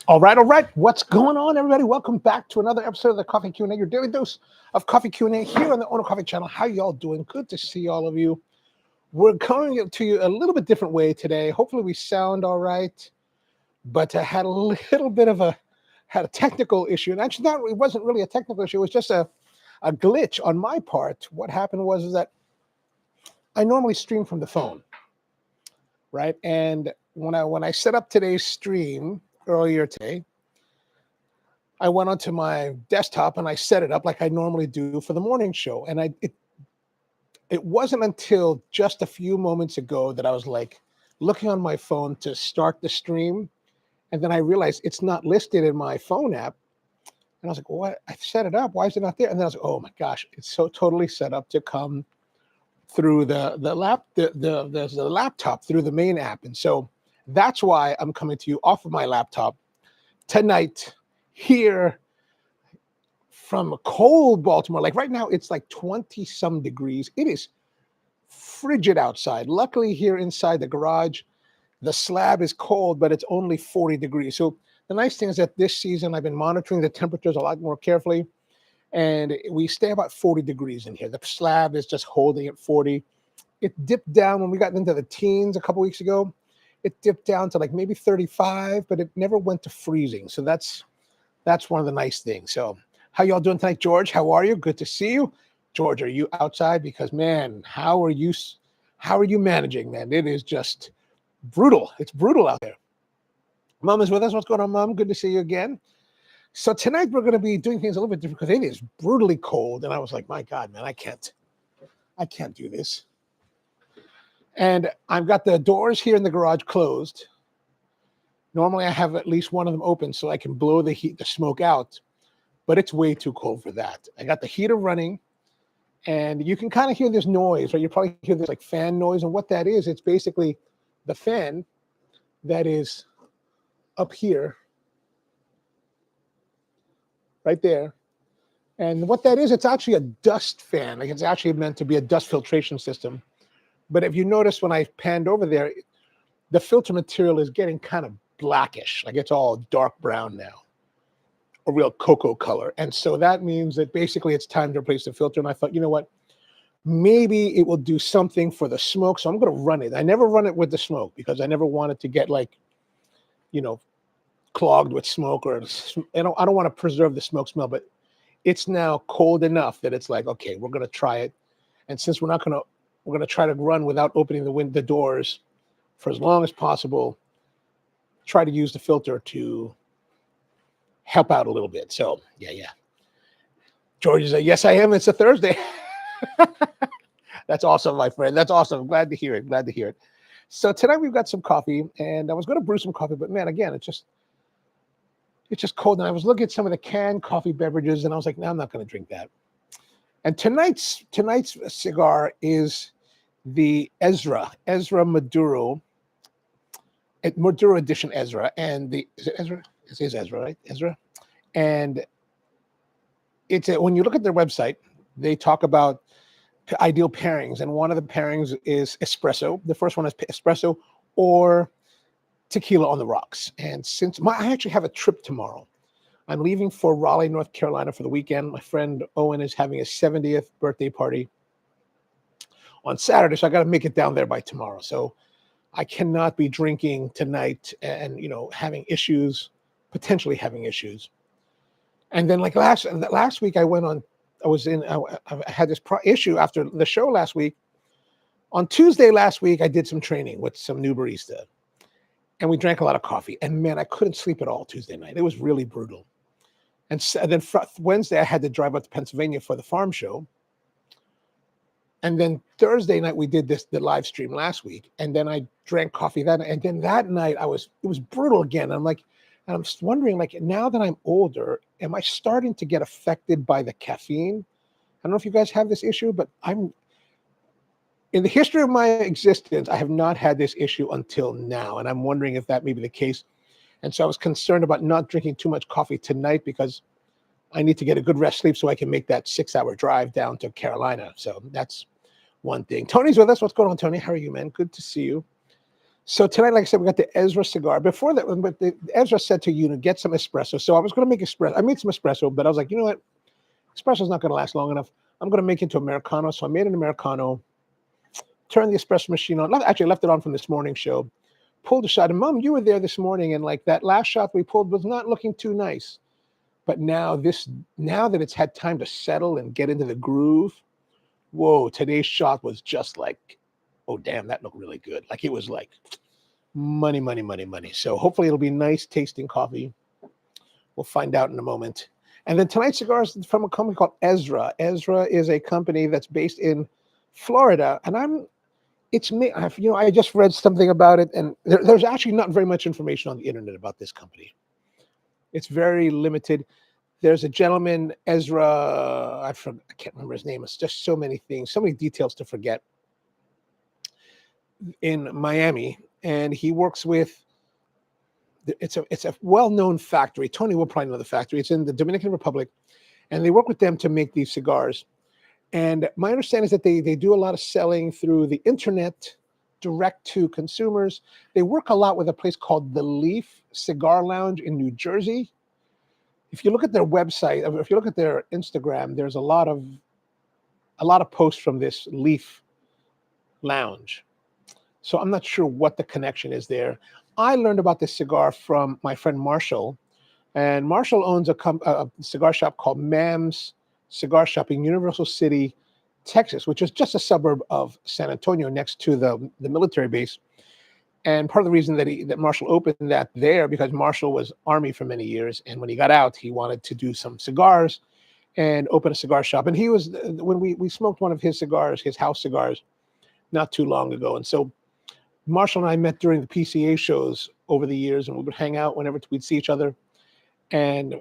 All right. What's going on, everybody? Welcome back to another episode of the Coffee Q&A, your daily dose of Coffee Q&A here on the Ono Coffee channel. How y'all doing? Good to see all of you. We're coming to you a little bit different way today. Hopefully we sound all right, but I had a little bit of a technical issue. And actually, it wasn't really a technical issue. It was just a glitch on my part. What happened was that I normally stream from the phone, right? And when I set up today's stream earlier today, I went onto my desktop and I set it up like I normally do for the morning show. And it wasn't until just a few moments ago that I was like looking on my phone to start the stream. And then I realized it's not listed in my phone app. And I was like, what? I set it up. Why is it not there? And then I was like, oh my gosh, it's so totally set up to come through the laptop, through the main app. And so that's why I'm coming to you off of my laptop tonight here from cold Baltimore. Like right now, it's like 20 some degrees. It is frigid outside. Luckily, here inside the garage, the slab is cold, but it's only 40 degrees. So the nice thing is that this season, I've been monitoring the temperatures a lot more carefully, and we stay about 40 degrees in here. The slab is just holding at 40. It dipped down when we got into the teens a couple weeks ago. It dipped down to like maybe 35, but it never went to freezing. So that's one of the nice things. So how y'all doing tonight, George? How are you? Good to see you. George, are you outside? Because man, how are you managing, man? It is just brutal. It's brutal out there. Mom is with us. What's going on, Mom? Good to see you again. So tonight we're going to be doing things a little bit different because it is brutally cold. And I was like, my God, man, I can't do this. And I've got the doors here in the garage closed. Normally I have at least one of them open so I can blow the smoke out, but it's way too cold for that. I got the heater running and you can kind of hear this noise, right? You probably hear this like fan noise. And what that is, it's basically the fan that is up here, right there. And what that is, it's actually a dust fan. Like it's actually meant to be a dust filtration system. But if you notice when I panned over there, the filter material is getting kind of blackish. Like it's all dark brown now, a real cocoa color. And so that means that basically it's time to replace the filter. And I thought, you know what? Maybe it will do something for the smoke. So I'm going to run it. I never run it with the smoke because I never want it to get like, clogged with smoke, or I don't want to preserve the smoke smell, but it's now cold enough that it's like, okay, we're going to try it. And since we're going to try to run without opening the doors for as long as possible, try to use the filter to help out a little bit. So yeah. George is like, yes, I am. It's a Thursday. That's awesome, my friend. That's awesome. Glad to hear it. So tonight we've got some coffee, and I was going to brew some coffee, but man, again, it's just cold. And I was looking at some of the canned coffee beverages, and I was like, no, I'm not going to drink that. And tonight's cigar is the Ezra Maduro edition Ezra. And is it Ezra? It says Ezra, right? Ezra. And when you look at their website, they talk about ideal pairings. And one of the pairings is espresso. The first one is espresso or tequila on the rocks. And since I actually have a trip tomorrow, I'm leaving for Raleigh, North Carolina for the weekend. My friend Owen is having his 70th birthday party on Saturday, so I got to make it down there by tomorrow. So I cannot be drinking tonight and potentially having issues. And then like last week I had this issue after the show last week. On Tuesday last week, I did some training with some new barista, and we drank a lot of coffee. And man, I couldn't sleep at all Tuesday night. It was really brutal. And then Wednesday, I had to drive up to Pennsylvania for the farm show. And then Thursday night, we did the live stream last week. And then I drank coffee that night. And then that night, it was brutal again. I'm just wondering, like, now that I'm older, am I starting to get affected by the caffeine? I don't know if you guys have this issue, but in the history of my existence, I have not had this issue until now. And I'm wondering if that may be the case. And so I was concerned about not drinking too much coffee tonight because I need to get a good rest sleep so I can make that 6-hour drive down to Carolina. So that's one thing. Tony's with us. What's going on, Tony? How are you, man? Good to see you. So tonight, like I said, we got the Erez cigar. Before that, but the Erez said to you to get some espresso. So I was going to make espresso. I made some espresso, but I was like, you know what? Espresso's not going to last long enough. I'm going to make it into Americano. So I made an Americano, turned the espresso machine on. Actually, I left it on from this morning show. Pulled a shot. And Mom, you were there this morning, and like that last shot we pulled was not looking too nice. But now that it's had time to settle and get into the groove, whoa, today's shot was just like, oh, damn, that looked really good. Like it was like money, money, money, money. So hopefully it'll be nice tasting coffee. We'll find out in a moment. And then tonight's cigars from a company called Erez. Erez is a company that's based in Florida. And I just read something about it, and there's actually not very much information on the internet about this company. It's very limited. There's a gentleman, Erez, I can't remember his name. It's just so many things, so many details to forget, in Miami. And he works with, it's a well-known factory. Tony will probably know the factory. It's in the Dominican Republic. And they work with them to make these cigars. And my understanding is that they do a lot of selling through the internet, direct to consumers. They work a lot with a place called the Leaf Cigar Lounge in New Jersey. If you look at their website, if you look at their Instagram, there's a lot of posts from this Leaf Lounge. So I'm not sure what the connection is there. I learned about this cigar from my friend Marshall, and Marshall owns a cigar shop called Mam's Cigar Shop in Universal City, Texas, which is just a suburb of San Antonio next to the military base. And part of the reason that Marshall opened that there, because Marshall was Army for many years, and when he got out, he wanted to do some cigars and open a cigar shop. And he was, when we smoked one of his cigars, his house cigars, not too long ago. And so Marshall and I met during the PCA shows over the years, and we would hang out whenever we'd see each other. And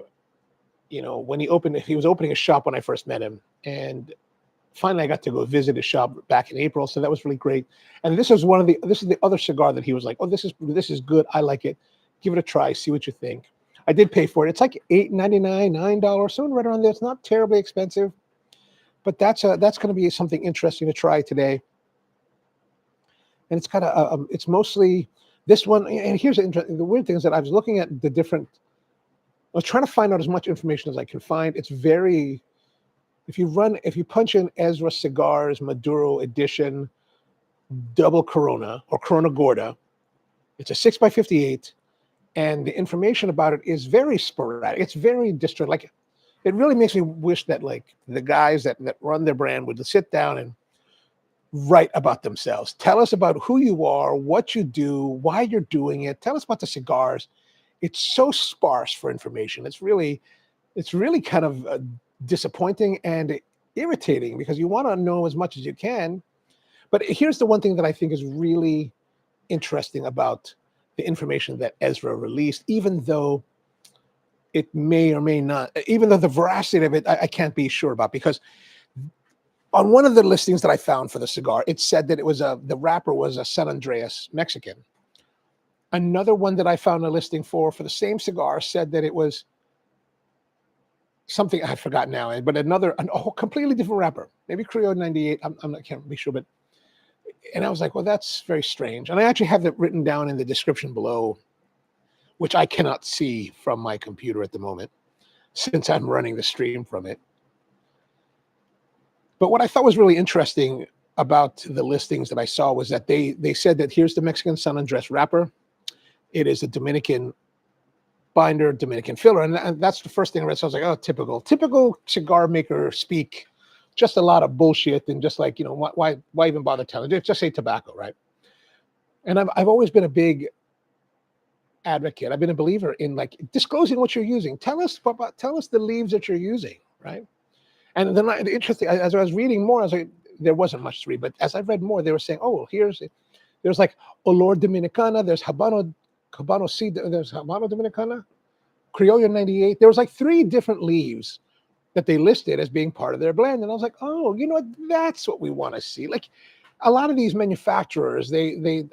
when he was opening a shop when I first met him, and finally I got to go visit his shop back in April, so that was really great. And this is the other cigar that he was like, oh, this is good, I like it, give it a try, see what you think. I did pay for it. It's like $8.99, $9, something right around there. It's not terribly expensive, but that's going to be something interesting to try today. And it's got it's mostly this one. And here's the weird thing is that I was looking at I was trying to find out as much information as I can find. It's very, if you punch in Erez Cigars Maduro edition double Corona or Corona Gorda, it's a 6x58, and the information about it is very sporadic. It's very distant. Like, it really makes me wish that like the guys that run their brand would sit down and write about themselves. Tell us about who you are, what you do, why you're doing it. Tell us about the cigars. It's so sparse for information. It's really kind of disappointing and irritating because you want to know as much as you can. But here's the one thing that I think is really interesting about the information that Erez released, even though it may or may not, even though the veracity of it, I can't be sure about, because on one of the listings that I found for the cigar, it said that it was the wrapper was a San Andreas Mexican. Another one that I found a listing for the same cigar said that it was something I forgot now, but a completely different wrapper, maybe Criollo 98. I can't be sure, but and I was like, well, that's very strange. And I actually have that written down in the description below, which I cannot see from my computer at the moment, since I'm running the stream from it. But what I thought was really interesting about the listings that I saw was that they said that here's the Mexican San Andres wrapper. It is a Dominican binder, Dominican filler. And that's the first thing I read. So I was like, oh, typical cigar maker speak. Just a lot of bullshit, and just like, why even bother telling it? Just say tobacco, right? And I've always been a big advocate. I've been a believer in like disclosing what you're using. Tell us the leaves that you're using, right? And then interesting, as I was reading more, I was like, there wasn't much to read, but as I read more, they were saying, oh, there's like Olor Dominicana, there's Cubano Seed, there's Habano Dominicana, Criollo 98. There was like 3 different leaves that they listed as being part of their blend. And I was like, oh, you know what? That's what we want to see. Like a lot of these manufacturers, they've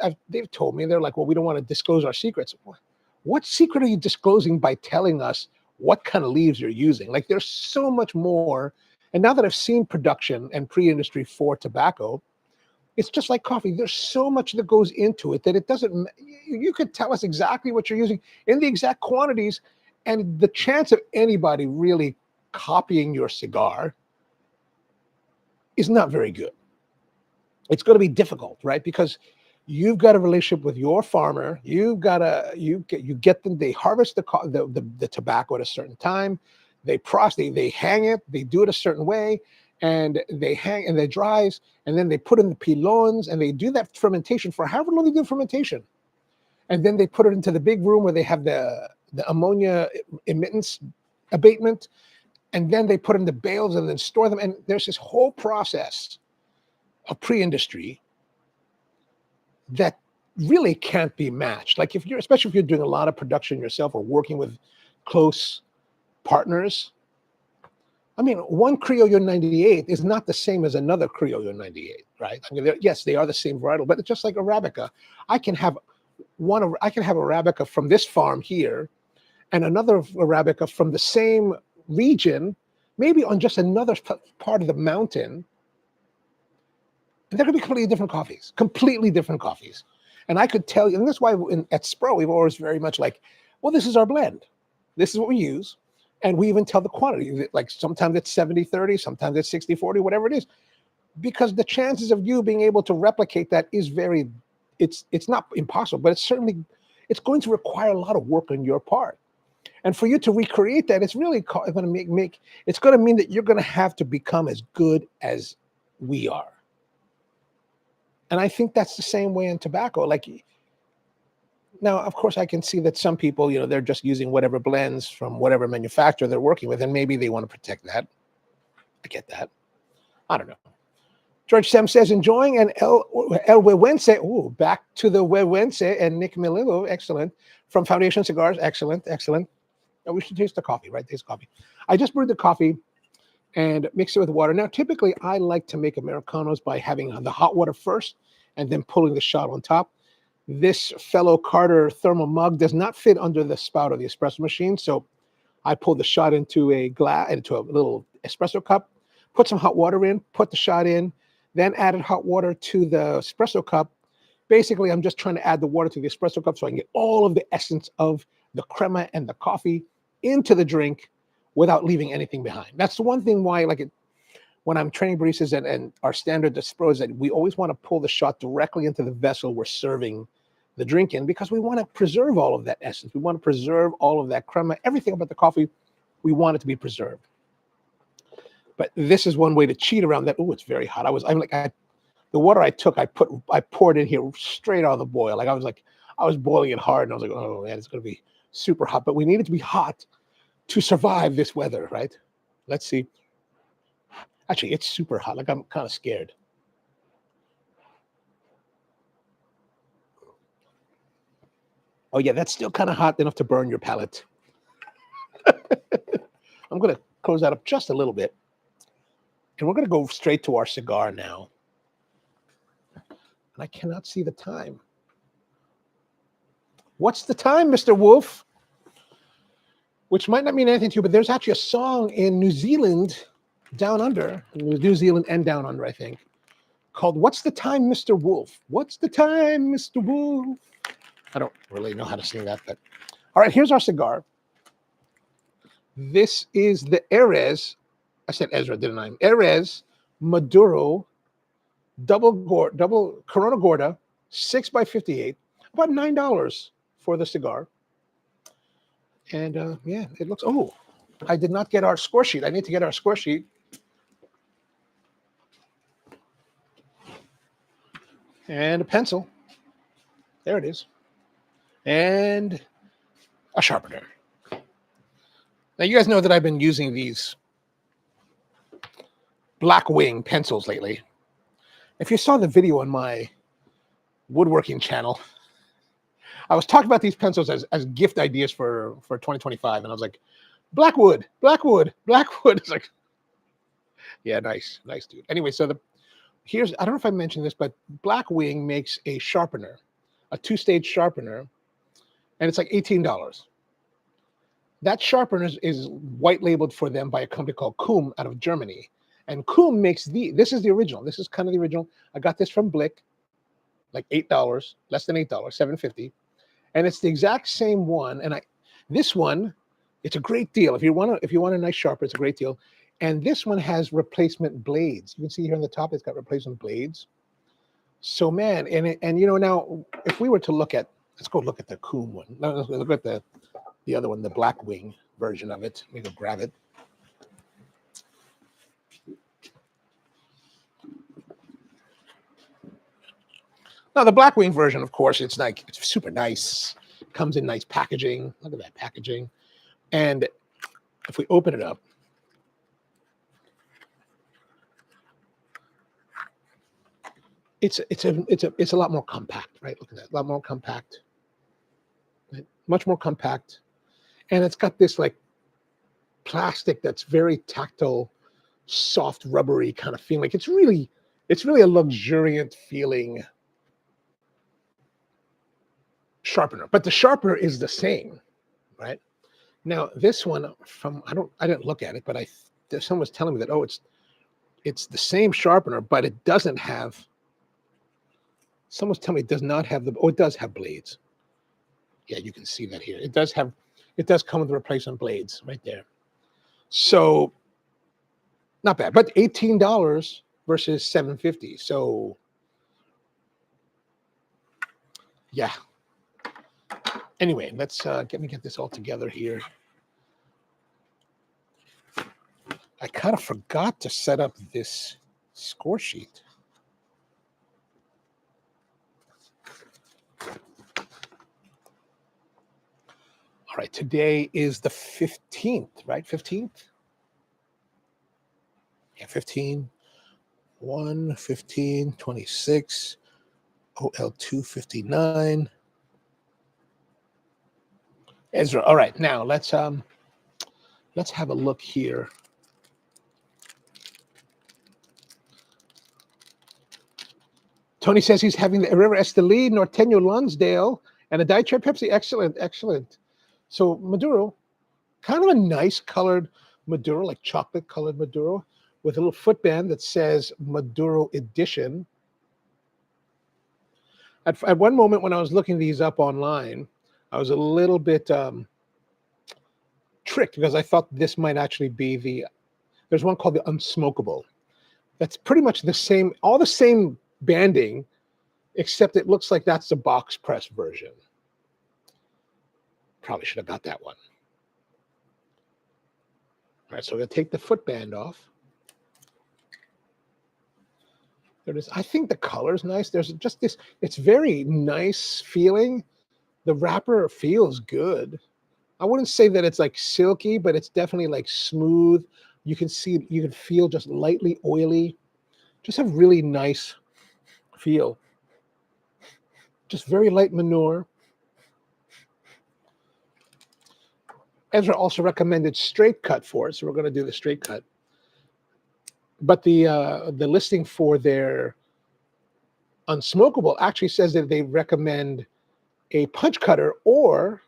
told me, they're like, well, we don't want to disclose our secrets. What secret are you disclosing by telling us what kind of leaves you're using? Like there's so much more. And now that I've seen production and pre-industry for tobacco, It's just like coffee. There's so much that goes into it that it doesn't, you could tell us exactly what you're using in the exact quantities, and the chance of anybody really copying your cigar is not very good. It's going to be difficult, right? Because you've got a relationship with your farmer. You've got to, you get them, they harvest the tobacco at a certain time. They process, they hang it, they do it a certain way, and they hang and they dries, and then they put in the pilons, and they do that fermentation for however long they do fermentation. And then they put it into the big room where they have the ammonia emittance abatement, and then they put in the bales and then store them. And there's this whole process of pre-industry that really can't be matched. Like if you're, especially if you're doing a lot of production yourself or working with close partners. I mean, one Criollo 98 is not the same as another Criollo 98, right? I mean, yes, they are the same varietal, but it's just like Arabica. I can have Arabica from this farm here and another Arabica from the same region, maybe on just another part of the mountain. And they're going to be completely different coffees. And I could tell you, and that's why at Spro, we've always very much like, well, this is our blend. This is what we use. And we even tell the quantity, like sometimes it's 70-30, sometimes it's 60-40, whatever it is, because the chances of you being able to replicate that is very, it's not impossible, but it's going to require a lot of work on your part. And for you to recreate that, it's really going to it's going to mean that you're going to have to become as good as we are. And I think that's the same way in tobacco. Like, now, of course, I can see that some people, they're just using whatever blends from whatever manufacturer they're working with, and maybe they want to protect that. I get that. I don't know. George Sem says, enjoying an El Huehuense. Ooh, back to the Huehuense and Nick Melillo. Excellent. From Foundation Cigars. Excellent, excellent. Now, we should taste the coffee, right? Taste coffee. I just brewed the coffee and mix it with water. Now, typically, I like to make Americanos by having the hot water first and then pulling the shot on top. This fellow Carter thermal mug does not fit under the spout of the espresso machine, so I pulled the shot into a little espresso cup, put some hot water in, put the shot in, then added hot water to the espresso cup. Basically, I'm just trying to add the water to the espresso cup so I can get all of the essence of the crema and the coffee into the drink without leaving anything behind. That's the one thing why, when I'm training baristas and our standard Spro is that we always want to pull the shot directly into the vessel we're serving the drink in, because we want to preserve all of that essence. We want to preserve all of that crema, everything about the coffee. We want it to be preserved. But this is one way to cheat around that. Oh, it's very hot. The water I took, I poured in here straight out of the boil. I was boiling it hard, and I was like, oh man, it's going to be super hot. But we need it to be hot to survive this weather, right? Let's see. Actually, it's super hot. I'm kind of scared. Oh yeah, that's still kind of hot enough to burn your palate. I'm going to close that up just a little bit. And we're going to go straight to our cigar now. And I cannot see the time. What's the time, Mr. Wolf? Which might not mean anything to you, but there's actually a song in New Zealand, down under, New Zealand and down under, I think, called What's the Time, Mr. Wolf? What's the time, Mr. Wolf? I don't really know how to sing that, but all right, here's our cigar. This is the Erez, I said Ezra, didn't I? Erez Maduro double Corona Gorda, 6x58, about $9 for the cigar. And yeah, it looks, oh, I did not get our score sheet. I need to get our score sheet. And a pencil. There it is. And a sharpener. Now, you guys know that I've been using these Black Wing pencils lately. If you saw the video on my woodworking channel, I was talking about these pencils as gift ideas for 2025. And I was like, Blackwood. It's like, yeah, nice, dude. Anyway, so I don't know if I mentioned this, but Black Wing makes a sharpener, a 2-stage sharpener, and it's like $18. That sharpener is white labeled for them by a company called Kum out of Germany. And Coom makes this is the original. This is kind of the original. I got this from Blick, like $8, less than $8, $7.50. And it's the exact same one. And this one, it's a great deal. If you want a nice sharper, it's a great deal. And this one has replacement blades. You can see here on the top, it's got replacement blades. So man, and you know, now if we were to let's go look at the Coom one. No, let's look at the other one, the Black Wing version of it. Let me go grab it. Now the Black Wing version, of course, it's super nice. Comes in nice packaging. Look at that packaging. And if we open it up, it's a lot more compact, right? Look at that, a lot more compact, right? Much more compact, and it's got this like plastic that's very tactile, soft, rubbery kind of feeling. Like it's really a luxuriant feeling sharpener, but the sharpener is the same, right? Now this one I didn't look at it, but someone was telling me that it's the same sharpener, but it doesn't have. Someone's telling me it does not have it does have blades. Yeah, you can see that here. It does come with replacement blades right there. So not bad, but $18 versus $7.50. So yeah. Anyway, let's get me get this all together here. I kind of forgot to set up this score sheet. All right, today is the 15th, right? 15th? Yeah, 15, 1, 15, 26, OL2, 59. Ezra. All right, now let's have a look here. Tony says he's having the Herrera Esteli, Norteño Lonsdale, and a Diet Cherry Pepsi. Excellent, excellent. So Maduro, kind of a nice colored Maduro, like chocolate colored Maduro, with a little footband that says Maduro Edition. At one moment when I was looking these up online, I was a little bit tricked because I thought this might actually be there's one called the Unsmokable. That's pretty much the same, all the same banding, except it looks like that's the box press version. Probably should have got that one. All right, so we're going to take the footband off. There it is. I think the color is nice. There's just this, it's very nice feeling. The wrapper feels good. I wouldn't say that it's like silky, but it's definitely like smooth. You can feel just lightly oily. Just a really nice feel. Just very light manure. Ezra also recommended straight cut for it, so we're going to do the straight cut. But the listing for their Unsmokable actually says that they recommend a punch cutter or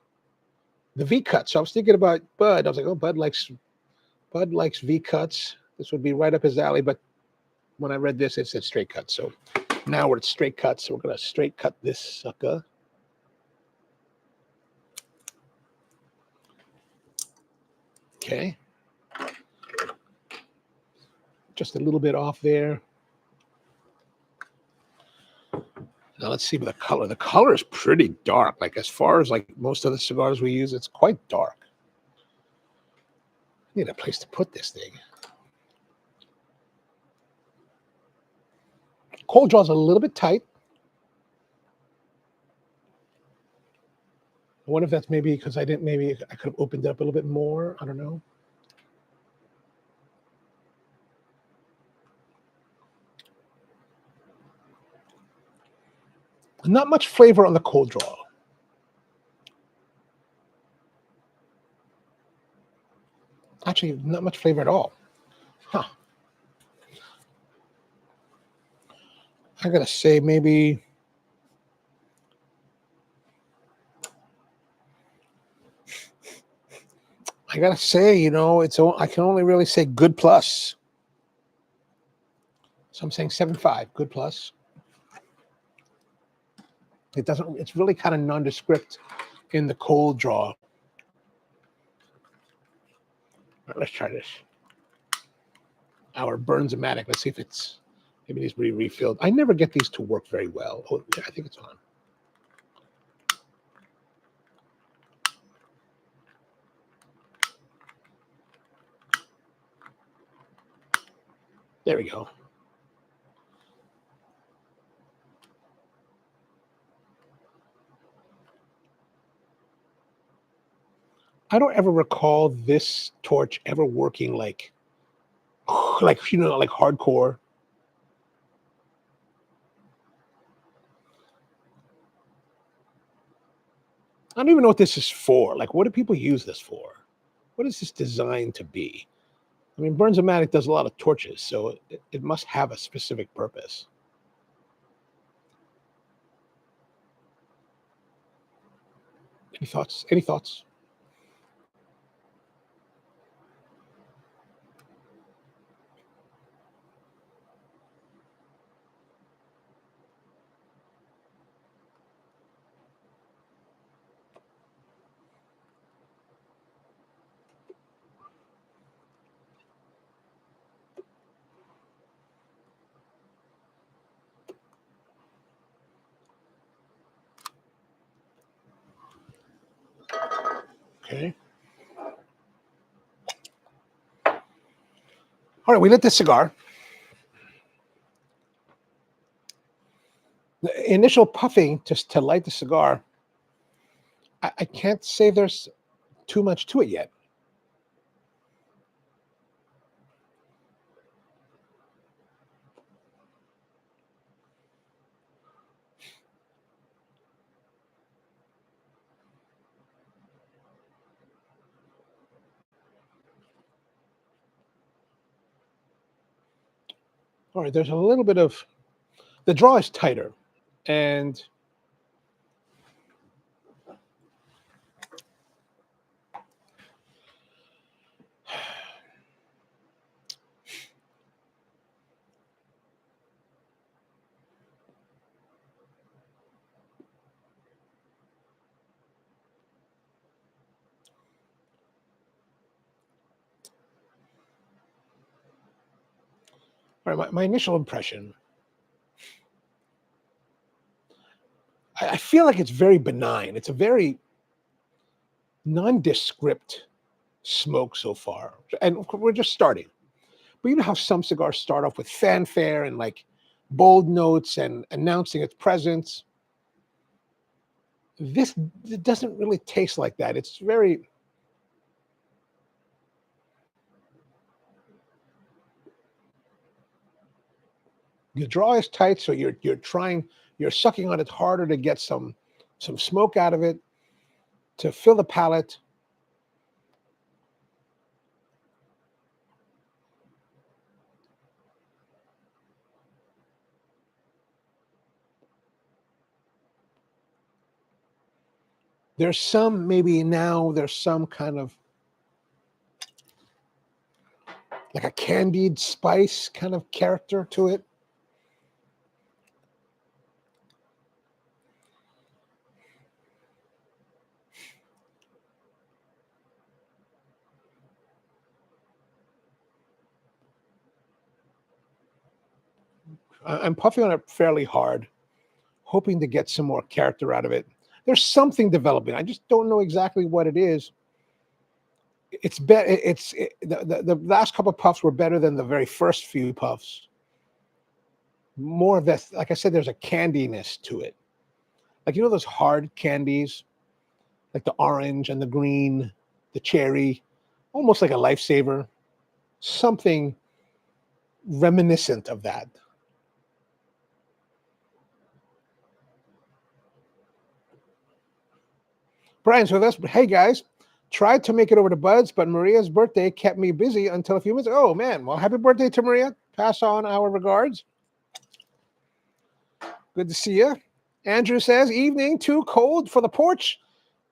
the V cut. So I was thinking about Bud. I was like, oh, Bud likes V cuts. This would be right up his alley. But when I read this, it said straight cut. So now we're at straight cut. So we're going to straight cut this sucker. Okay. Just a little bit off there. Now let's see the color. The color is pretty dark. Like as far as like most of the cigars we use, it's quite dark. I need a place to put this thing. Cold draw is a little bit tight. I wonder if that's maybe because maybe I could have opened it up a little bit more. I don't know. Not much flavor on the cold draw. Actually, not much flavor at all. Huh. I gotta say, maybe I gotta say, I can only really say good plus. So I'm saying 7.5, good plus. It doesn't, it's really kind of nondescript in the cold draw. All right, let's try this. Our Burns-O-Matic. Let's see if it's, maybe it needs to be refilled. I never get these to work very well. Oh, yeah, I think it's on. There we go. I don't ever recall this torch ever working like you know, like hardcore. I don't even know what this is for. Like, what do people use this for? What is this designed to be? I mean, Burns-O-Matic does a lot of torches, so it must have a specific purpose. Any thoughts? Any thoughts? Okay. All right, we lit this cigar. The initial puffing just to light the cigar, I can't say there's too much to it yet. All right, there's a little bit of, the draw is tighter, and all right, my initial impression, I feel like it's very benign. It's a very nondescript smoke so far, and we're just starting. But you know how some cigars start off with fanfare and like bold notes and announcing its presence. This it doesn't really taste like that. It's very, the draw is tight, so you're sucking on it harder to get some smoke out of it to fill the palate. There's some, maybe now there's some kind of like a candied spice kind of character to it. I'm puffing on it fairly hard, hoping to get some more character out of it. There's something developing. I just don't know exactly what it is. It's better. The last couple of puffs were better than the very first few puffs. More of that, like I said, there's a candiness to it. Like, you know, those hard candies, like the orange and the green, the cherry, almost like a lifesaver. Something reminiscent of that. Brian's with us. Hey guys, tried to make it over to Bud's, but Maria's birthday kept me busy until a few minutes. Oh man, well, happy birthday to Maria. Pass on our regards. Good to see you. Andrew says, evening, too cold for the porch.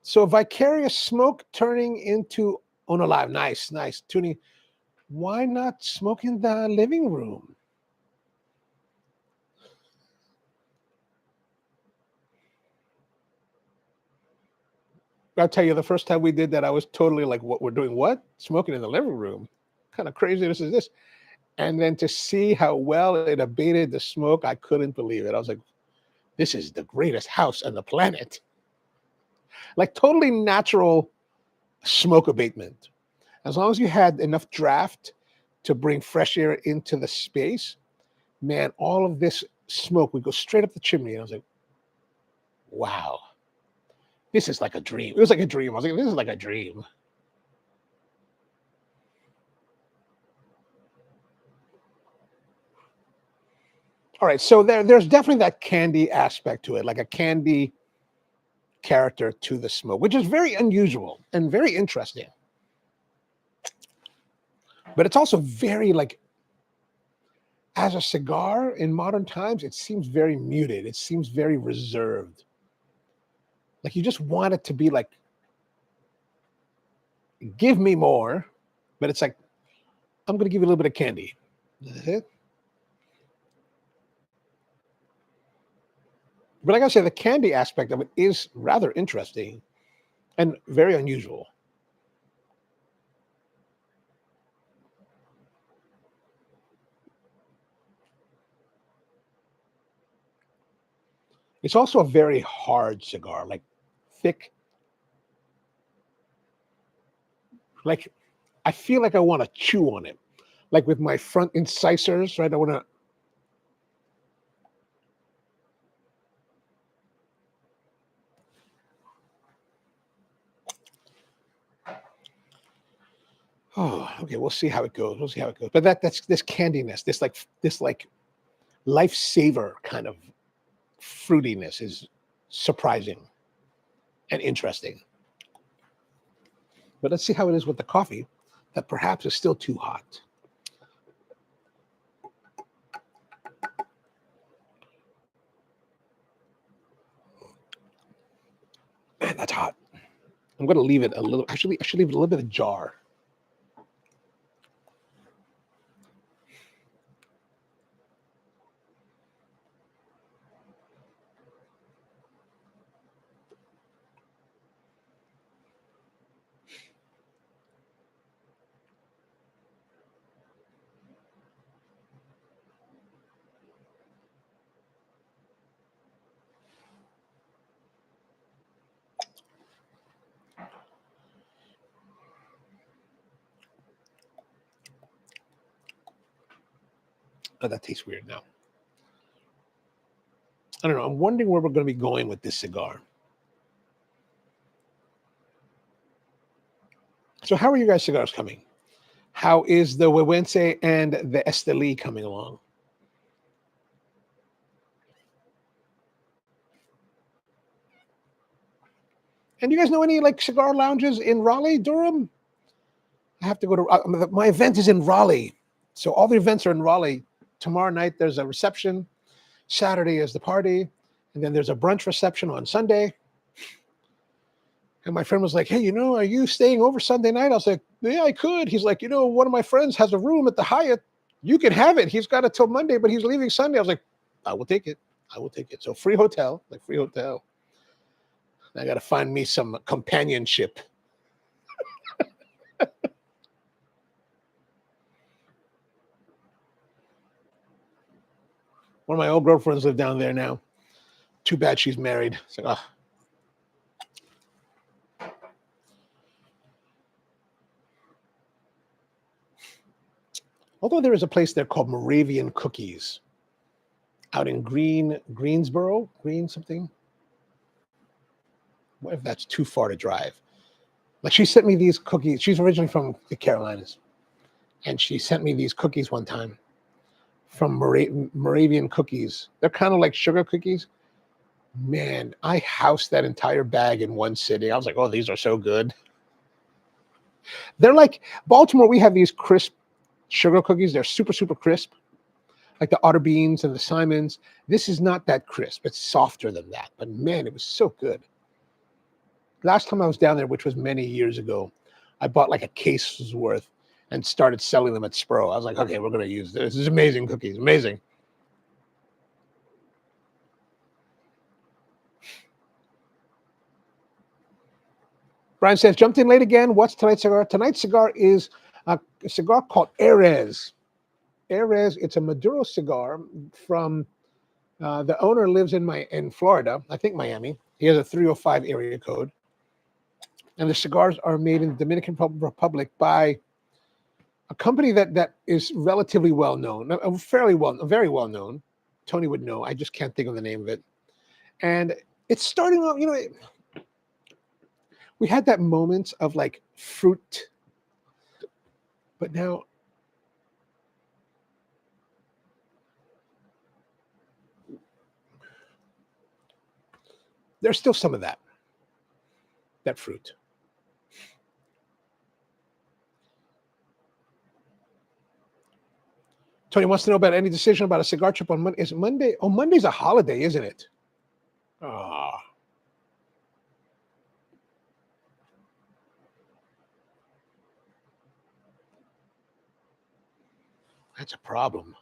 So vicarious smoke turning into OnoLive. Nice, nice. Tuning. Why not smoke in the living room? I'll tell you, the first time we did that, I was totally like, what we're doing, what? Smoking in the living room. What kind of craziness is this? And then to see how well it abated the smoke, I couldn't believe it. I was like, this is the greatest house on the planet. Like totally natural smoke abatement. As long as you had enough draft to bring fresh air into the space, man, all of this smoke would go straight up the chimney. And I was like, wow, this is like a dream. It was like a dream. I was like, this is like a dream. All right, so there's definitely that candy aspect to it, like a candy character to the smoke, which is very unusual and very interesting. But it's also very like, as a cigar in modern times, it seems very muted. It seems very reserved. Like you just want it to be like, give me more, but it's like, I'm going to give you a little bit of candy. That's it. But like I said, the candy aspect of it is rather interesting and very unusual. It's also a very hard cigar, like thick. Like I feel like I want to chew on it, like with my front incisors, right? I want to. Oh, okay. We'll see how it goes. We'll see how it goes. But that's this candiness, this like lifesaver kind of fruitiness is surprising and interesting. But let's see how it is with the coffee that perhaps is still too hot. Man, that's hot. I'm going to leave it a little. Actually, I should leave it a little bit ajar. Oh, that tastes weird now. I don't know. I'm wondering where we're going to be going with this cigar. So, how are you guys' cigars coming? How is the Wewense and the Esteli coming along? And do you guys know any like cigar lounges in Raleigh, Durham? I have to go to my event is in Raleigh. So all the events are in Raleigh. Tomorrow night there's a reception. Saturday is the party. And then there's a brunch reception on Sunday. And my friend was like, hey, are you staying over Sunday night? I was like, yeah, I could. He's like, one of my friends has a room at the Hyatt. You can have it. He's got it till Monday, but he's leaving Sunday. I was like, I will take it. I will take it. So free hotel, like free hotel. I got to find me some companionship. One of my old girlfriends live down there now. Too bad she's married. It's like, Although there is a place there called Moravian Cookies out in Greensboro, Green something. What if that's too far to drive? Like she sent me these cookies. She's originally from the Carolinas. And she sent me these cookies one time from Moravian Cookies. They're kind of like sugar cookies. Man, I housed that entire bag in one sitting. I was like, oh, these are so good. They're like Baltimore. We have these crisp sugar cookies. They're super, super crisp, like the Otter Beans and the Simons. This is not that crisp. It's softer than that. But man, it was so good. Last time I was down there, which was many years ago, I bought like a case's worth and started selling them at Spro. I was like, okay, we're going to use this. This is amazing cookies. Amazing. Brian says, jumped in late again. What's tonight's cigar? Tonight's cigar is a cigar called Erez. Erez, it's a Maduro cigar from the owner lives in Florida, I think Miami. He has a 305 area code. And the cigars are made in the Dominican Republic by a company that is relatively well known, very well known. Tony would know. I just can't think of the name of it. And it's starting off, we had that moment of like fruit, but now there's still some of that fruit. Tony wants to know about any decision about a cigar trip on Monday. Is it Monday? Oh, Monday's a holiday, isn't it? Oh. That's a problem.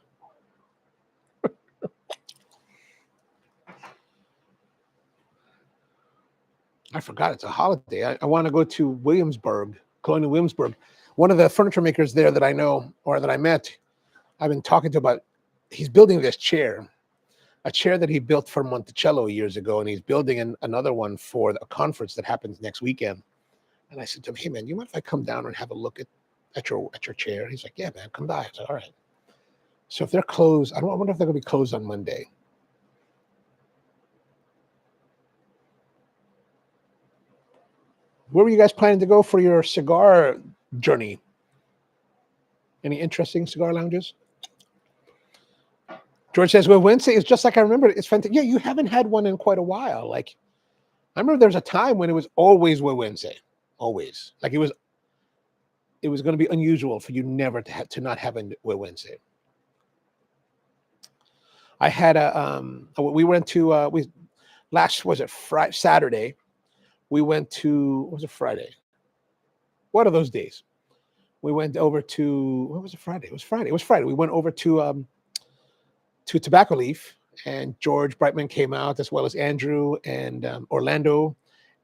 I forgot it's a holiday. I want to go to Williamsburg, Colonial Williamsburg. One of the furniture makers there that I know or that I met, I've been talking to about, he's building this chair, a chair that he built for Monticello years ago, and he's building another one for a conference that happens next weekend. And I said to him, hey, man, you mind if I come down and have a look at your chair? He's like, yeah, man, come by. I said, all right. So if they're closed, I wonder if they're going to be closed on Monday. Where were you guys planning to go for your cigar journey? Any interesting cigar lounges? George says, well, Wednesday is just like I remember. It's fantastic. Yeah, you haven't had one in quite a while. Like, I remember there was a time when it was always Wednesday. Always. Like it was going to be unusual for you never to not have a Wednesday. I had we went to, Saturday. We went to, what was it, Friday? What are those days? We went over to, what was it, Friday? It was Friday. We went over to Tobacco Leaf, and George Brightman came out, as well as Andrew and Orlando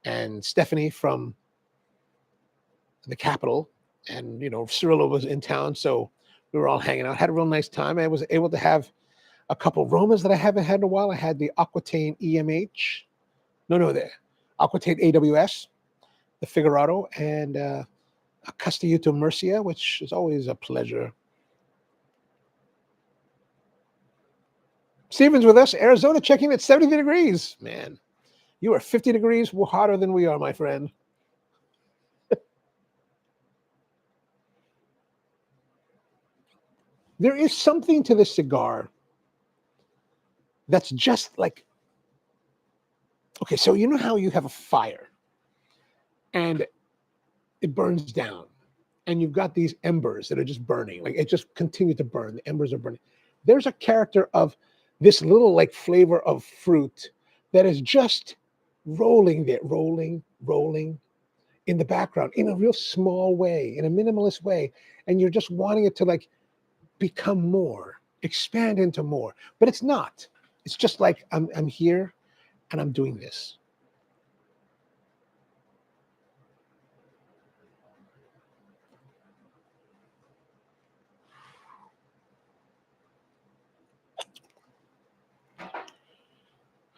and Stephanie from the Capitol. And, Cirillo was in town, so we were all hanging out. Had a real nice time. I was able to have a couple of Romas that I haven't had in a while. I had the Aquitaine EMH. The Aquitaine AWS, the Figurado, and a Castellito Murcia, which is always a pleasure. Steven's with us. Arizona checking at 70 degrees. Man, you are 50 degrees hotter than we are, my friend. There is something to this cigar that's just like, okay, so you know how you have a fire and it burns down and you've got these embers that are just burning, like it just continues to burn. The embers are burning. There's a character of this little like flavor of fruit that is just rolling in the background in a real small way, in a minimalist way. And you're just wanting it to like become more, expand into more, but it's not. It's just like, I'm here and I'm doing this.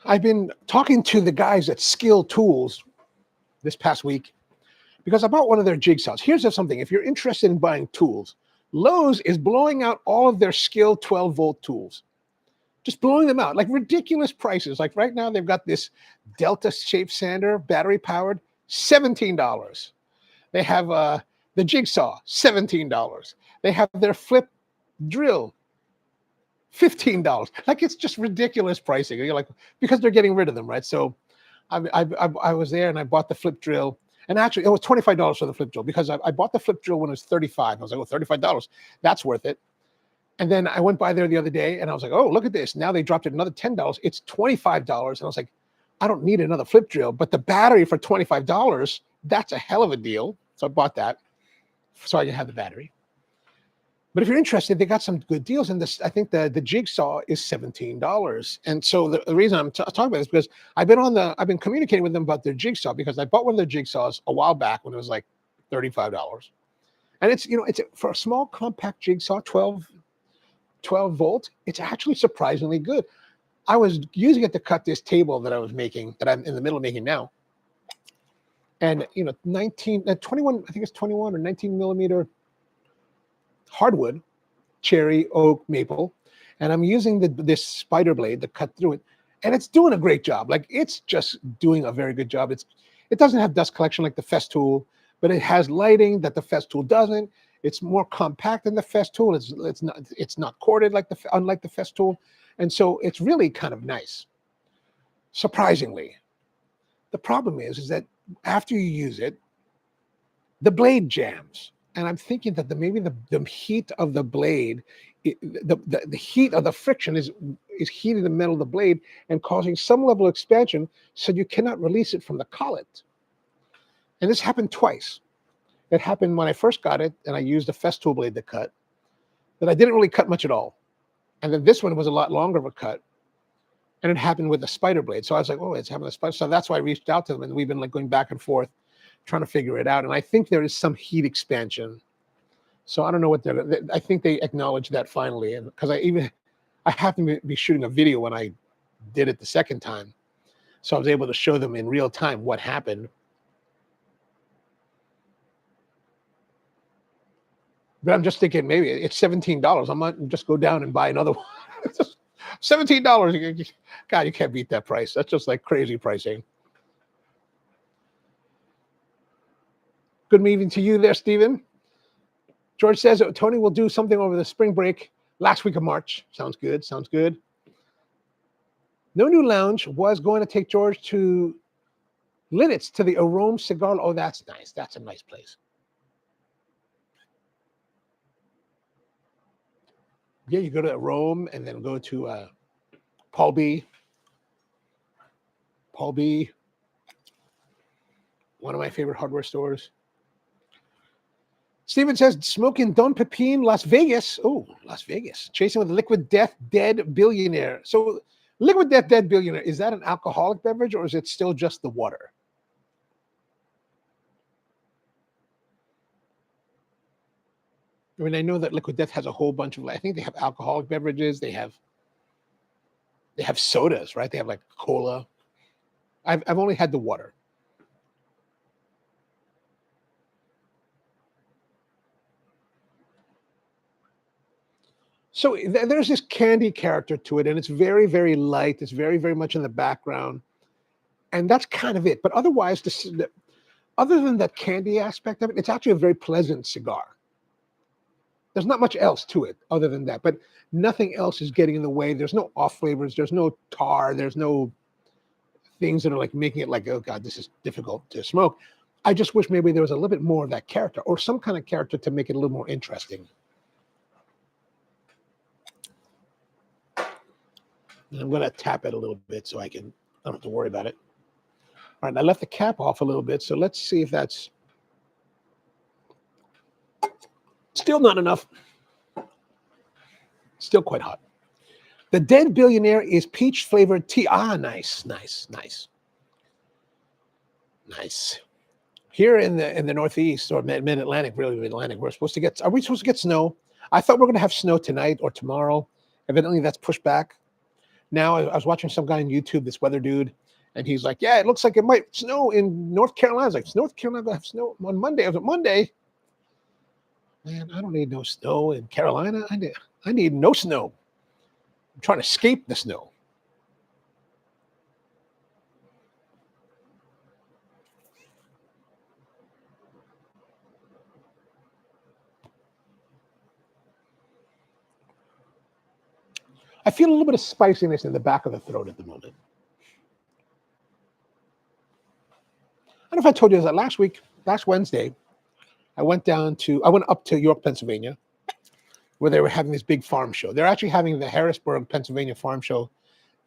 I've been talking to the guys at Skill Tools this past week because I bought one of their jigsaws. Here's something. If you're interested in buying tools, Lowe's is blowing out all of their Skill 12-volt tools. Just blowing them out, like ridiculous prices. Like right now, they've got this Delta shape sander, battery powered, $17. They have the jigsaw, $17. They have their flip drill, $15. Like it's just ridiculous pricing. You're like, because they're getting rid of them, right? So I was there and I bought the flip drill. And actually, it was $25 for the flip drill because I bought the flip drill when it was $35. I was like, oh, $35, that's worth it. And then I went by there the other day and I was like, oh, look at this. Now they dropped it another $10. It's $25. And I was like, I don't need another flip drill, but the battery for $25, that's a hell of a deal. So I bought that so I can have the battery. But if you're interested, they got some good deals. And this, I think the Jigsaw is $17. And so the reason I'm talking about this is because I've been communicating with them about their Jigsaw, because I bought one of their Jigsaws a while back when it was like $35. And it's, it's for a small compact Jigsaw, 12 volt. It's actually surprisingly good. I was using it to cut this table that I'm in the middle of making now. And, 21, I think it's 21 or 19 millimeter hardwood, cherry, oak, maple, and I'm using this spider blade to cut through it, and it's doing a great job. Like, it's just doing a very good job. It doesn't have dust collection like the Festool, but it has lighting that the Festool doesn't. It's more compact than the Festool. It's not corded unlike the Festool, and so it's really kind of nice. Surprisingly, the problem is that after you use it, the blade jams. And I'm thinking that maybe the heat of the blade, the heat of the friction is heating the metal of the blade and causing some level of expansion, so you cannot release it from the collet. And this happened twice. It happened when I first got it, and I used a Festool blade to cut, that I didn't really cut much at all. And then this one was a lot longer of a cut, and it happened with the spider blade. So I was like, oh, it's having a spider. So that's why I reached out to them, and we've been like going back and forth, trying to figure it out. And I think there is some heat expansion. So I don't know what I think they acknowledged that finally. And because I happened to be shooting a video when I did it the second time. So I was able to show them in real time what happened. But I'm just thinking, maybe it's $17. I might just go down and buy another one. $17. God, you can't beat that price. That's just like crazy pricing. Good meeting to you there, Stephen. George says Tony will do something over the spring break, last week of March. Sounds good. Sounds good. No New Lounge was going to take George to Linnet's to the Arome Cigar. Oh, that's nice. That's a nice place. Yeah, you go to Rome and then go to Paul B. Paul B. One of my favorite hardware stores. Steven says, smoking Don Pepin, Las Vegas. Oh, Las Vegas. Chasing with Liquid Death Dead Billionaire. So Liquid Death Dead Billionaire, is that an alcoholic beverage or is it still just the water? I mean, I know that Liquid Death has a whole bunch of, I think they have alcoholic beverages. They have sodas, right? They have like cola. I've only had the water. So there's this candy character to it, and it's very, very light. It's very, very much in the background. And that's kind of it. But otherwise, other than that candy aspect of it, it's actually a very pleasant cigar. There's not much else to it other than that. But nothing else is getting in the way. There's no off flavors. There's no tar. There's no things that are like making it like, oh, God, this is difficult to smoke. I just wish maybe there was a little bit more of that character or some kind of character to make it a little more interesting. And I'm going to tap it a little bit so I don't have to worry about it. All right, I left the cap off a little bit, so let's see if that's still not enough. Still quite hot. The Dead Billionaire is peach flavored tea. Ah, nice, nice, nice. Nice. Here in the Northeast or mid-Atlantic, really mid-Atlantic, are we supposed to get snow? I thought we were going to have snow tonight or tomorrow. Evidently, that's pushed back. Now, I was watching some guy on YouTube, this weather dude, and he's like, yeah, it looks like it might snow in North Carolina. I was like, North Carolina going to have snow on Monday? I was like, Monday? Man, I don't need no snow in Carolina. I need no snow. I'm trying to escape the snow. I feel a little bit of spiciness in the back of the throat at the moment. I don't know if I told you that last Wednesday, I went up to York, Pennsylvania, where they were having this big farm show. They're actually having the Harrisburg, Pennsylvania farm show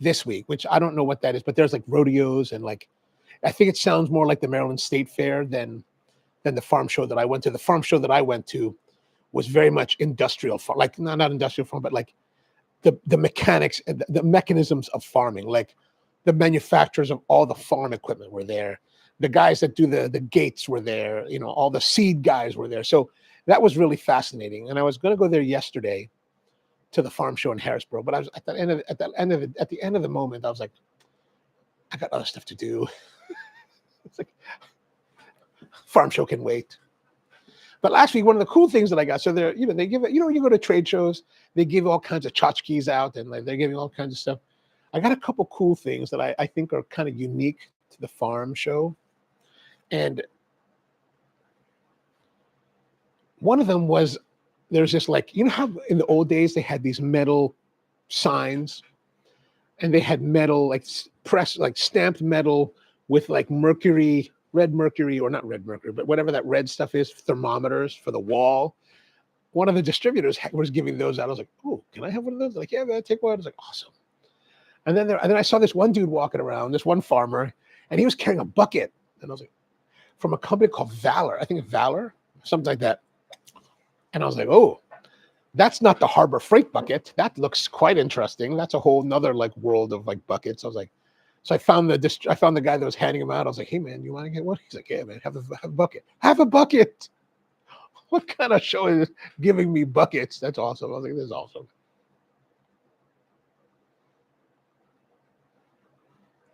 this week, which I don't know what that is, but there's like rodeos and like, I think it sounds more like the Maryland State Fair than the farm show that I went to. The farm show that I went to was very much industrial farm, like not industrial farm, but like the mechanics and the mechanisms of farming, like the manufacturers of all the farm equipment were there. The guys that do the gates were there, you know, all the seed guys were there. So that was really fascinating. And I was going to go there yesterday to the farm show in Harrisburg, but I was at the end of the moment, I was like, I got other stuff to do. It's like farm show can wait. But last week, one of the cool things that I got, so they're, you know, they give it, you know, you go to trade shows, they give all kinds of tchotchkes out and like they're giving all kinds of stuff. I got a couple cool things that I think are kind of unique to the farm show. And one of them was, there's this, like, you know how in the old days they had these metal signs and they had metal, like like stamped metal with like mercury, red mercury, or not red mercury, but whatever that red stuff is, thermometers for the wall. One of the distributors was giving those out. I was like, oh, can I have one of those? Like, yeah, man, take one. I was like, awesome. And then I saw this one dude walking around, this one farmer, and he was carrying a bucket. And I was like, from a company called Valor, I think Valor, something like that. And I was like, oh, that's not the Harbor Freight bucket. That looks quite interesting. That's a whole nother like world of like buckets. I was like, so I found the guy that was handing them out. I was like, hey man, you want to get one? He's like, yeah man, have a bucket. Have a bucket. What kind of show is giving me buckets? That's awesome. I was like, this is awesome.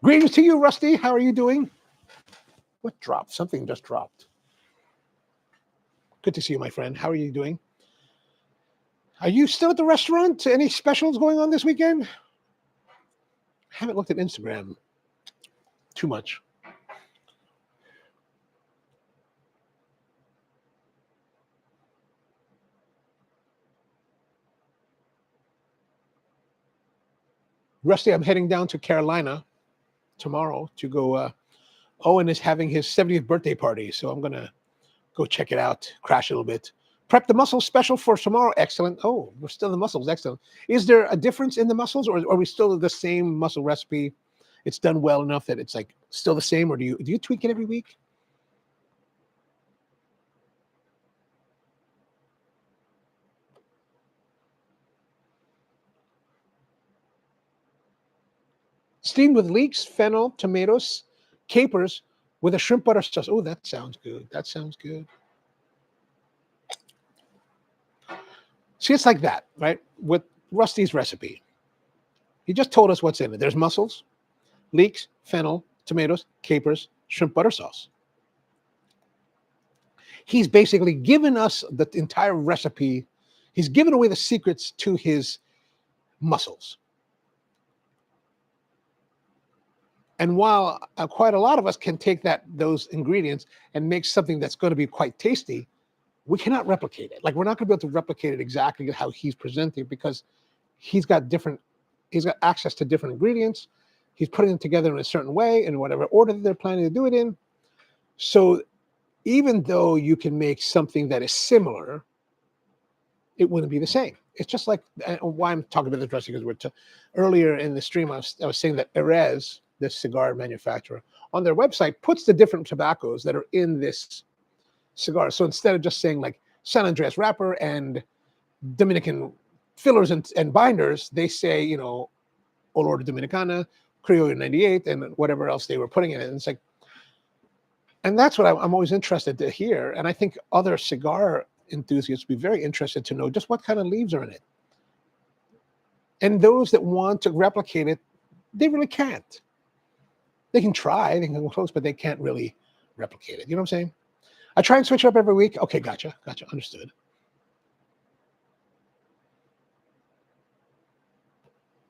Greetings to you, Rusty. How are you doing? What dropped? Something just dropped. Good to see you, my friend. How are you doing? Are you still at the restaurant? Any specials going on this weekend? I haven't looked at Instagram too much. Rusty, I'm heading down to Carolina tomorrow to go. Owen is having his 70th birthday party, so I'm going to go check it out, crash a little bit. Prep the mussels special for tomorrow. Excellent. Oh, we're still in the mussels. Excellent. Is there a difference in the mussels, or are we still the same mussel recipe? It's done well enough that it's like still the same, or do you tweak it every week? Steamed with leeks, fennel, tomatoes, capers with a shrimp butter sauce. Oh, that sounds good. That sounds good. See, it's like that, right? With Rusty's recipe. He just told us what's in it. There's mussels, leeks, fennel, tomatoes, capers, shrimp butter sauce. He's basically given us the entire recipe. He's given away the secrets to his mussels. And while quite a lot of us can take those ingredients and make something that's going to be quite tasty, we cannot replicate it. Like, we're not going to be able to replicate it exactly how he's presenting, because he's got access to different ingredients. He's putting them together in a certain way, in whatever order that they're planning to do it in. So even though you can make something that is similar, it wouldn't be the same. It's just like, why I'm talking about this recipe, because earlier in the stream, I was saying that Erez, this cigar manufacturer, on their website puts the different tobaccos that are in this cigar. So instead of just saying like San Andreas wrapper and Dominican fillers and binders, they say, you know, Olor Dominicana, Criollo 98, and whatever else they were putting in it. And it's like, and that's what I'm always interested to hear. And I think other cigar enthusiasts would be very interested to know just what kind of leaves are in it. And those that want to replicate it, they really can't. They can try, they can go close, but they can't really replicate it. You know what I'm saying? I try and switch it up every week. Okay, gotcha, understood.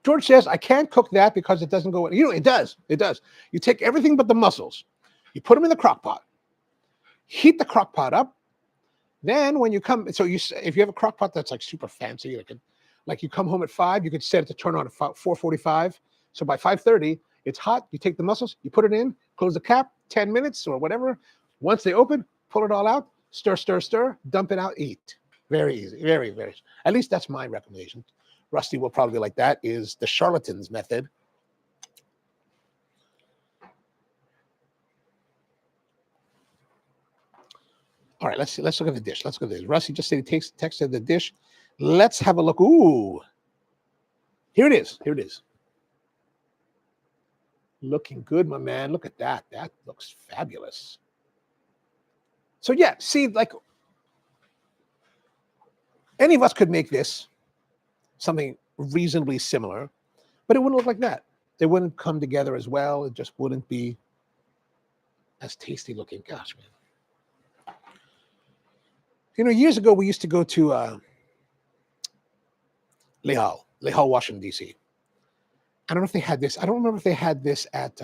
George says, I can't cook that because it doesn't go in. You know, it does. You take everything but the mussels. You put them in the crock pot. Heat the crock pot up. Then when you come, if you have a crock pot that's like super fancy, like you come home at 5, you could set it to turn on at 4:45. So by 5:30, it's hot. You take the mussels, you put it in, close the cap, 10 minutes or whatever. Once they open, pull it all out, stir, dump it out, eat. Very easy, very, very. At least that's my recommendation. Rusty will probably like that, is the charlatan's method. All right, let's see. Let's look at the dish. Let's go to this. Rusty just said he takes texted the dish. Let's have a look. Ooh, here it is. Here it is. Looking good, my man. Look at that. That looks fabulous. So yeah, see, like any of us could make this something reasonably similar, but it wouldn't look like that. It wouldn't come together as well. It just wouldn't be as tasty looking. Gosh, man. You know, years ago we used to go to Lehigh, Washington, D.C. I don't know if they had this. I don't remember if they had this at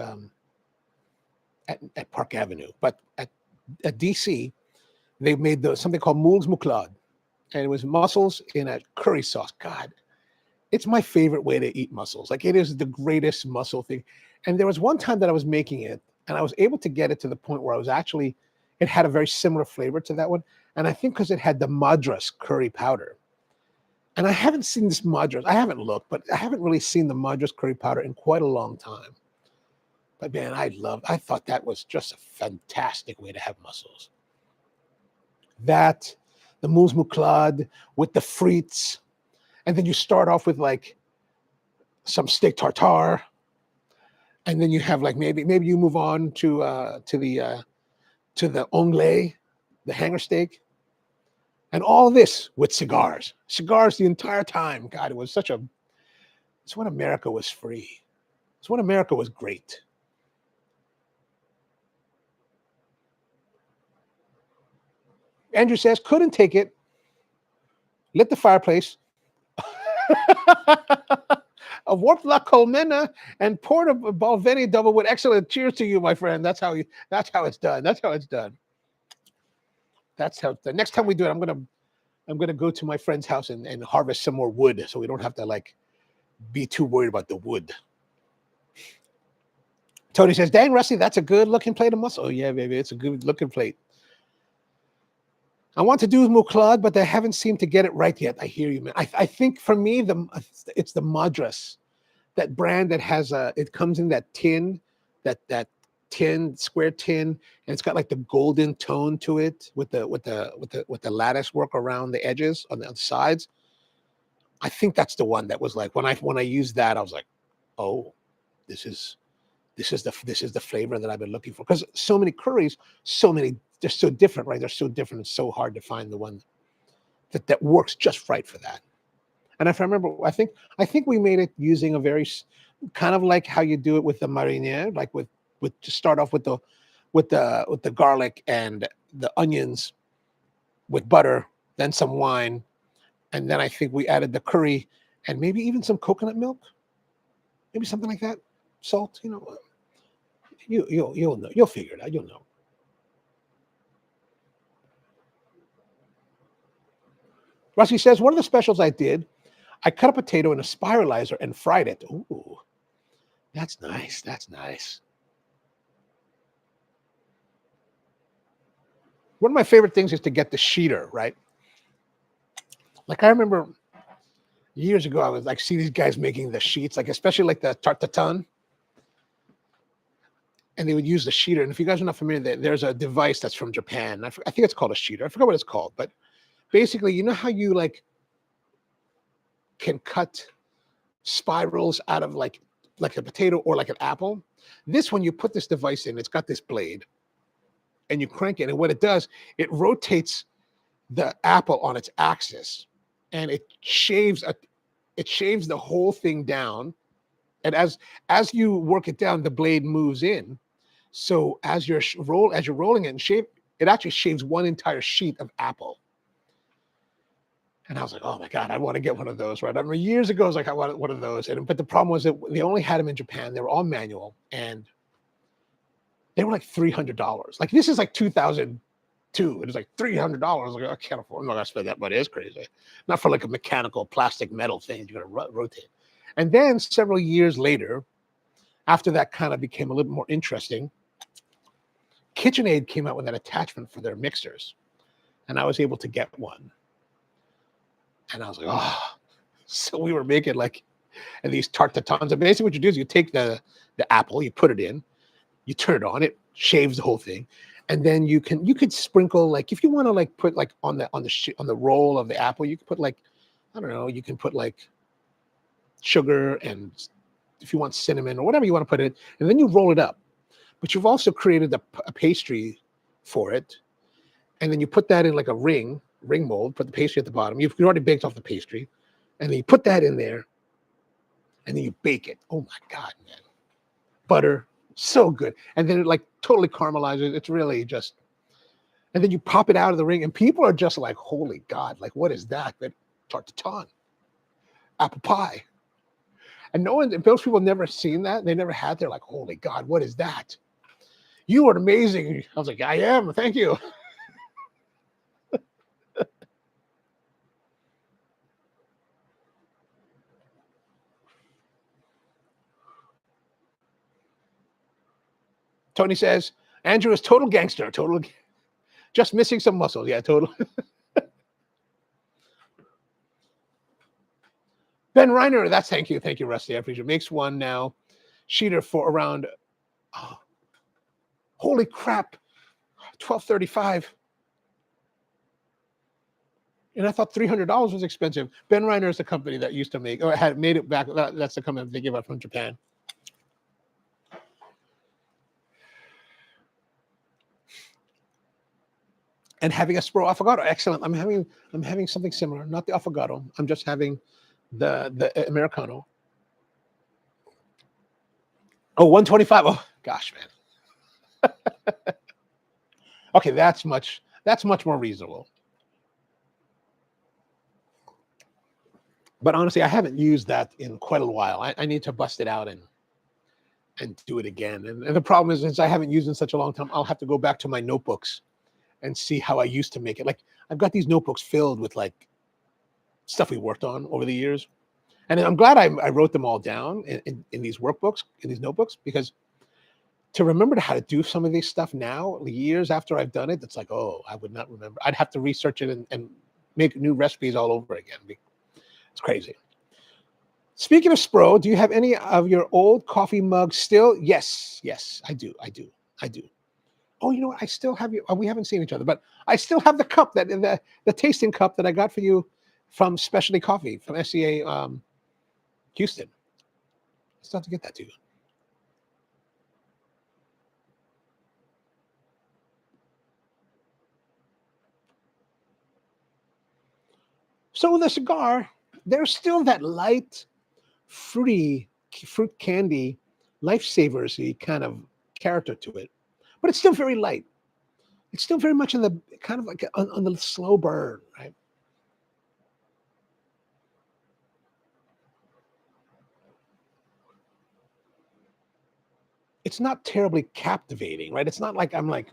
Park Avenue, but at D.C. they made something called moules mouclade, and it was mussels in a curry sauce. God, it's my favorite way to eat mussels. Like, it is the greatest mussel thing. And there was one time that I was making it, and I was able to get it to the point where it had a very similar flavor to that one. And I think because it had the Madras curry powder. And I haven't seen this Madras. I haven't looked, but I haven't really seen the Madras curry powder in quite a long time. But man, I thought that was just a fantastic way to have mussels. That, the moules mouclade with the frites, and then you start off with like some steak tartare, and then you have like maybe you move on to the onglet, the hanger steak, and all this with cigars the entire time. God, it's when America was free. It's when America was great. Andrew says, couldn't take it. Lit the fireplace. A warped La Colmena and poured a Balvenie double with excellent. Cheers to you, my friend. That's how it's done. That's how it's done. Next time we do it, I'm gonna go to my friend's house and harvest some more wood, so we don't have to like be too worried about the wood. Tony says, dang, Rusty, that's a good looking plate of mussel. Oh yeah, baby, it's a good looking plate. I want to do mouclade, but I haven't seemed to get it right yet. I hear you, man. I think for me, it's the Madras, that brand that has it comes in that tin, that square tin, and it's got like the golden tone to it with the lattice work around the edges on the sides. I think that's the one that was like when I used that, I was like, oh, this is the flavor that I've been looking for. Because so many curries, they're so different, right? They're so different. It's so hard to find the one that works just right for that. And if I remember, I think we made it using a very kind of like how you do it with the mariniere, like with to start off with the garlic and the onions with butter, then some wine, and then I think we added the curry and maybe even some coconut milk, maybe something like that, salt. You know, you'll know. You'll figure it out. You'll know. Rusty says, one of the specials I did, I cut a potato in a spiralizer and fried it. Ooh, that's nice. That's nice. One of my favorite things is to get the sheeter, right? Like I remember years ago, I was like, see these guys making the sheets, like especially like the tarte tatin, and they would use the sheeter. And if you guys are not familiar, there's a device that's from Japan. I think it's called a sheeter. I forgot what it's called, but basically, you know how you like can cut spirals out of like a potato or like an apple? This one, you put this device in, it's got this blade, and you crank it, and what it does, it rotates the apple on its axis, and it shaves the whole thing down. And as you work it down, the blade moves in. So as you're rolling it and it actually shaves one entire sheet of apple. And I was like, oh my God, I want to get one of those, right? I remember years ago, I was like, I wanted one of those. But the problem was that they only had them in Japan. They were all manual, and they were like $300. Like, this is like 2002. It was like $300. Like, I can't afford. I'm not gonna spend that money. It's crazy. Not for like a mechanical plastic metal thing you're gonna rotate. And then several years later, after that kind of became a little more interesting, KitchenAid came out with an attachment for their mixers, and I was able to get one. And I was like, oh, so we were making like these tarte tatins. And basically what you do is you take the apple, you put it in, you turn it on, it shaves the whole thing. And then you could sprinkle, like, if you want to like put like on the roll of the apple, you could put like, I don't know, you can put like sugar, and if you want cinnamon or whatever you want to put in, and then you roll it up. But you've also created a pastry for it, and then you put that in like a ring mold, put the pastry at the bottom. You've already baked off the pastry, and then you put that in there, and then you bake it. Oh my God, man. Butter, so good. And then it like totally caramelizes. It's really just, and then you pop it out of the ring, and people are just like, holy God, like, what is that? That tart tatin, apple pie. And no one, those people never seen that. They never had. They're like, holy God, what is that? You are amazing. I was like, I am. Thank you. Tony says, Andrew is total gangster. Total, just missing some muscles. Yeah, total. Ben Reiner, that's thank you, Rusty. I appreciate it. Makes one now. Sheeter for around, oh, holy crap, $12.35. And I thought $300 was expensive. Ben Reiner is the company that used to make, or had made it back. That's the company they gave up from Japan. And having a Spro Affogato, excellent. I'm having something similar, not the Affogato. I'm just having the Americano. Oh, 125. Oh gosh, man. Okay, that's much more reasonable. But honestly, I haven't used that in quite a while. I need to bust it out and do it again. And the problem is, since I haven't used it in such a long time, I'll have to go back to my notebooks and see how I used to make it. Like, I've got these notebooks filled with like stuff we worked on over the years. And I'm glad I wrote them all down in these workbooks, in these notebooks, because to remember how to do some of this stuff now, years after I've done it, it's like, oh, I would not remember. I'd have to research it and make new recipes all over again. It's crazy. Speaking of Spro, do you have any of your old coffee mugs still? Yes, I do. Oh, you know what? I still have you. Oh, we haven't seen each other, but I still have the cup, that the tasting cup that I got for you from Specialty Coffee, from SCA Houston. I still have to get that to you. So the cigar, there's still that light, fruit candy, lifesavers-y kind of character to it, but it's still very light. It's still very much in the kind of like on the slow burn, right? It's not terribly captivating, right? It's not like I'm like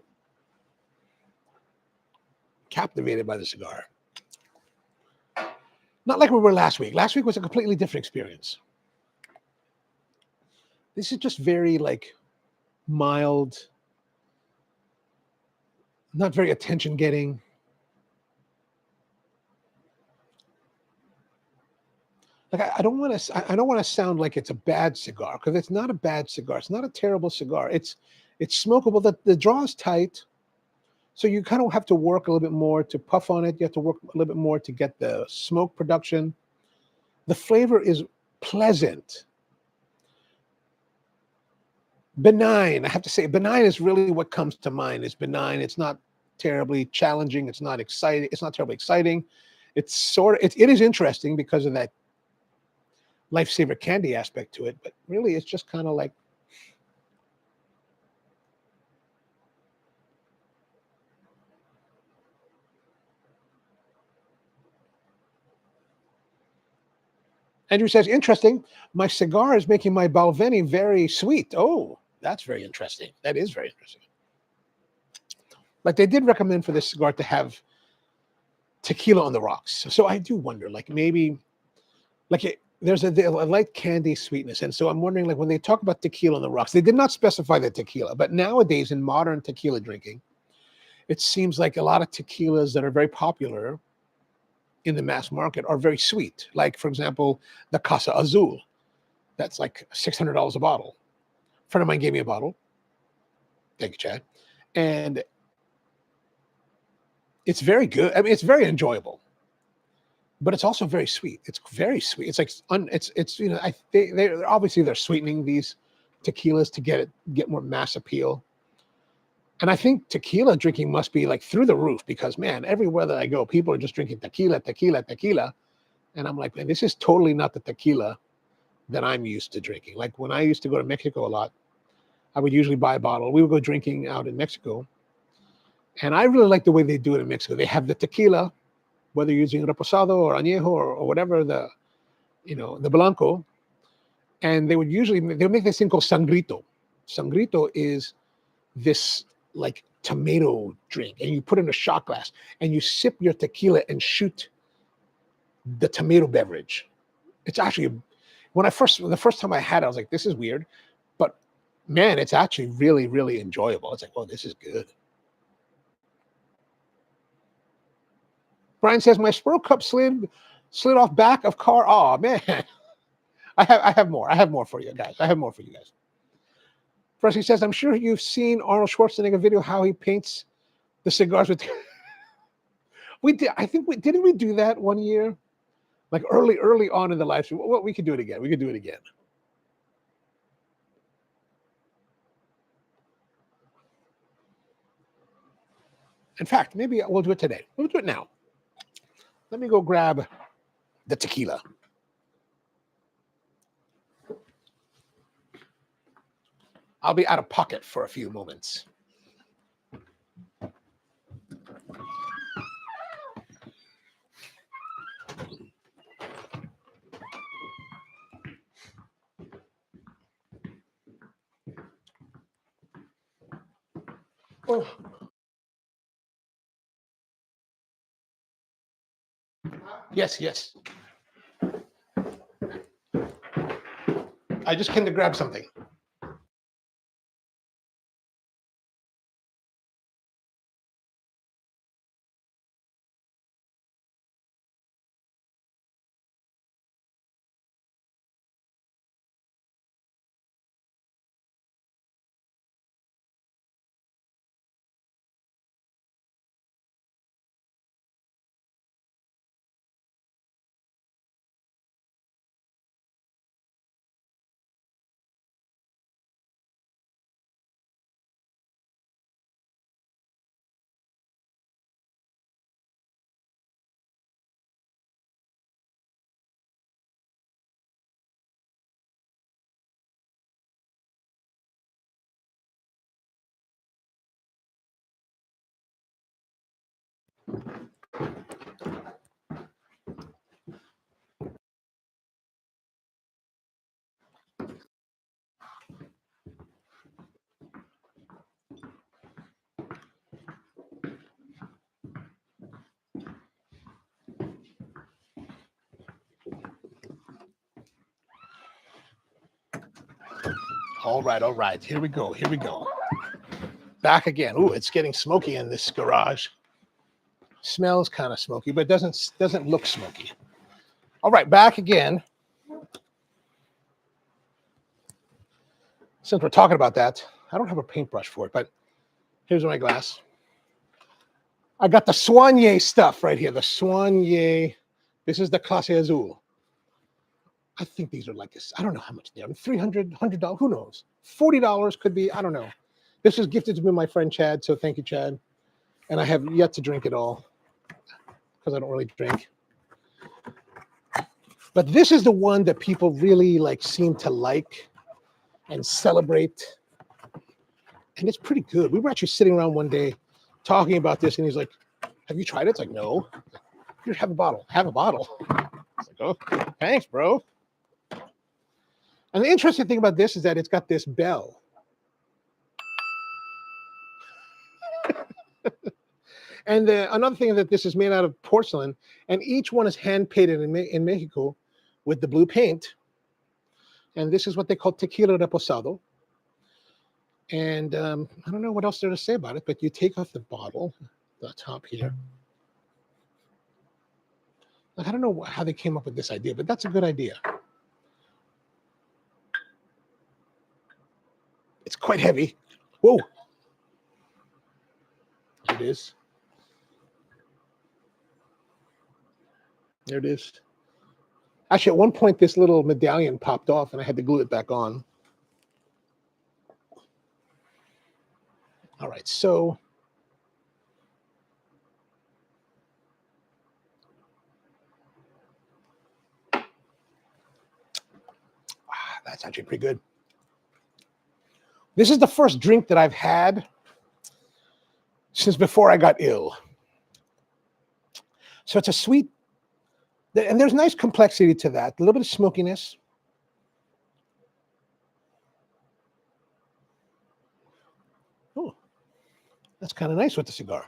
captivated by the cigar. Not like we were last week. Last week was a completely different experience. This is just very like mild, not very attention getting. Like I don't want to sound like it's a bad cigar, because it's not a bad cigar. It's not a terrible cigar. It's smokable. The draw is tight, so you kind of have to work a little bit more to puff on it. You have to work a little bit more to get the smoke production. The flavor is pleasant, benign. I have to say, benign is really what comes to mind. It's benign. It's not terribly challenging. It's not exciting. It's not terribly exciting. It's sort of it is interesting because of that lifesaver candy aspect to it, but really it's just kind of like Andrew says, interesting. My cigar is making my Balvenie very sweet. Oh, that's very interesting. That is very interesting. Like, they did recommend for this cigar to have tequila on the rocks. So I do wonder, like, maybe like there's a light candy sweetness. And so I'm wondering, like, when they talk about tequila on the rocks, they did not specify the tequila, but nowadays in modern tequila drinking, it seems like a lot of tequilas that are very popular in the mass market are very sweet. Like, for example, the Casa Azul. That's like $600 a bottle. A friend of mine gave me a bottle. Thank you, Chad. And It's very good. I mean, it's very enjoyable, but it's also very sweet. It's very sweet. It's like it's you know, they're obviously they're sweetening these tequilas to get more mass appeal. And I think tequila drinking must be like through the roof because man, everywhere that I go, people are just drinking tequila, tequila, tequila. And I'm like, man, this is totally not the tequila that I'm used to drinking. Like when I used to go to Mexico a lot, I would usually buy a bottle. We would go drinking out in Mexico. And I really like the way they do it in Mexico. They have the tequila, whether you're using reposado or añejo or whatever the blanco. And they'll make this thing called sangrito. Sangrito is this like tomato drink, and you put in a shot glass and you sip your tequila and shoot the tomato beverage. It's actually the first time I had it, I was like, this is weird, but man, it's actually really, really enjoyable. It's like, oh, this is good. Brian says my Spro cup slid off back of car. Oh man, I have more. I have more for you guys. First, he says, I'm sure you've seen Arnold Schwarzenegger video how he paints the cigars with. We did. I think didn't we do that one year, like early on in the live stream. Well, we could do it again. In fact, maybe we'll do it today. We'll do it now. Let me go grab the tequila. I'll be out of pocket for a few moments. Oh. Yes. I just came to grab something. All right. Here we go. Back again. Ooh, it's getting smoky in this garage. Smells kind of smoky, but doesn't look smoky. All right, back again. Since we're talking about that, I don't have a paintbrush for it, but here's my glass. I got the Soigné stuff right here. The Soigné. This is the Clase Azul. I think these are like this. I don't know how much they are. $300, $100. Who knows? $40 could be. I don't know. This was gifted to me by my friend Chad, so thank you, Chad. And I have yet to drink it all because I don't really drink. But this is the one that people really seem to like and celebrate. And it's pretty good. We were actually sitting around one day talking about this, and he's like, have you tried it? It's like, no. Here, have a bottle. It's like, oh, thanks, bro. And the interesting thing about this is that it's got this bell. And another thing is that this is made out of porcelain, and each one is hand painted in Mexico with the blue paint. And this is what they call tequila reposado. And I don't know what else there to say about it, but you take off the bottle, the top here. I don't know how they came up with this idea, but that's a good idea. It's quite heavy. Whoa. It is. There it is. Actually, at one point, this little medallion popped off, and I had to glue it back on. All right, so that's actually pretty good. This is the first drink that I've had since before I got ill. So it's a sweet, and there's nice complexity to that. A little bit of smokiness. Oh, that's kind of nice with the cigar.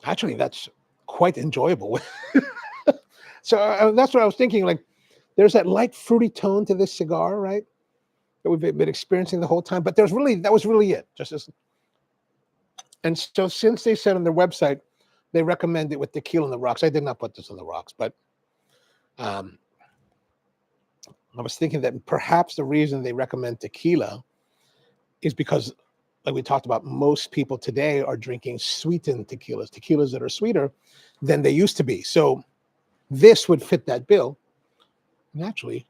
Actually, that's quite enjoyable. So that's what I was thinking. Like, there's that light fruity tone to this cigar, right? That we've been experiencing the whole time. But that was really it. And so since they said on their website they recommend it with tequila on the rocks, I did not put this on the rocks, but I was thinking that perhaps the reason they recommend tequila is because, like we talked about, most people today are drinking sweetened tequilas that are sweeter than they used to be. So this would fit that bill naturally.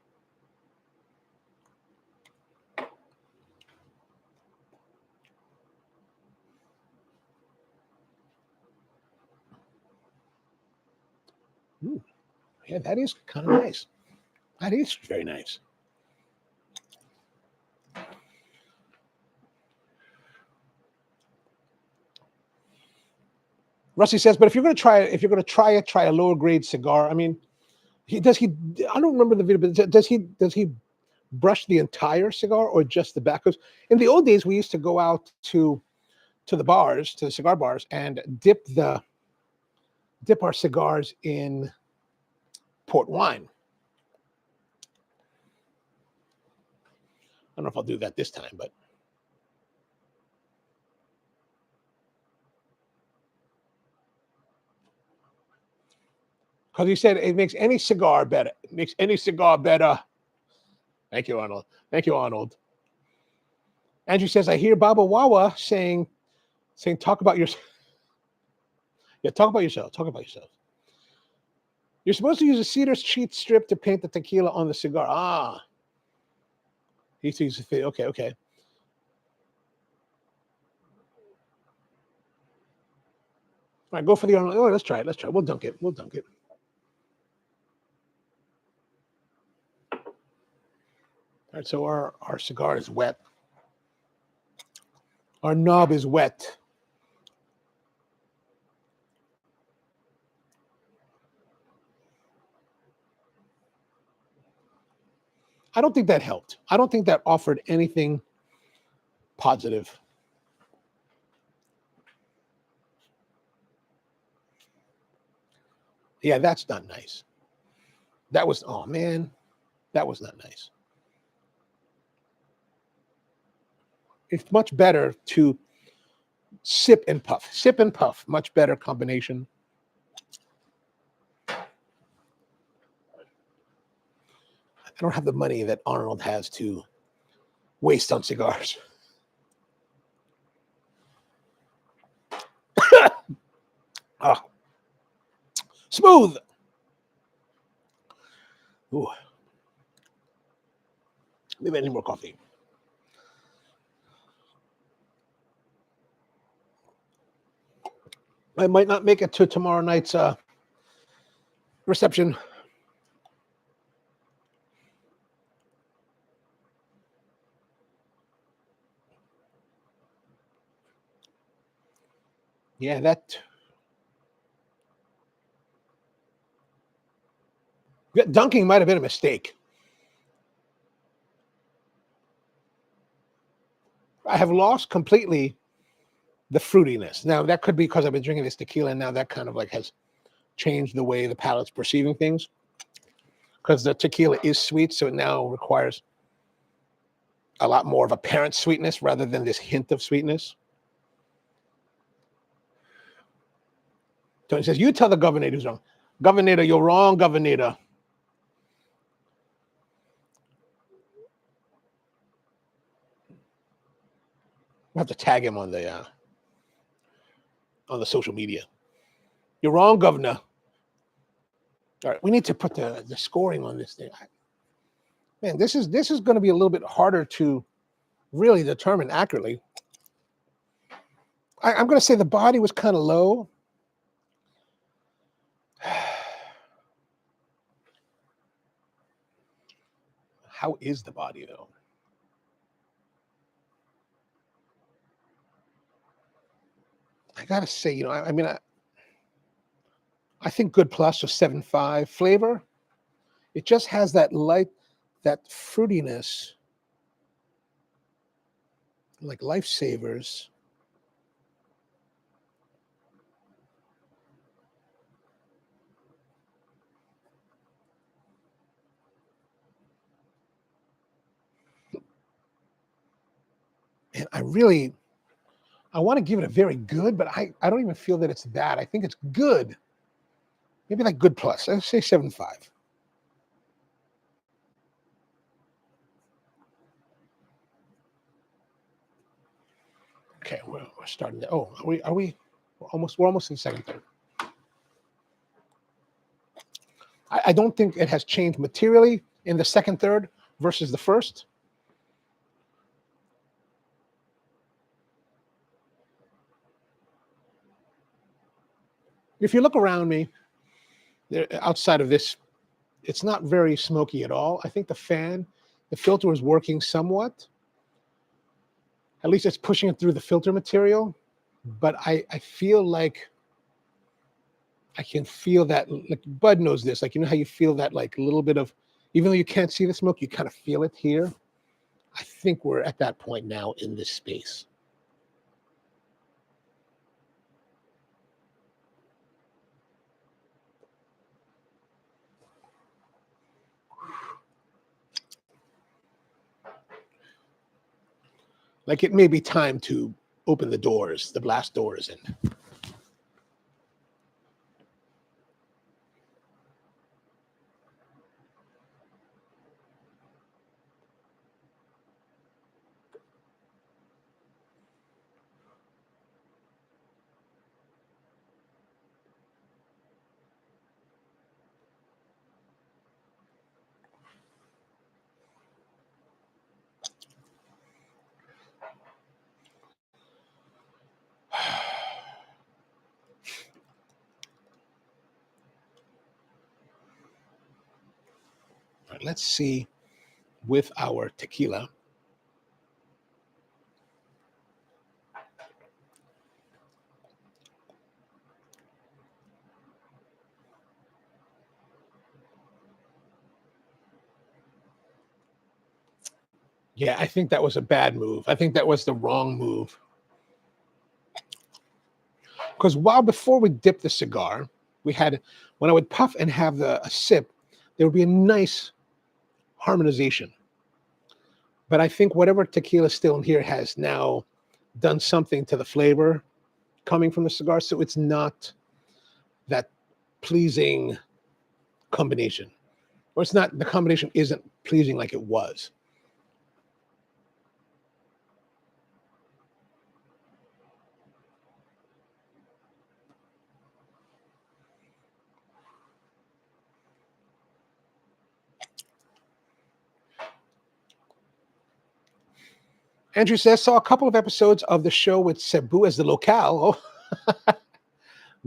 Ooh, yeah, that is kind of nice. That is very nice. Rusty says, but if you're going to try it, try a lower grade cigar. I mean, I don't remember the video, but does he brush the entire cigar or just the back? Because in the old days, we used to go out to the cigar bars, and dip our cigars in port wine. I don't know if I'll do that this time, but because he said it makes any cigar better. It makes any cigar better. Thank you, Arnold. Thank you, Arnold. Andrew says, I hear Baba Wawa saying, talk about yourself. Yeah, talk about yourself. Talk about yourself. You're supposed to use a cedar sheet strip to paint the tequila on the cigar. Ah. He sees the fit. Okay, okay. All right, go for the Arnold. Oh, let's try it. Let's try it. We'll dunk it. We'll dunk it. All right, so our cigar is wet. Our knob is wet. I don't think that helped. I don't think that offered anything positive. Yeah, that's not nice. That was, oh man, that was not nice. It's much better to sip and puff. Sip and puff, much better combination. I don't have the money that Arnold has to waste on cigars. Oh, smooth. Ooh. Maybe I need more coffee. I might not make it to tomorrow night's reception. Yeah, that dunking might have been a mistake. I have lost completely the fruitiness. Now, that could be because I've been drinking this tequila, and now that kind of like has changed the way the palate's perceiving things. Because the tequila is sweet, so it now requires a lot more of apparent sweetness rather than this hint of sweetness. Tony says, you tell the governor who's wrong. Governor, you're wrong, governor. We'll have to tag him on the on the social media. You're wrong, Governor. All right, we need to put the scoring on this thing. Man, this is going to be a little bit harder to really determine accurately. I'm going to say the body was kind of low. How is the body, though? I got to say, you know, I mean, I think good plus was 7.5. Flavor, it just has that light, that fruitiness, like Lifesavers. And I want to give it a very good, but I don't even feel that it's that. I think it's good. Maybe like good plus. I'd say 7.5. Okay, we're starting to, oh, are we we're almost in the second third. I don't think it has changed materially in the second third versus the first. If you look around me, outside of this, it's not very smoky at all. I think the filter is working somewhat. At least it's pushing it through the filter material. But I feel like I can feel that, like Bud knows this, like, you know how you feel that like a little bit of, even though you can't see the smoke, you kind of feel it here. I think we're at that point now in this space. Like it may be time to open the doors, the blast doors, and let's see with our tequila. Yeah, I think that was a bad move. I think that was the wrong move. Because before we dip the cigar, we had, when I would puff and have a sip, there would be a nice harmonization. But I think whatever tequila still in here has now done something to the flavor coming from the cigar, so it's not that pleasing combination. Or it's not, the combination isn't pleasing like it was. Andrew says, saw a couple of episodes of the show with Cebu as the locale. Oh.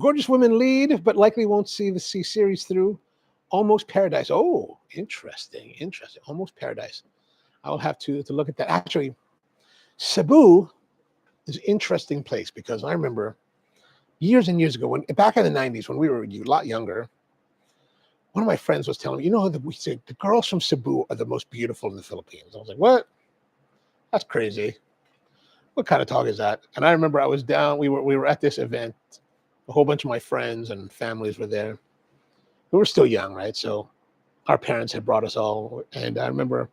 Gorgeous women lead, but likely won't see the series through. Almost Paradise. Oh, interesting. Almost Paradise. I'll have to look at that. Actually, Cebu is an interesting place because I remember years and years ago, back in the 90s, when we were a lot younger, one of my friends was telling me, you know, we say the girls from Cebu are the most beautiful in the Philippines. I was like, what? That's crazy. What kind of talk is that? And I remember I was down, we were at this event. A whole bunch of my friends and families were there. We were still young, right? So our parents had brought us all. And I remember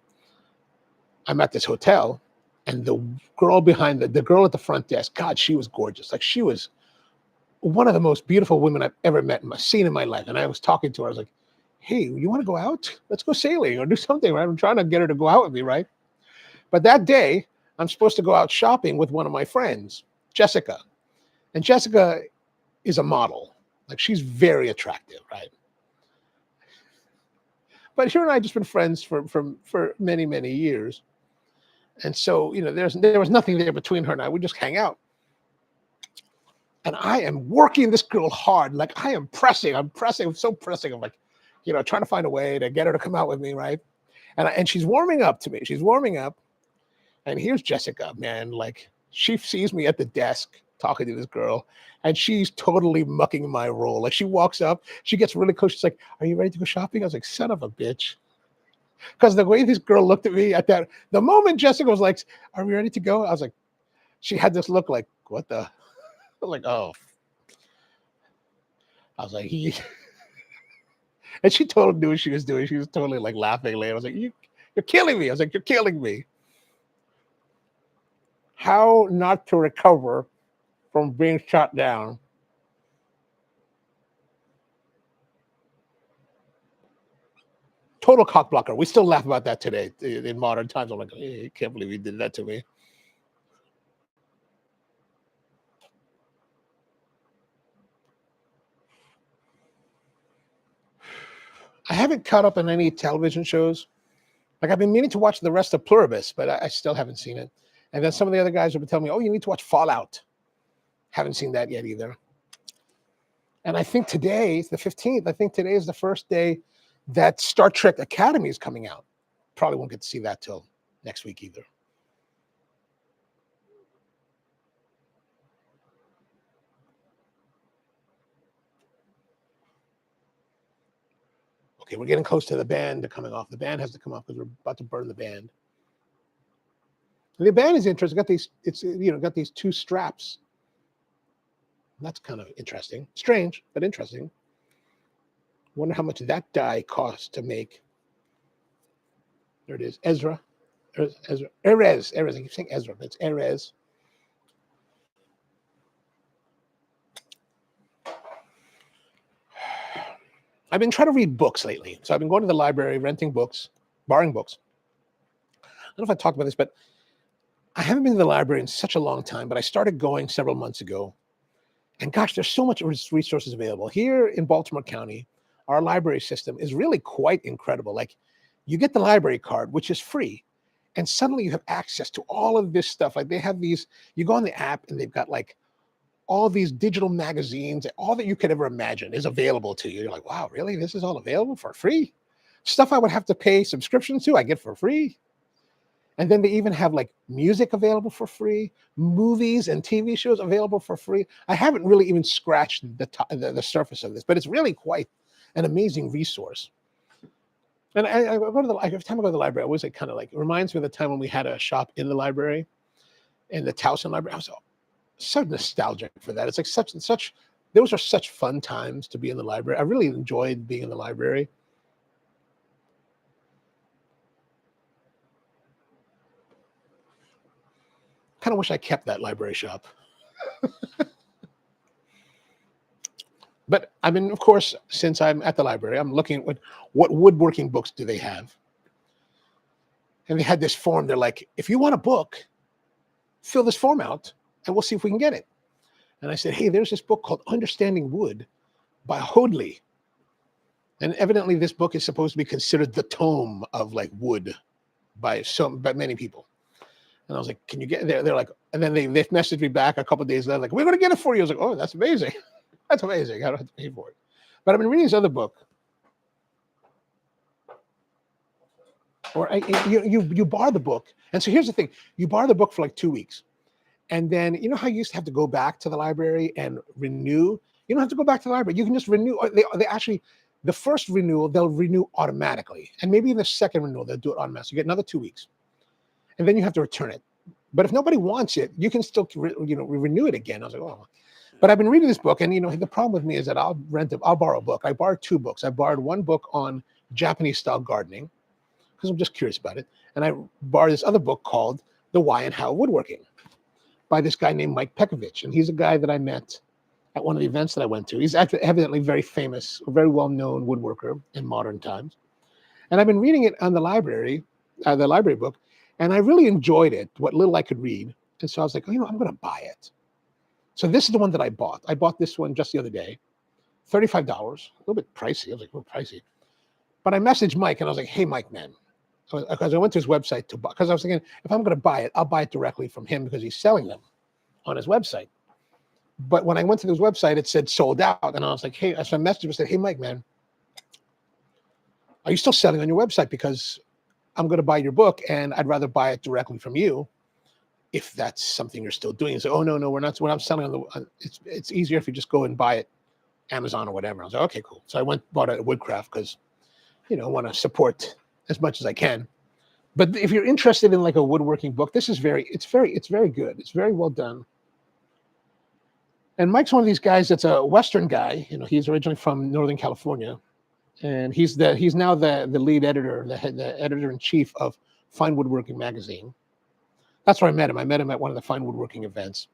I'm at this hotel and the girl behind the girl at the front desk, God, she was gorgeous. Like she was one of the most beautiful women I've ever seen in my life. And I was talking to her. I was like, hey, you want to go out? Let's go sailing or do something, right? I'm trying to get her to go out with me, right? But that day, I'm supposed to go out shopping with one of my friends, Jessica. And Jessica is a model. Like, she's very attractive, right? But her and I just been friends for many, many years. And so, there was nothing there between her and I. We just hang out. And I am working this girl hard. Like, I'm so pressing. I'm like, trying to find a way to get her to come out with me, right? And she's warming up to me. She's warming up. And here's Jessica, man. Like, she sees me at the desk talking to this girl, and she's totally mucking my role. Like, she walks up, she gets really close. She's like, "Are you ready to go shopping?" I was like, "Son of a bitch." Because the way this girl looked at me the moment Jessica was like, "Are we ready to go?" I was like, she had this look like, what the? Like, oh. I was like, and she totally knew what she was doing. She was totally like laughing later. I was like, you're killing me. I was like, you're killing me. How not to recover from being shot down. Total cock blocker. We still laugh about that today in modern times. I'm like, hey, I can't believe he did that to me. I haven't caught up on any television shows. Like, I've been meaning to watch the rest of Pluribus, but I still haven't seen it. And then some of the other guys have been telling me, oh, you need to watch Fallout. Haven't seen that yet either. And I think today is the 15th. I think today is the first day that Star Trek Academy is coming out. Probably won't get to see that till next week either. Okay, we're getting close to the band coming off. The band has to come off because we're about to burn the band. And the band is interesting. Got these two straps. That's kind of interesting. Strange, but interesting. Wonder how much that die costs to make. There it is. Erez. I keep saying Ezra, but it's Erez. I've been trying to read books lately. So I've been going to the library, renting books, borrowing books. I don't know if I talked about this, but I haven't been to the library in such a long time, but I started going several months ago. And gosh, there's so much resources available. Here in Baltimore County, our library system is really quite incredible. Like, you get the library card, which is free, and suddenly you have access to all of this stuff. Like, they have these, you go on the app and they've got like all these digital magazines, all that you could ever imagine is available to you. You're like, wow, really? This is all available for free? Stuff I would have to pay subscriptions to, I get for free. And then they even have like music available for free, movies and TV shows available for free. I haven't really even scratched the surface of this, but it's really quite an amazing resource. And I go to every time I go to the library, I always kind of like, it reminds me of the time when we had a shop in the library, in the Towson Library. I was so nostalgic for that. It's like those are such fun times to be in the library. I really enjoyed being in the library. Kind of wish I kept that library shop. But I mean, of course, since I'm at the library, I'm looking at what woodworking books do they have. And they had this form. They're like, if you want a book, fill this form out and we'll see if we can get it. And I said, hey, there's this book called Understanding Wood by Hoadley. And evidently this book is supposed to be considered the tome of like wood by many people. And I was like, can you get there? They're like, and then they messaged me back a couple of days later, like, we're going to get it for you. I was like, oh, that's amazing. That's amazing. I don't have to pay for it. But I've been reading this other book. Or you borrow the book. And so here's the thing. You borrow the book for like 2 weeks. And then, you know how you used to have to go back to the library and renew? You don't have to go back to the library. You can just renew. They actually, the first renewal, they'll renew automatically. And maybe in the second renewal, they'll do it automatically. You get another 2 weeks. And then you have to return it. But if nobody wants it, you can still renew it again. I was like, oh. But I've been reading this book, and the problem with me is that I'll borrow a book. I borrowed 2 books. I borrowed one book on Japanese style gardening because I'm just curious about it, and I borrowed this other book called The Why and How of Woodworking by this guy named Mike Pekovich, and he's a guy that I met at one of the events that I went to. He's actually evidently very famous, a very well-known woodworker in modern times, and I've been reading it on the library book, and I really enjoyed it, what little I could read, and so I was like, I'm going to buy it. So this is the one that I bought. I bought this one just the other day, $35, a little bit pricey. I was like, a little pricey. But I messaged Mike and I was like, hey, Mike, man, because I went to his website to buy, because I was thinking, if I'm going to buy it, I'll buy it directly from him because he's selling them on his website. But when I went to his website, it said sold out. And I was like, hey, so I messaged him and said, hey, Mike, man, are you still selling on your website? Because I'm going to buy your book and I'd rather buy it directly from you if that's something you're still doing. So, oh, no, we're not selling on the, it's easier if you just go and buy it Amazon or whatever. I was like, okay, cool. So I bought it at Woodcraft because, I want to support as much as I can. But if you're interested in like a woodworking book, this is it's very good. It's very well done. And Mike's one of these guys that's a Western guy. He's originally from Northern California. And he's now the lead editor, the editor-in-chief of Fine Woodworking magazine. That's where I met him. I met him at one of the Fine Woodworking events.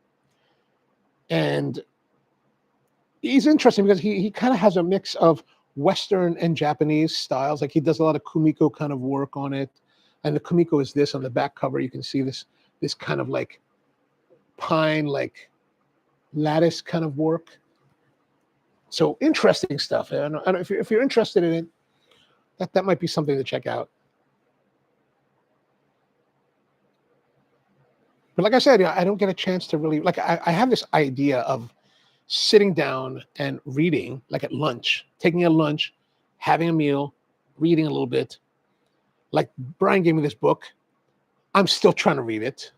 And he's interesting because he kind of has a mix of Western and Japanese styles. Like he does a lot of kumiko kind of work on it. And the kumiko is this on the back cover. You can see this kind of like pine, like lattice kind of work. So interesting stuff. And if you're interested in it, that might be something to check out. But like I said, I don't get a chance to really, like I have this idea of sitting down and reading, like at lunch, taking a lunch, having a meal, reading a little bit. Like Brian gave me this book. I'm still trying to read it.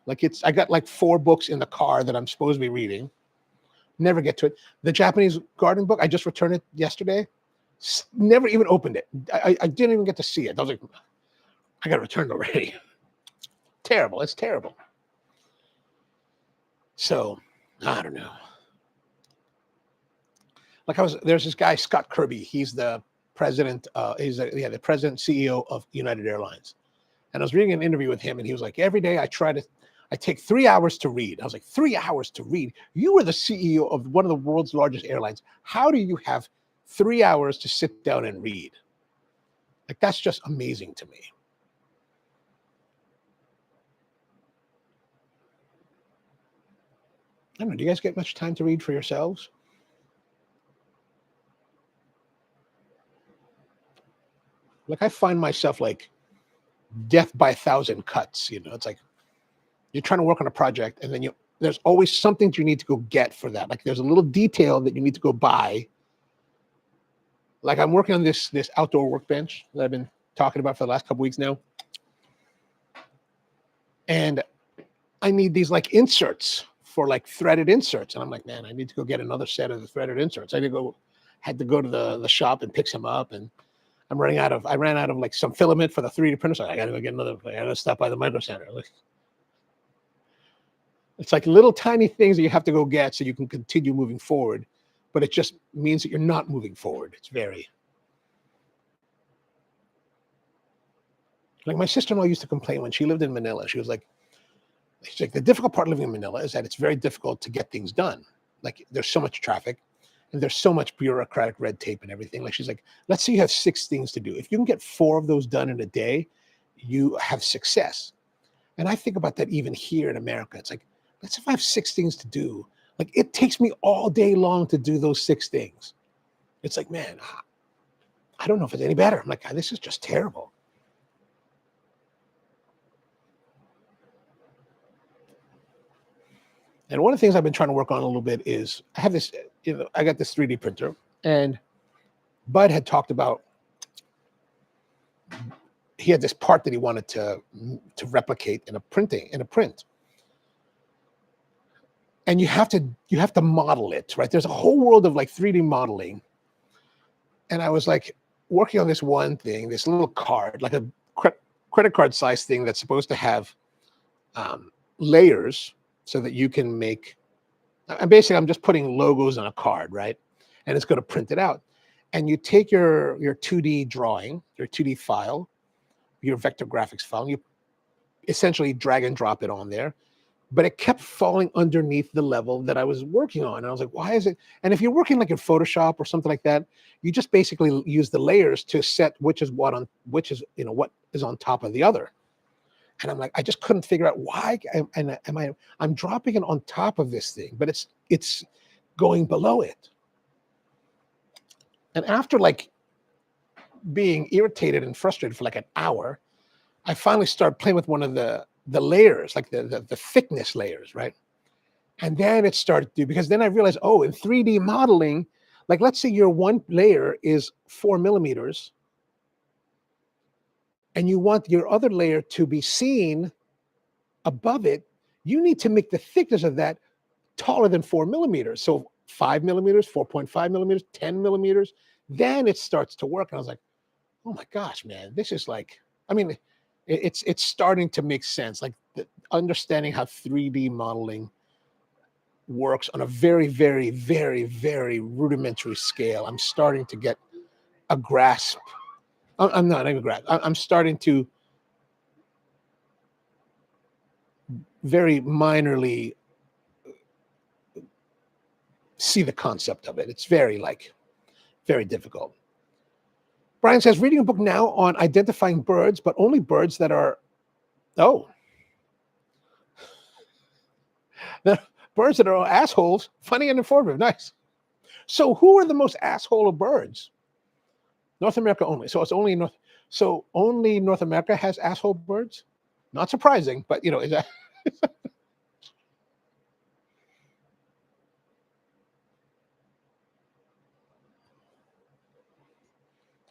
I got like 4 books in the car that I'm supposed to be reading. Never get to it. The Japanese garden book, I just returned it yesterday. Never even opened it. I didn't even get to see it. I was like, I got to return it already. Terrible. It's terrible. So, I don't know. There's this guy, Scott Kirby. He's the president, the president CEO of United Airlines. And I was reading an interview with him and he was like, every day I take 3 hours to read. I was like, 3 hours to read? You were the CEO of one of the world's largest airlines. How do you have 3 hours to sit down and read? Like, that's just amazing to me. I don't know. Do you guys get much time to read for yourselves? Like I find myself like death by 1,000 cuts. It's like you're trying to work on a project and then there's always something you need to go get for that. Like there's a little detail that you need to go buy. Like I'm working on this outdoor workbench that I've been talking about for the last couple weeks now. And I need these like inserts for like threaded inserts. And I'm like, man, I need to go get another set of the threaded inserts. I had to go to the shop and pick some up, and I ran out of like some filament for the 3D printer. So I got to go get another. I got to stop by the Micro Center. It's like little tiny things that you have to go get so you can continue moving forward, but it just means that you're not moving forward. It's very like my sister-in-law used to complain when she lived in Manila. She's like, the difficult part of living in Manila is that it's very difficult to get things done. Like there's so much traffic and there's so much bureaucratic red tape and everything. Like she's like, let's say you have 6 things to do. If you can get 4 of those done in a day, you have success. And I think about that even here in America. It's like, let's say if I have 6 things to do, like it takes me all day long to do those 6 things. It's like, man, I don't know if it's any better. I'm like, this is just terrible. And one of the things I've been trying to work on a little bit is I have this, I got this 3D printer, and Bud had talked about, he had this part that he wanted to replicate in a print. And you have to model it, right? There's a whole world of like 3D modeling. And I was like working on this one thing, this little card, like a credit card size thing that's supposed to have layers so that you can make, and basically I'm just putting logos on a card, right? And it's going to print it out. And you take your 2D drawing, your 2D file, your vector graphics file, and you essentially drag and drop it on there. But it kept falling underneath the level that I was working on. And I was like, why is it? And if you're working like in Photoshop or something like that, you just basically use the layers to set which is what is on top of the other. And I'm like, I just couldn't figure out why. I'm dropping it on top of this thing, but it's going below it. And after like being irritated and frustrated for like an hour, I finally started playing with one of the layers, like the thickness layers, right? And then it started to, because then I realized, oh, in 3D modeling, like let's say your one layer is 4 millimeters, and you want your other layer to be seen above it, you need to make the thickness of that taller than 4 millimeters. So 5 millimeters, 4.5 millimeters, 10 millimeters, then it starts to work. And I was like, oh my gosh, man, this is like, I mean, it's starting to make sense. Like understanding how 3D modeling works on a very, very, very, very rudimentary scale. I'm starting to get a grasp. I'm not even grasp. I'm starting to very minorly see the concept of it. It's very difficult. Brian says, reading a book now on identifying birds, but only birds that are, the birds that are assholes, funny and informative. Nice. So who are the most asshole of birds? North America only. So it's only only North America has asshole birds? Not surprising, but is that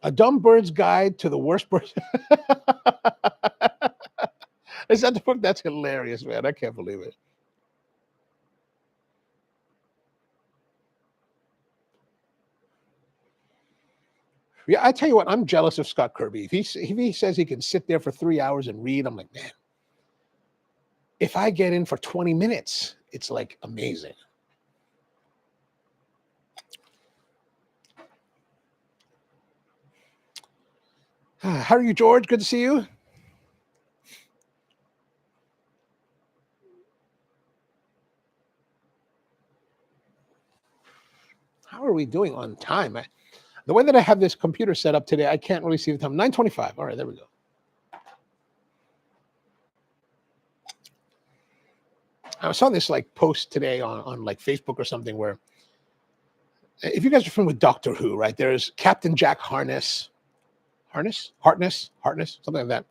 A Dumb Bird's Guide to the Worst Birds? Is that the book? That's hilarious, man. I can't believe it. Yeah, I tell you what, I'm jealous of Scott Kirby. If he says he can sit there for 3 hours and read, I'm like, man, if I get in for 20 minutes, it's like amazing. How are you, George? Good to see you. How are we doing on time? The way that I have this computer set up today, I can't really see the time. 9:25. All right, there we go. I saw this like post today on like Facebook or something where, if you guys are familiar with Doctor Who, right? There's Captain Jack Harkness, something like that,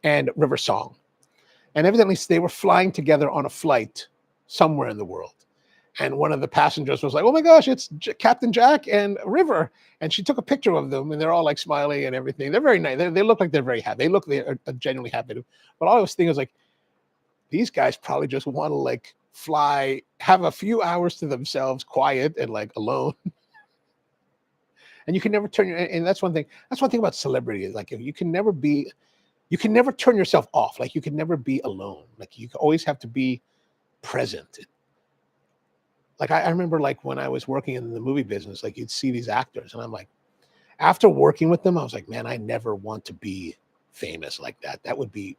and River Song. And evidently they were flying together on a flight somewhere in the world. And one of the passengers was like, oh my gosh, it's Captain Jack and River. And she took a picture of them and they're all like smiling and everything. They're very nice. They look like they're very happy. They are genuinely happy. But all I was thinking was like, these guys probably just want to like fly, have a few hours to themselves, quiet and like alone. And you can never turn and that's one thing. That's one thing about celebrity is like, you can never turn yourself off. Like you can never be alone. Like you always have to be present. Like I remember like when I was working in the movie business, like you'd see these actors and I'm like, after working with them, I was like, man, I never want to be famous like that. That would be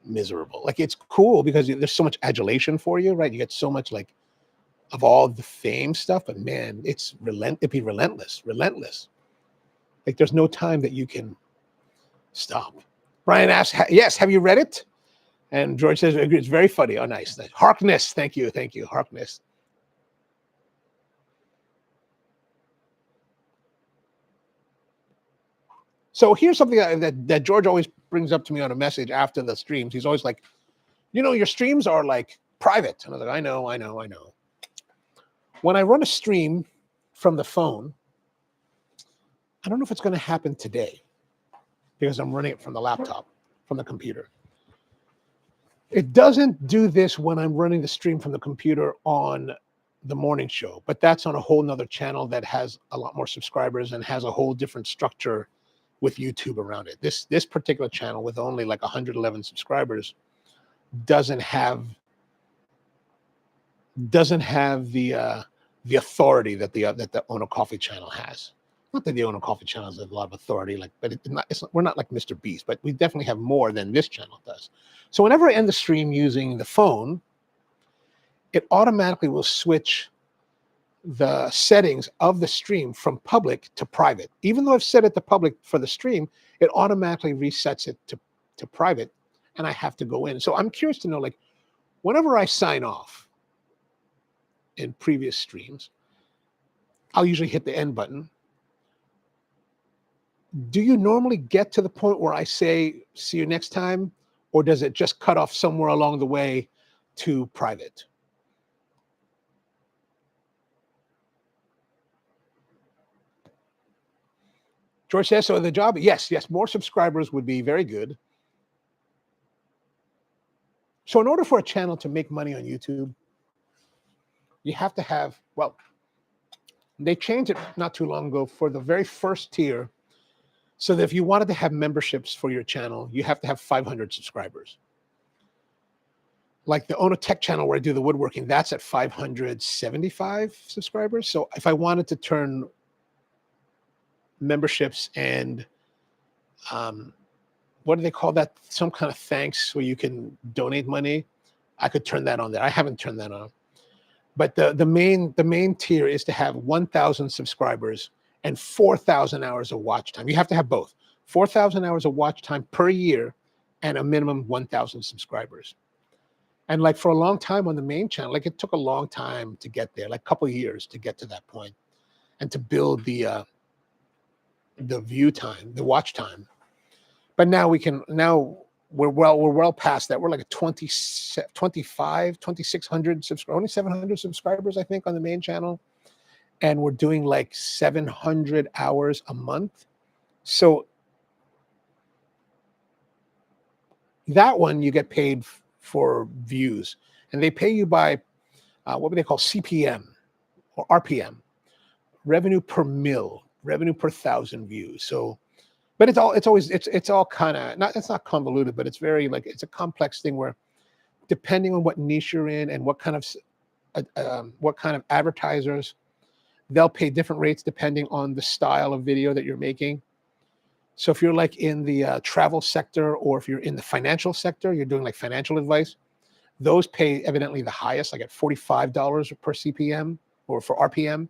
miserable. Like it's cool because there's so much adulation for you, right? You get so much like of all the fame stuff, but man, it'd be relentless. Like there's no time that you can stop. Brian asks, yes, have you read it? And George says, it's very funny. Oh, nice. Harkness. Thank you. Harkness. So here's something that George always brings up to me on a message after the streams. He's always like, your streams are like private. And I was like, I know. When I run a stream from the phone, I don't know if it's going to happen today because I'm running it from the laptop, from the computer. It doesn't do this when I'm running the stream from the computer on the morning show, but that's on a whole nother channel that has a lot more subscribers and has a whole different structure with YouTube around it. This particular channel with only like 111 subscribers doesn't have the authority that the Ono Coffee channel has. Not that the Ono Coffee channel has a lot of authority, but we're not like Mr. Beast, but we definitely have more than this channel does. So whenever I end the stream using the phone, it automatically will switch the settings of the stream from public to private. Even though I've set it to public for the stream, it automatically resets it to private and I have to go in. So I'm curious to know, like, whenever I sign off in previous streams, I'll usually hit the end button. Do you normally get to the point where I say, see you next time? Or does it just cut off somewhere along the way to private? George says, so the job, yes, more subscribers would be very good. So in order for a channel to make money on YouTube, you have to have, well, they changed it not too long ago for the very first tier. So that if you wanted to have memberships for your channel, you have to have 500 subscribers. Like the Ono Tech channel where I do the woodworking, that's at 575 subscribers. So if I wanted to turn memberships and what do they call that? Some kind of thanks where you can donate money. I could turn that on there. I haven't turned that on. But the main tier is to have 1,000 subscribers and 4,000 hours of watch time. You have to have both. 4,000 hours of watch time per year and a minimum 1,000 subscribers. And like for a long time on the main channel, like it took a long time to get there, like a couple of years to get to that point and to build the view time, the watch time. But now we're well past that. We're like a 2,600 subscribers, only 700 subscribers, I think, on the main channel. And we're doing like 700 hours a month. So that one, you get paid for views. And they pay you by, what do they call, CPM or RPM, revenue per mil, revenue per 1,000 views. So, but it's all kind of, it's not convoluted, but it's very like, it's a complex thing where depending on what niche you're in and what kind of advertisers, they'll pay different rates depending on the style of video that you're making. So if you're like in the travel sector, or if you're in the financial sector, you're doing like financial advice, those pay evidently the highest, like at $45 per CPM or for RPM.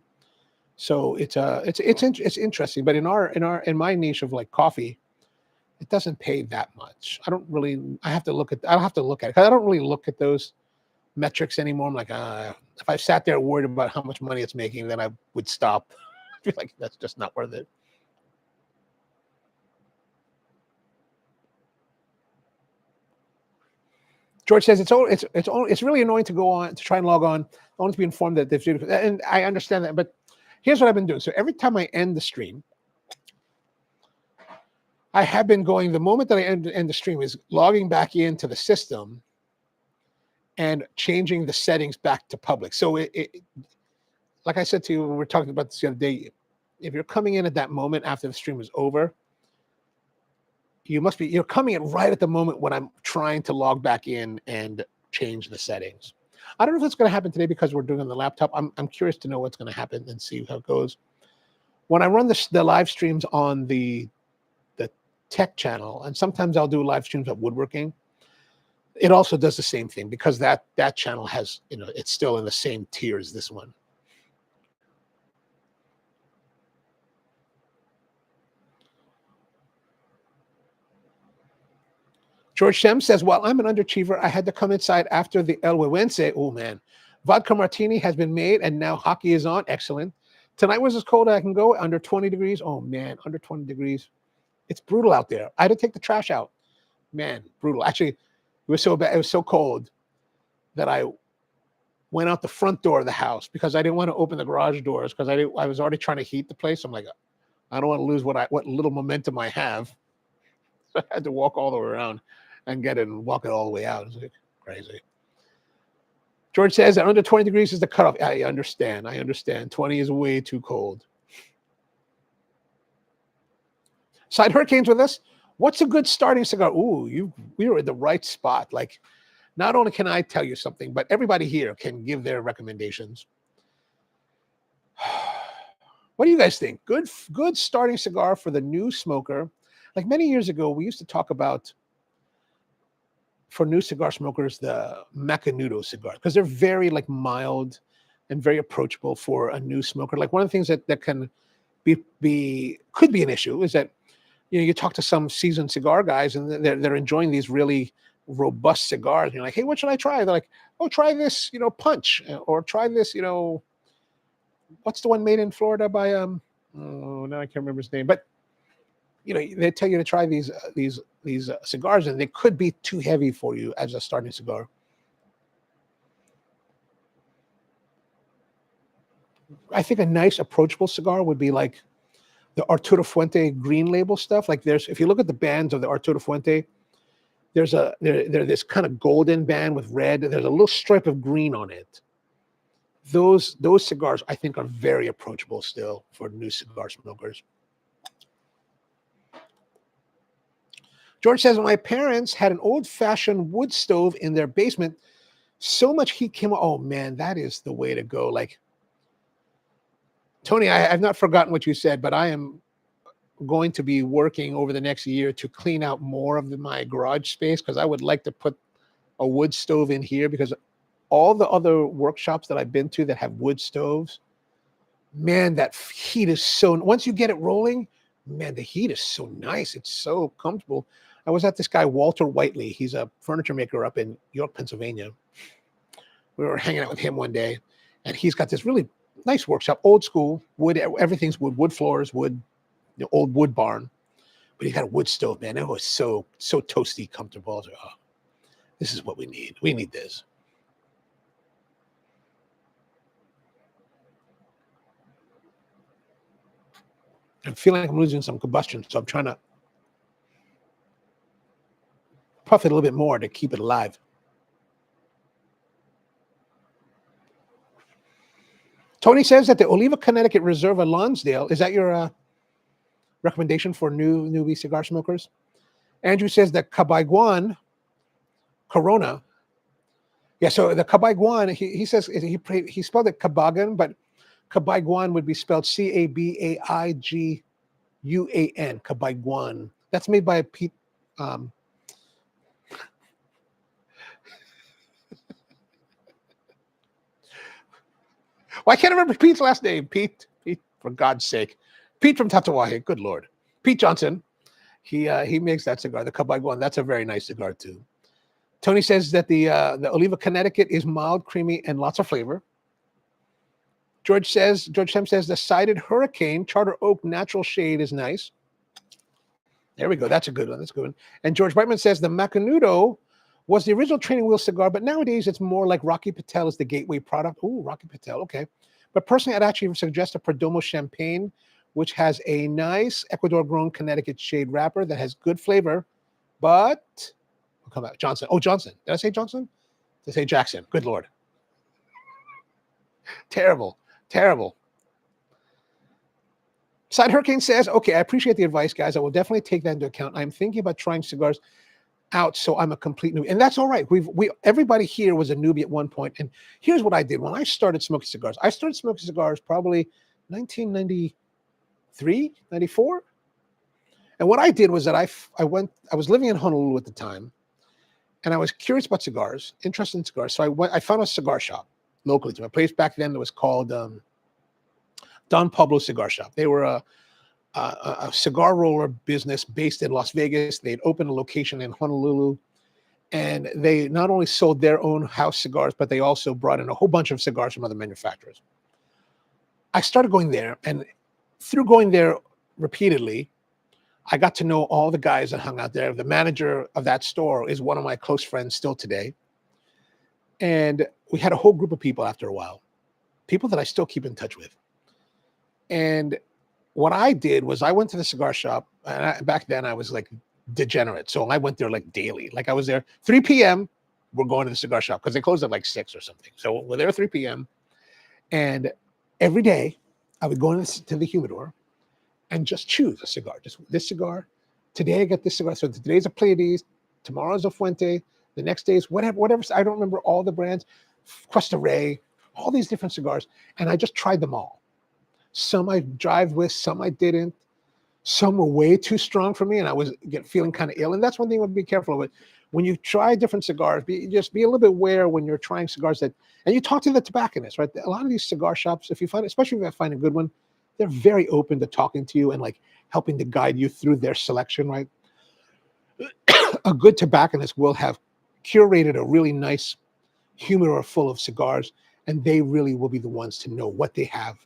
So it's interesting. But in my niche of like coffee, it doesn't pay that much. I'll have to look at it because I don't really look at those metrics anymore. I'm like, if I sat there worried about how much money it's making, then I would stop. I feel like that's just not worth it. George says it's really annoying to go on to try and log on, only to be informed that they've, and I understand that, but here's what I've been doing. So every time I end the stream, I have been going, the moment that I end the stream is logging back into the system and changing the settings back to public. So like I said to you when we were talking about this the other day, if you're coming in at that moment after the stream is over, you're coming in right at the moment when I'm trying to log back in and change the settings. I don't know if it's going to happen today because we're doing it on the laptop. I'm curious to know what's going to happen and see how it goes. When I run the live streams on the tech channel, and sometimes I'll do live streams of woodworking, it also does the same thing because that channel has, it's still in the same tier as this one. George Shem says, well, I'm an underachiever. I had to come inside after the El Huehuense. Oh, man. Vodka martini has been made, and now hockey is on. Excellent. Tonight was as cold as I can go, under 20 degrees. Oh, man, under 20 degrees. It's brutal out there. I had to take the trash out. Man, brutal. Actually, it was so bad. It was so cold that I went out the front door of the house because I didn't want to open the garage doors because I was already trying to heat the place. I'm like, I don't want to lose what little momentum I have. So I had to walk all the way around and get it and walk it all the way out. It's like crazy. George says that under 20 degrees is the cutoff. I understand. 20 is way too cold. Side Hurricanes with us. What's a good starting cigar? Ooh, we are in the right spot. Like, not only can I tell you something, but everybody here can give their recommendations. What do you guys think? Good starting cigar for the new smoker. Like many years ago, we used to talk about, for new cigar smokers, the Macanudo cigar, because they're very like mild and very approachable for a new smoker. Like one of the things that can could be an issue is that you talk to some seasoned cigar guys and they're enjoying these really robust cigars. And you're like, hey, what should I try? They're like, oh, try this, punch, or try this, what's the one made in Florida by oh, now I can't remember his name, but they tell you to try these cigars, and they could be too heavy for you as a starting cigar. I think a nice approachable cigar would be like the Arturo Fuente green label stuff. Like if you look at the bands of the Arturo Fuente, there's this kind of golden band with red. There's a little stripe of green on it. Those cigars, I think, are very approachable still for new cigar smokers. George says, my parents had an old-fashioned wood stove in their basement. So much heat came out. Oh, man, that is the way to go. Like, Tony, I've not forgotten what you said, but I am going to be working over the next year to clean out more of my garage space, because I would like to put a wood stove in here, because all the other workshops that I've been to that have wood stoves, man, that heat is so, once you get it rolling, man, the heat is so nice. It's so comfortable. I was at this guy, Walter Whiteley. He's a furniture maker up in York, Pennsylvania. We were hanging out with him one day, and he's got this really nice workshop, old school, wood, everything's wood floors, wood, old wood barn. But he got a wood stove, man. It was so toasty, comfortable. I was like, oh, this is what we need. We need this. I'm feeling like I'm losing some combustion, so I'm trying to puff it a little bit more to keep it alive. Tony says that the Oliva Connecticut Reserva Lonsdale, is that your recommendation for newbie cigar smokers? Andrew says that Cabaiguan Corona. Yeah, so the Cabaiguan, he says he spelled it Cabagan, but Cabaiguan would be spelled Cabaigun. Cabaiguan. That's made by Pete. Well, I can't remember Pete's last name. Pete, for God's sake. Pete from Tatawahe. Good Lord. Pete Johnson. He makes that cigar, the Cabaiguan. That's a very nice cigar too. Tony says that the Oliva Connecticut is mild, creamy, and lots of flavor. George Shem says the Sided Hurricane Charter Oak Natural Shade is nice. There we go. That's a good one. That's a good one. And George Brightman says the Macanudo was the original training wheel cigar, but nowadays it's more like Rocky Patel is the gateway product. Oh, Rocky Patel. Okay. But personally, I'd actually suggest a Perdomo Champagne, which has a nice Ecuador-grown Connecticut shade wrapper that has good flavor, but I'll come back. Johnson. Oh, Johnson. Did I say Johnson? Did I say Jackson? Good Lord. Terrible. Side Hurricane says, okay, I appreciate the advice, guys. I will definitely take that into account. I'm thinking about trying cigars out, so I'm a complete newbie. And that's all right. Everybody here was a newbie at one point. And here's what I did. When I started smoking cigars, probably 1993, 94. And what I did was that I was living in Honolulu at the time, and I was curious about cigars, interested in cigars. So I found a cigar shop locally to my place. Back then, it was called Don Pablo Cigar Shop. They were a cigar roller business based in Las Vegas. They'd opened a location in Honolulu, and they not only sold their own house cigars, but they also brought in a whole bunch of cigars from other manufacturers. I started going there, and through going there repeatedly, I got to know all the guys that hung out there. The manager of that store is one of my close friends still today. And we had a whole group of people after a while, people that I still keep in touch with. And what I did was I went to the cigar shop, and back then I was like degenerate. So I went there like daily. Like I was there 3 p.m. We're going to the cigar shop because they closed at like 6 or something. So we're there at 3 p.m. And every day I would go into the humidor and just choose a cigar. Just this cigar. Today I get this cigar. So today's a Pleiades. Tomorrow's a Fuente. The next day is whatever. I don't remember all the brands. Cuesta Rey, all these different cigars. And I just tried them all. Some I drive with, some I didn't. Some were way too strong for me, and I was feeling kind of ill. And that's one thing I would be careful with. When you try different cigars, just be a little bit aware when you're trying cigars and you talk to the tobacconist, right? A lot of these cigar shops, especially if I find a good one, they're very open to talking to you and like helping to guide you through their selection, right? A good tobacconist will have curated a really nice humidor full of cigars, and they really will be the ones to know what they have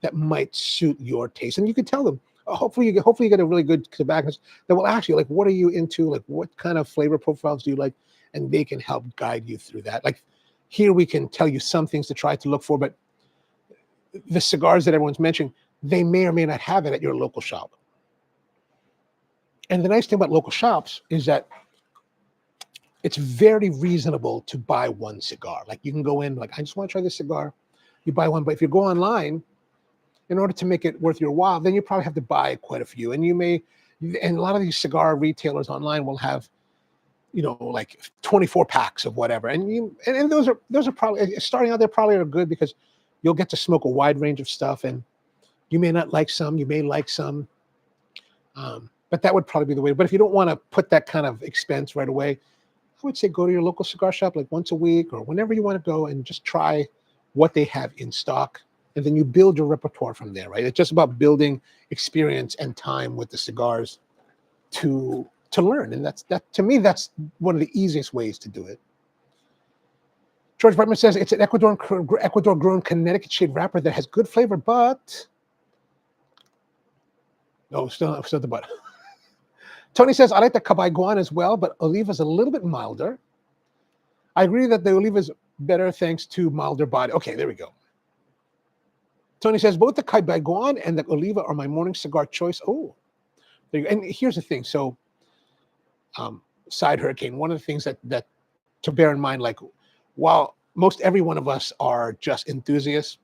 that might suit your taste. And you can tell them, hopefully you get a really good tobacconist that will ask you, like, what are you into? Like, what kind of flavor profiles do you like? And they can help guide you through that. Like here, we can tell you some things to try to look for, but the cigars that everyone's mentioning, they may or may not have it at your local shop. And the nice thing about local shops is that it's very reasonable to buy one cigar. Like you can go in, like, I just want to try this cigar. You buy one, but if you go online, in order to make it worth your while, then you probably have to buy quite a few. And and a lot of these cigar retailers online will have, like 24 packs of whatever. And those are probably, starting out, they probably are good because you'll get to smoke a wide range of stuff, and you may not like some, you may like some. But that would probably be the way. But if you don't want to put that kind of expense right away, I would say go to your local cigar shop like once a week or whenever you want to go and just try what they have in stock. And then you build your repertoire from there, right? It's just about building experience and time with the cigars to learn. And that to me, that's one of the easiest ways to do it. George Brightman says it's an Ecuador-grown Connecticut shade wrapper that has good flavor, but no, still the but. Tony says, I like the Cabaiguan as well, but Oliva is a little bit milder. I agree that the Oliva is better thanks to milder body. Okay, there we go. Tony says, both the Cabaiguan and the Oliva are my morning cigar choice. Oh, there you go. And here's the thing. So, Side Hurricane, one of the things that to bear in mind, like, while most every one of us are just enthusiasts,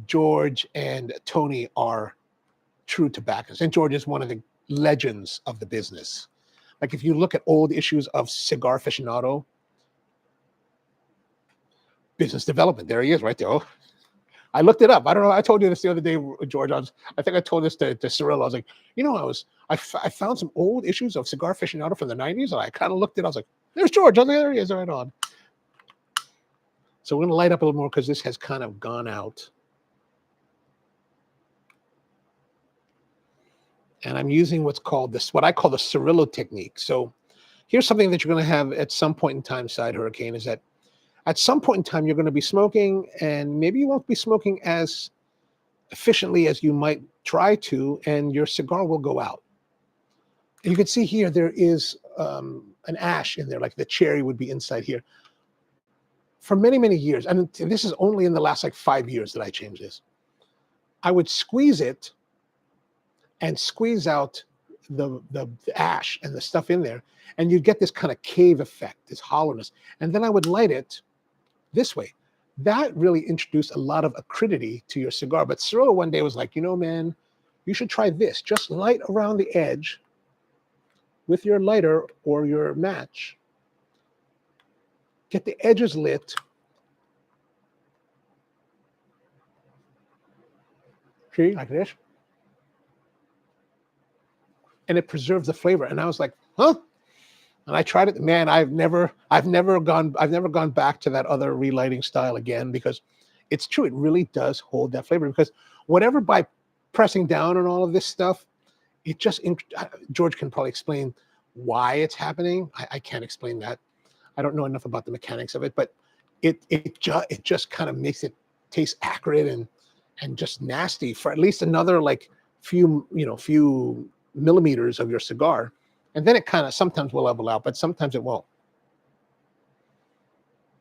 George and Tony are true tobacconists. And George is one of the legends of the business. Like if you look at old issues of Cigar Aficionado, business development, there he is right there. Oh, I looked it up. I don't know. I told you this the other day, George. I think I told this to Cyril. I was like, I found some old issues of Cigar Aficionado from the 90s, and I kind of looked at it. I was like, there's George. Oh, there he is, right on. So we're going to light up a little more because this has kind of gone out. And I'm using what I call the Cirillo technique. So here's something that you're going to have at some point in time, Side Hurricane, is that at some point in time, you're going to be smoking, and maybe you won't be smoking as efficiently as you might try to, and your cigar will go out. And you can see here, there is an ash in there, like the cherry would be inside here. For many, many years, and this is only in the last like 5 years that I changed this, I would squeeze it and squeeze out the ash and the stuff in there, and you'd get this kind of cave effect, this hollowness. And then I would light it this way. That really introduced a lot of acridity to your cigar. But Cirillo one day was like, man, you should try this. Just light around the edge with your lighter or your match. Get the edges lit. See, like this. And it preserves the flavor. And I was like, huh? And I tried it. Man, I've never gone back to that other relighting style again, because it's true. It really does hold that flavor, because whatever, by pressing down on all of this stuff, it just, George can probably explain why it's happening. I can't explain that. I don't know enough about the mechanics of it, but it just kind of makes it taste acrid and just nasty for at least another like few millimeters of your cigar. And then it kind of sometimes will level out, but sometimes it won't.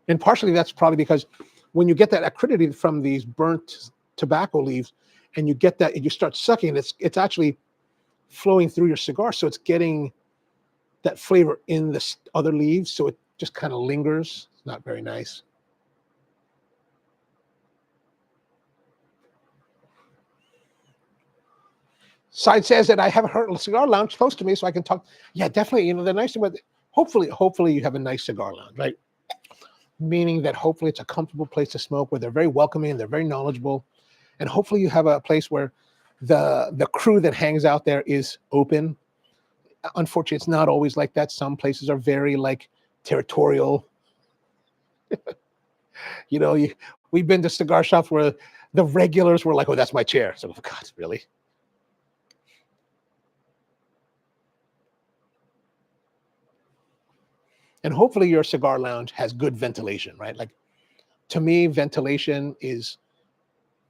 And partially that's probably because when you get that acridity from these burnt tobacco leaves, and you get that, and you start sucking, it's actually flowing through your cigar, so it's getting that flavor in the other leaves, so it just kind of lingers. It's not very nice. Side says that I haven't heard a cigar lounge close to me, so I can talk. Yeah, definitely. The nice thing about it, hopefully you have a nice cigar lounge, right? Meaning that hopefully it's a comfortable place to smoke, where they're very welcoming and they're very knowledgeable. And hopefully you have a place where the crew that hangs out there is open. Unfortunately, it's not always like that. Some places are very like territorial. We've been to cigar shops where the regulars were like, "Oh, that's my chair." So, God, really? And hopefully your cigar lounge has good ventilation, right? Like, to me, ventilation is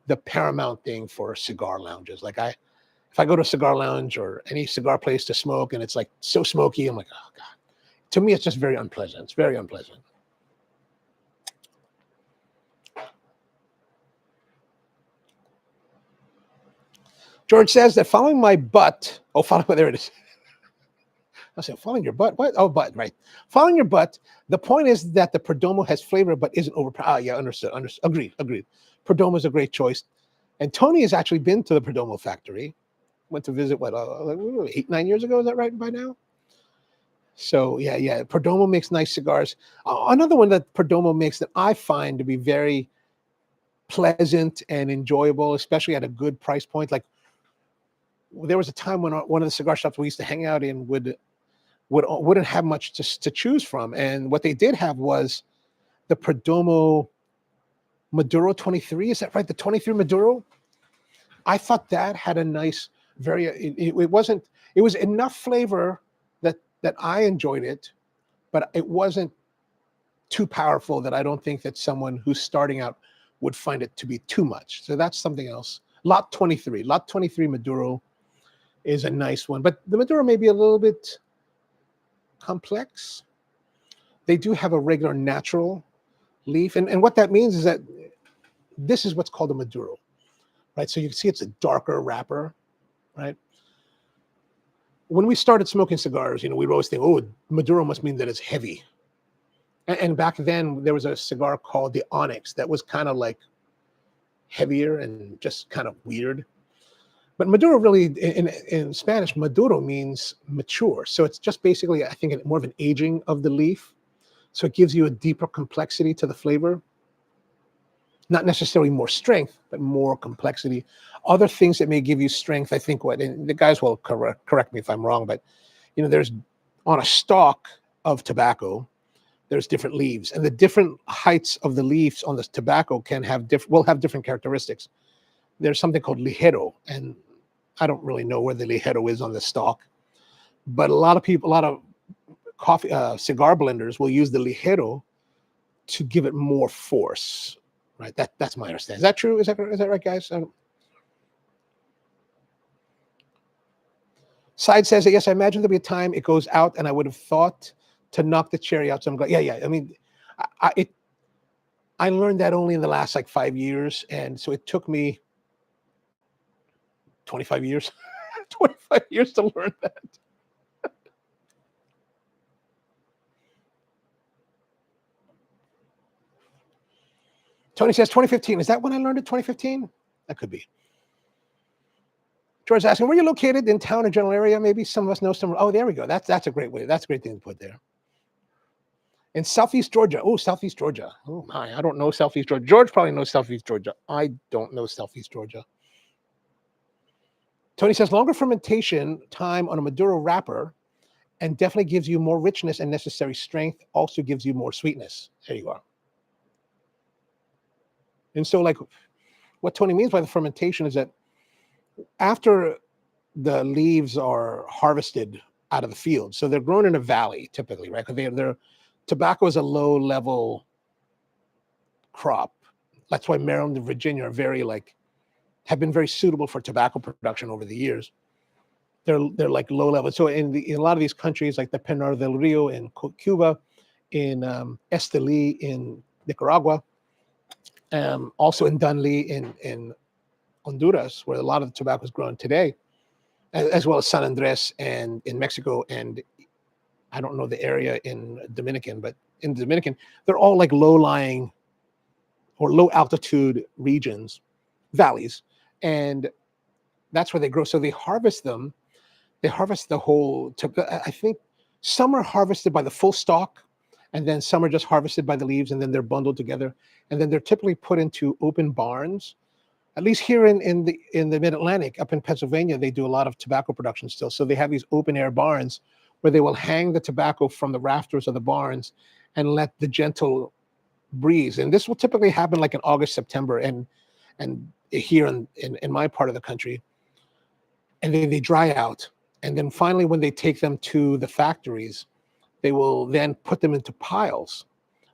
the paramount thing for cigar lounges. Like, if I go to a cigar lounge or any cigar place to smoke and it's like so smoky, I'm like, oh God. To me, it's just very unpleasant. It's very unpleasant. George says that following my butt, there it is. I said, following your butt? What? Oh, butt, right. Following your butt, the point is that the Perdomo has flavor but isn't overpowered. Ah, yeah, understood. Agreed. Perdomo is a great choice. And Tony has actually been to the Perdomo factory. Went to visit, like 8-9 years ago? Is that right by now? So, yeah. Perdomo makes nice cigars. Another one that Perdomo makes that I find to be very pleasant and enjoyable, especially at a good price point. Like, there was a time when one of the cigar shops we used to hang out in wouldn't have much to choose from. And what they did have was the Perdomo Maduro 23. Is that right? The 23 Maduro? I thought that had a nice, it was enough flavor that I enjoyed it, but it wasn't too powerful that I don't think that someone who's starting out would find it to be too much. So that's something else. Lot 23 Maduro is a nice one, but the Maduro may be a little bit complex. They do have a regular natural leaf. And what that means is that this is what's called a Maduro, right? So you can see it's a darker wrapper, right? When we started smoking cigars, we'd always think, oh, Maduro must mean that it's heavy. And back then, there was a cigar called the Onyx that was kind of like heavier and just kind of weird. But Maduro really, in Spanish, Maduro means mature. So it's just basically, I think, more of an aging of the leaf. So it gives you a deeper complexity to the flavor. Not necessarily more strength, but more complexity. Other things that may give you strength, I think, and the guys will correct me if I'm wrong, but there's on a stalk of tobacco, there's different leaves, and the different heights of the leaves on the tobacco will have different characteristics. There's something called ligero, and I don't really know where the ligero is on the stalk, but a lot of coffee cigar blenders will use the ligero to give it more force. Right, that's my understanding. Is that true? Is that right, guys? Side says that yes, I imagine there'll be a time it goes out, and I would have thought to knock the cherry out. So I'm glad. Yeah. I mean, I learned that only in the last 5 years, and so it took me 25 years, 25 years to learn that. Tony says 2015. Is that when I learned it? 2015? That could be. George's asking, where are you located in town or general area? Maybe some of us know some. Oh, there we go. That's a great way. That's a great thing to put there. In Southeast Georgia. Oh, Southeast Georgia. Oh my, I don't know Southeast Georgia. George probably knows Southeast Georgia. I don't know Southeast Georgia. Tony says longer fermentation time on a Maduro wrapper and definitely gives you more richness and necessary strength. Also gives you more sweetness. There you are. And so what Tony means by the fermentation is that after the leaves are harvested out of the field, so they're grown in a valley typically, right? Because their tobacco is a low-level crop. That's why Maryland and Virginia are have been very suitable for tobacco production over the years. They're like low level. So in a lot of these countries, like the Pinar del Rio in Cuba, in Esteli in Nicaragua, also in Dunley in Honduras, where a lot of the tobacco is grown today, as well as San Andres and in Mexico, and I don't know the area in Dominican, but in Dominican, they're all like low-lying or low-altitude regions, valleys, and that's where they grow. So they harvest them. They harvest the whole. I think some are harvested by the full stalk, and then some are just harvested by the leaves, and then they're bundled together, and then they're typically put into open barns. At least here in the Mid-Atlantic, up in Pennsylvania, they do a lot of tobacco production still. So they have these open air barns where they will hang the tobacco from the rafters of the barns and let the gentle breeze. And this will typically happen like in August, September, and here in my part of the country. And then they dry out. And then finally, when they take them to the factories, they will then put them into piles.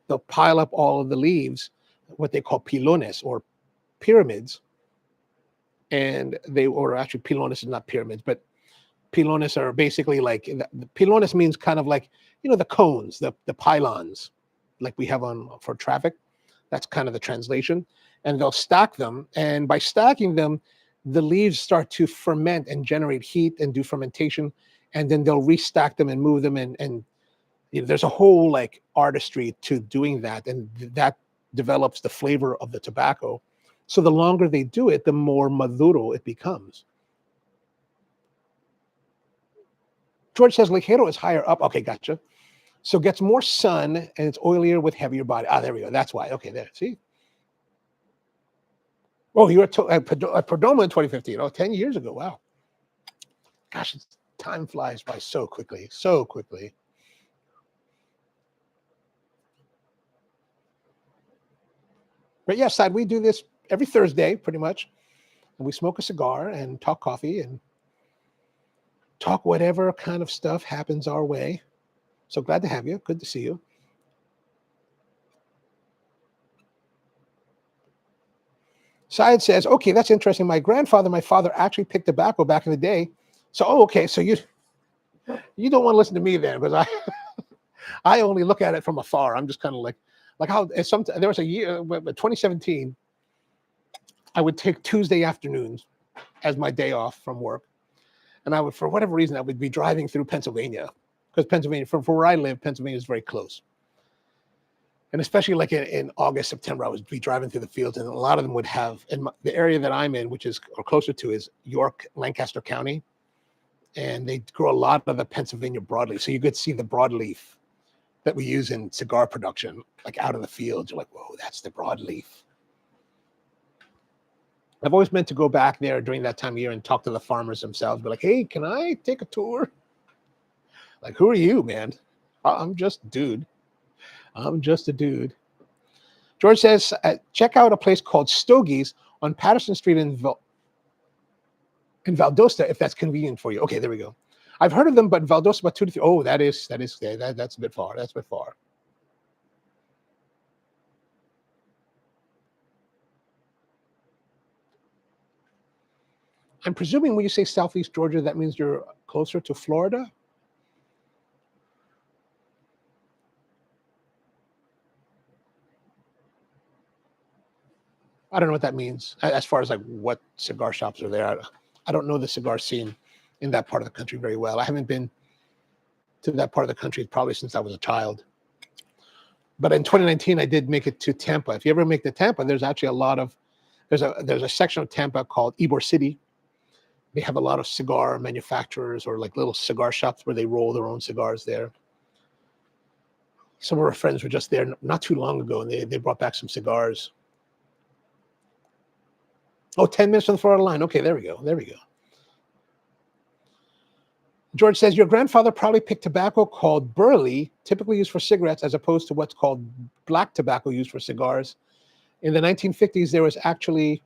They'll pile up all of the leaves, what they call pilones or pyramids. And or actually pilones is not pyramids, but pilones are basically like, the pilones means kind of like, the cones, the pylons, like we have for traffic. That's kind of the translation. And they'll stack them. And by stacking them, the leaves start to ferment and generate heat and do fermentation. And then they'll restack them and move them. And there's a whole like artistry to doing that. And that develops the flavor of the tobacco. So the longer they do it, the more maduro it becomes. George says ligero is higher up. Okay, gotcha. So gets more sun and it's oilier with heavier body. There we go. That's why. Okay, there. See? Oh, you were at Perdomo in 2015. 10 years ago. Wow. Gosh, time flies by so quickly. So quickly. But yes, Side, we do this every Thursday, pretty much. And we smoke a cigar and talk coffee and talk whatever kind of stuff happens our way. So glad to have you. Good to see you. Syed says, okay, that's interesting. My father actually picked tobacco back in the day. So, okay, so you don't want to listen to me then, because I only look at it from afar. I'm just kind of like how there was a year, 2017, I would take Tuesday afternoons as my day off from work. And I would, for whatever reason, I would be driving through Pennsylvania, because Pennsylvania, from where I live, Pennsylvania is very close. And especially like in August, September, I would be driving through the fields, and a lot of them would have, the area that I'm in, which is, or closer to, is York, Lancaster County. And they grow a lot of the Pennsylvania broadleaf. So you could see the broadleaf that we use in cigar production, like out in the fields. You're like, whoa, that's the broadleaf. I've always meant to go back there during that time of year and talk to the farmers themselves. Be like, hey, can I take a tour? Like, who are you, man? I'm just a dude. George says, check out a place called Stogie's on Patterson Street in Valdosta, if that's convenient for you. Okay, there we go. I've heard of them, but Valdosta about 2 to 3. Oh, that's a bit far. That's a bit far. I'm presuming when you say Southeast Georgia, that means you're closer to Florida? I don't know what that means as far as like what cigar shops are there. I don't know the cigar scene in that part of the country very well. I haven't been to that part of the country probably since I was a child. But in 2019, I did make it to Tampa. If you ever make the Tampa, there's actually there's a section of Tampa called Ybor City. They have a lot of cigar manufacturers or like little cigar shops where they roll their own cigars there. Some of our friends were just there not too long ago, and they brought back some cigars. Oh, 10 minutes from the Florida line. Okay, there we go. George says, your grandfather probably picked tobacco called burley, typically used for cigarettes, as opposed to what's called black tobacco used for cigars. In the 1950s, there was actually,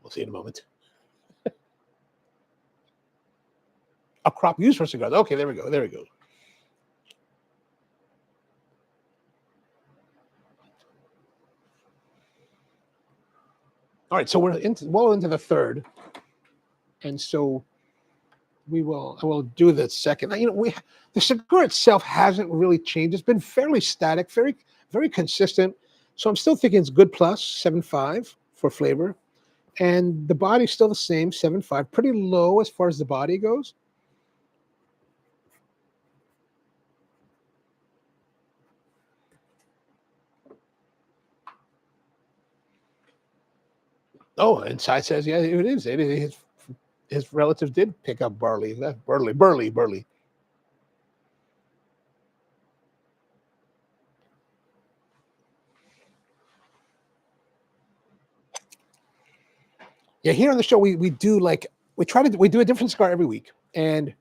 we'll see in a moment, a crop used for cigars. Okay, there we go. All right, so we're well into the third. And so I will do the second. The cigar itself hasn't really changed. It's been fairly static, very, very consistent. So I'm still thinking it's good plus, 7.5 for flavor. And the body's still the same, 7.5, pretty low as far as the body goes. Oh, and Sai says, yeah, it is. It is. His relatives did pick up barley. Burley. Yeah, here on the show we do we do a different cigar every week. And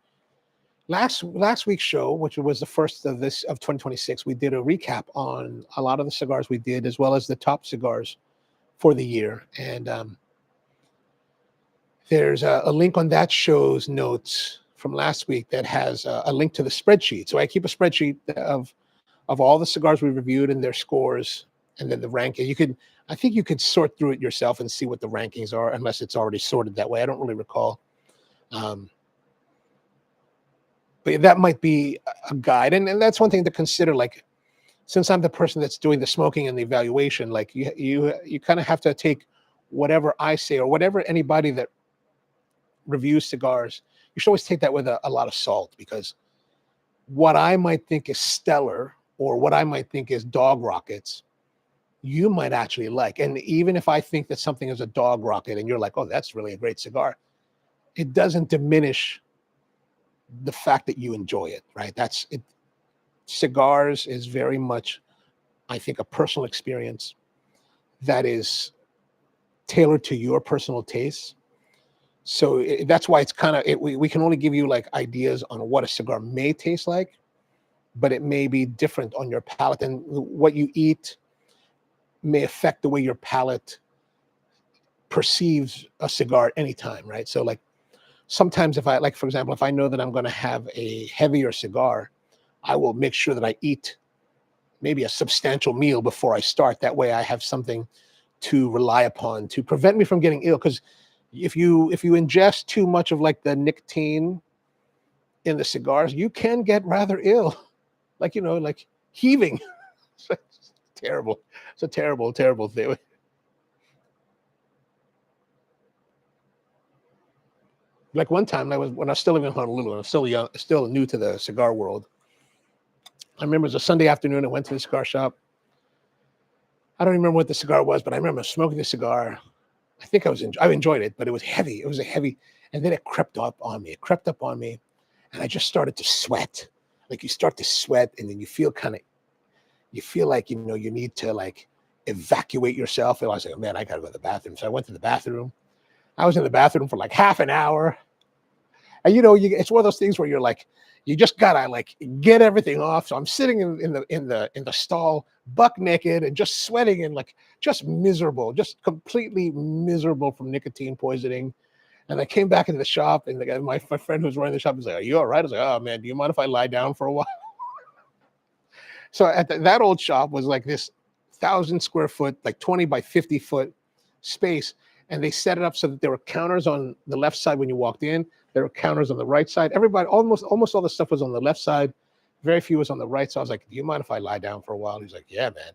last week's show, which was the first of 2026, we did a recap on a lot of the cigars we did, as well as the top cigars for the year. And there's a link on that show's notes from last week that has a link to the spreadsheet. So I keep a spreadsheet of all the cigars we reviewed and their scores, and then the ranking. I think you could sort through it yourself and see what the rankings are, unless it's already sorted that way. I don't really recall. But that might be a guide. And that's one thing to consider. Like, since I'm the person that's doing the smoking and the evaluation, like you kind of have to take whatever I say or whatever anybody that reviews cigars, you should always take that with a lot of salt, because what I might think is stellar or what I might think is dog rockets, you might actually like. And even if I think that something is a dog rocket and you're like, oh, that's really a great cigar, it doesn't diminish the fact that you enjoy it, right? That's it. Cigars is very much, I think, a personal experience that is tailored to your personal tastes. So that's why it's kind of, we can only give you like ideas on what a cigar may taste like, but it may be different on your palate, and what you eat may affect the way your palate perceives a cigar at any time, right? So like sometimes if I, like, for example, if I know that I'm going to have a heavier cigar, I will make sure that I eat maybe a substantial meal before I start. That way I have something to rely upon to prevent me from getting ill. Because if you ingest too much of like the nicotine in the cigars, you can get rather ill, like, like heaving. It's terrible. It's a terrible, terrible thing. Like one time when I was still living in Honolulu, and I was still young, still new to the cigar world. I remember it was a Sunday afternoon. I went to the cigar shop. I don't remember what the cigar was, but I remember smoking the cigar. I think I enjoyed it, but it was heavy. It was a heavy, and then it crept up on me. It crept up on me, and I just started to sweat. Like you start to sweat, and then you feel like, you need to like evacuate yourself. And I was like, oh, man, I gotta go to the bathroom. So I went to the bathroom. I was in the bathroom for like half an hour. And it's one of those things where you're like, you just gotta like get everything off. So I'm sitting in the stall, buck naked, and just sweating and like just miserable, just completely miserable from nicotine poisoning. And I came back into the shop, and the guy, my friend who's running the shop, was like, "Are you all right?" I was like, "Oh man, do you mind if I lie down for a while?" So at that old shop was like this 1,000 square foot, like 20 by 50 foot space. And they set it up so that there were counters on the left side when you walked in. There were counters on the right side. Everybody, almost all the stuff was on the left side. Very few was on the right. So I was like, do you mind if I lie down for a while? He's like, yeah, man.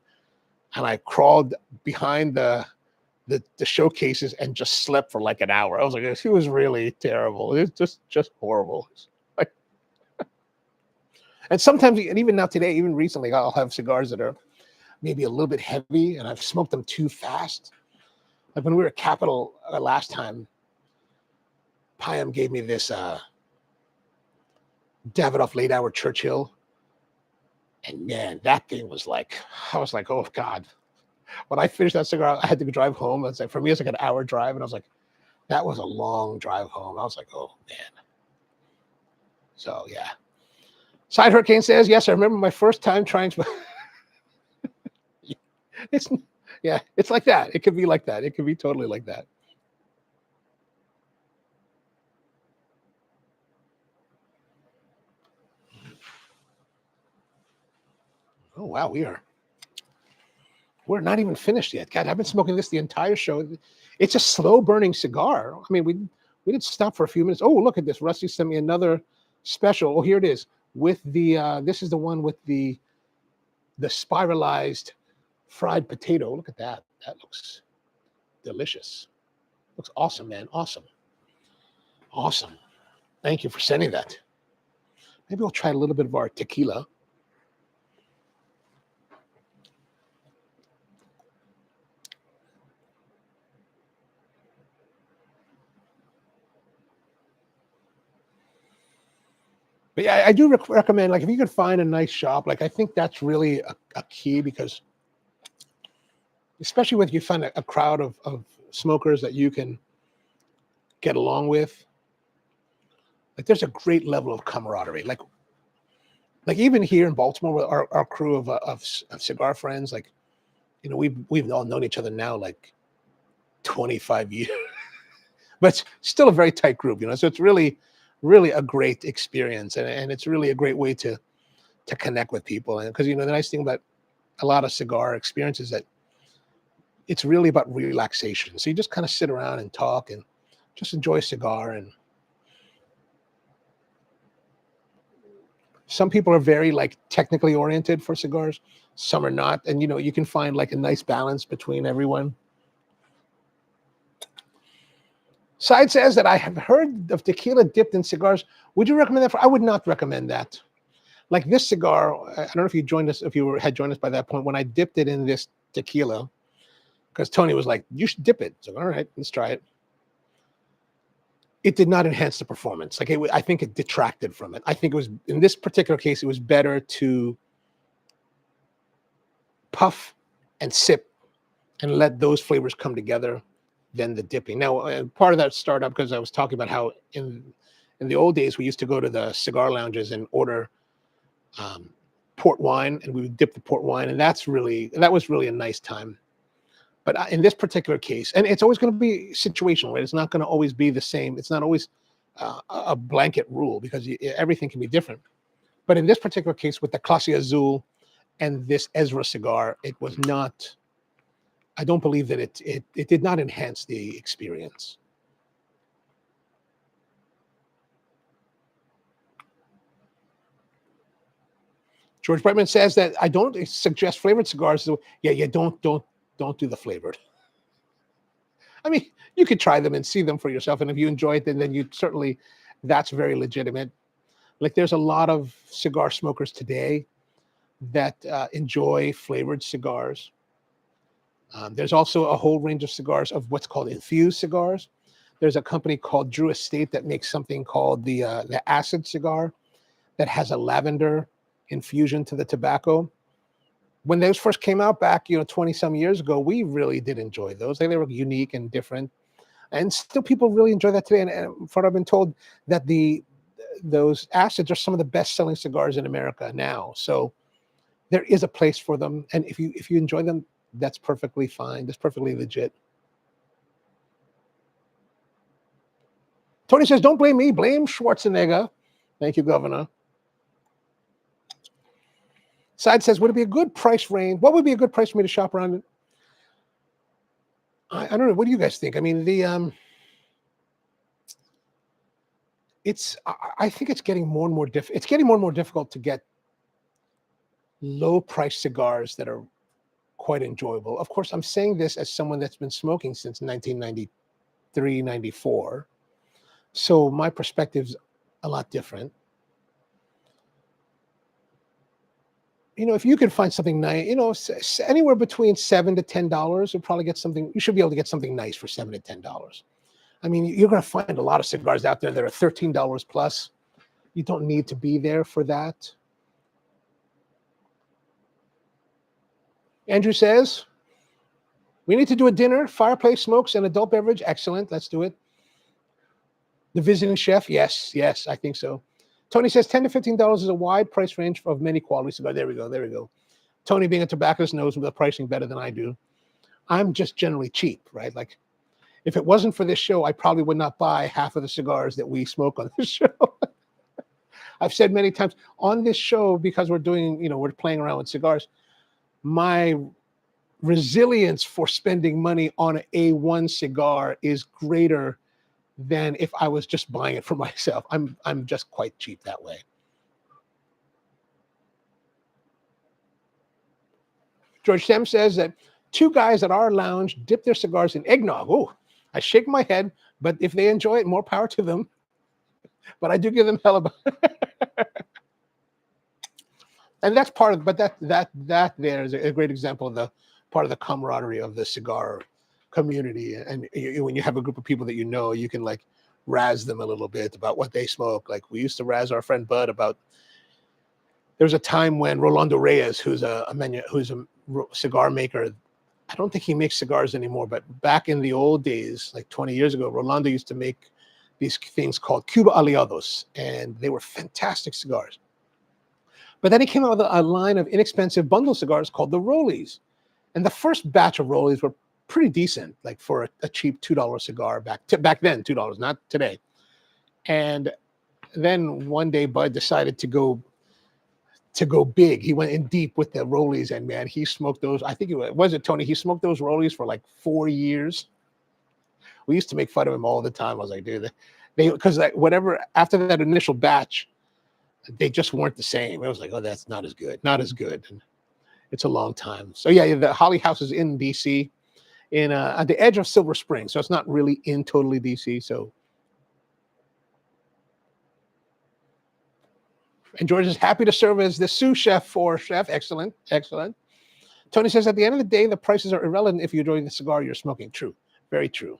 And I crawled behind the showcases and just slept for like an hour. I was like, it was really terrible. It was just horrible. Like, and sometimes, and even now today, even recently, I'll have cigars that are maybe a little bit heavy, and I've smoked them too fast. Like when we were at Capitol last time, Payam gave me this Davidoff Late Hour Churchill. And man, that thing was like, I was like, oh God. When I finished that cigar, I had to drive home. It's like, for me, it's like an hour drive. And I was like, that was a long drive home. I was like, oh man. So yeah. Side Hurricane says, yes, I remember my first time trying to. It's like that. It could be like that. It could be totally like that. Oh wow, we're not even finished yet. God, I've been smoking this the entire show. It's a slow burning cigar. I mean, we did stop for a few minutes. Oh, look at this. Rusty sent me another special. Oh, here it is. With the this is the one with the spiralized fried potato. Look at that. That looks delicious. Looks awesome, man. Awesome. Awesome. Thank you for sending that. Maybe we'll try a little bit of our tequila. But yeah, I do recommend, like, if you could find a nice shop, like, I think that's really a key, because especially when you find a crowd of smokers that you can get along with, like, there's a great level of camaraderie. Like even here in Baltimore, with our crew of cigar friends, like, we've all known each other now like 25 years, but it's still a very tight group, So it's really really a great experience, and it's really a great way to connect with people. And because, you know, the nice thing about a lot of cigar experience is that it's really about relaxation. So you just kind of sit around and talk and just enjoy a cigar. And some people are very like technically oriented for cigars, some are not. And, you know, you can find like a nice balance between everyone. Side says that I have heard of tequila dipped in cigars. Would you recommend that? I would not recommend that. Like this cigar, I don't know if you joined us, if you had joined us by that point, when I dipped it in this tequila, because Tony was like, you should dip it. So, all right, let's try it. It did not enhance the performance. Like I think it detracted from it. I think it was, in this particular case, it was better to puff and sip and let those flavors come together than the dipping. Now, part of that started up because I was talking about how in the old days, we used to go to the cigar lounges and order port wine, and we would dip the port wine. And that was really a nice time. But in this particular case, and it's always going to be situational, right? It's not going to always be the same. It's not always a blanket rule, because everything can be different. But in this particular case, with the Clase Azul and this Erez cigar, it was not, I don't believe that it did not enhance the experience. George Brightman says that I don't suggest flavored cigars. So yeah, don't do the flavored. I mean, you could try them and see them for yourself, and if you enjoy it, then you certainly, that's very legitimate. Like there's a lot of cigar smokers today that enjoy flavored cigars. There's also a whole range of cigars of what's called infused cigars. There's a company called Drew Estate that makes something called the acid cigar that has a lavender infusion to the tobacco. When those first came out back, 20 some years ago, we really did enjoy those. They were unique and different, and still people really enjoy that today. And from what I've been told, that those acids are some of the best selling cigars in America now. So there is a place for them, and if you enjoy them, that's perfectly fine. That's perfectly legit. Tony says, "Don't blame me. Blame Schwarzenegger." Thank you, Governor. Side says, would it be a good price range? What would be a good price for me to shop around? I don't know. What do you guys think? I mean, I think it's getting more and more It's getting more and more difficult to get low price cigars that are quite enjoyable. Of course, I'm saying this as someone that's been smoking since 1993, 94. So my perspective's a lot different. If you can find something nice, anywhere between $7 to $10, you'll probably get something. You should be able to get something nice for $7 to $10. I mean, you're going to find a lot of cigars out there that are $13 plus. You don't need to be there for that. Andrew says, we need to do a dinner, fireplace, smokes, and adult beverage. Excellent. Let's do it. The visiting chef. Yes, I think so. Tony says $10 to $15 is a wide price range of many quality cigars. There we go. Tony, being a tobacconist, knows the pricing better than I do. I'm just generally cheap, right? Like, if it wasn't for this show, I probably would not buy half of the cigars that we smoke on this show. I've said many times on this show, because we're playing around with cigars, my resilience for spending money on an A1 cigar is greater than if I was just buying it for myself. I'm just quite cheap that way. George Stem says that 2 guys at our lounge dip their cigars in eggnog. Oh, I shake my head, but if they enjoy it, more power to them. But I do give them hell about and that's part of, but that there is a great example of the part of the camaraderie of the cigar community. And when you have a group of people that you can like razz them a little bit about what they smoke. Like we used to razz our friend Bud about, there's a time when Rolando Reyes, who's a cigar maker, I don't think he makes cigars anymore, but back in the old days, like 20 years ago, Rolando used to make these things called Cuba Aliados, and they were fantastic cigars. But then he came out with a line of inexpensive bundle cigars called the Rollies. And the first batch of Rollies were pretty decent, like for a cheap $2 cigar back then, $2, not today. And then one day Bud decided to go big. He went in deep with the rollies, and man, he smoked those. I think was it Tony. He smoked those rollies for like 4 years. We used to make fun of him all the time. I was like, dude, they because whatever after that initial batch, they just weren't the same. It was like, oh, that's not as good, not as good. And it's a long time. So yeah, the Holly House is in DC, in at the edge of Silver Spring. So it's not really in totally DC. So. And George is happy to serve as the sous chef for chef. Excellent, excellent. Tony says, at the end of the day, the prices are irrelevant if you're enjoying the cigar you're smoking. True, very true.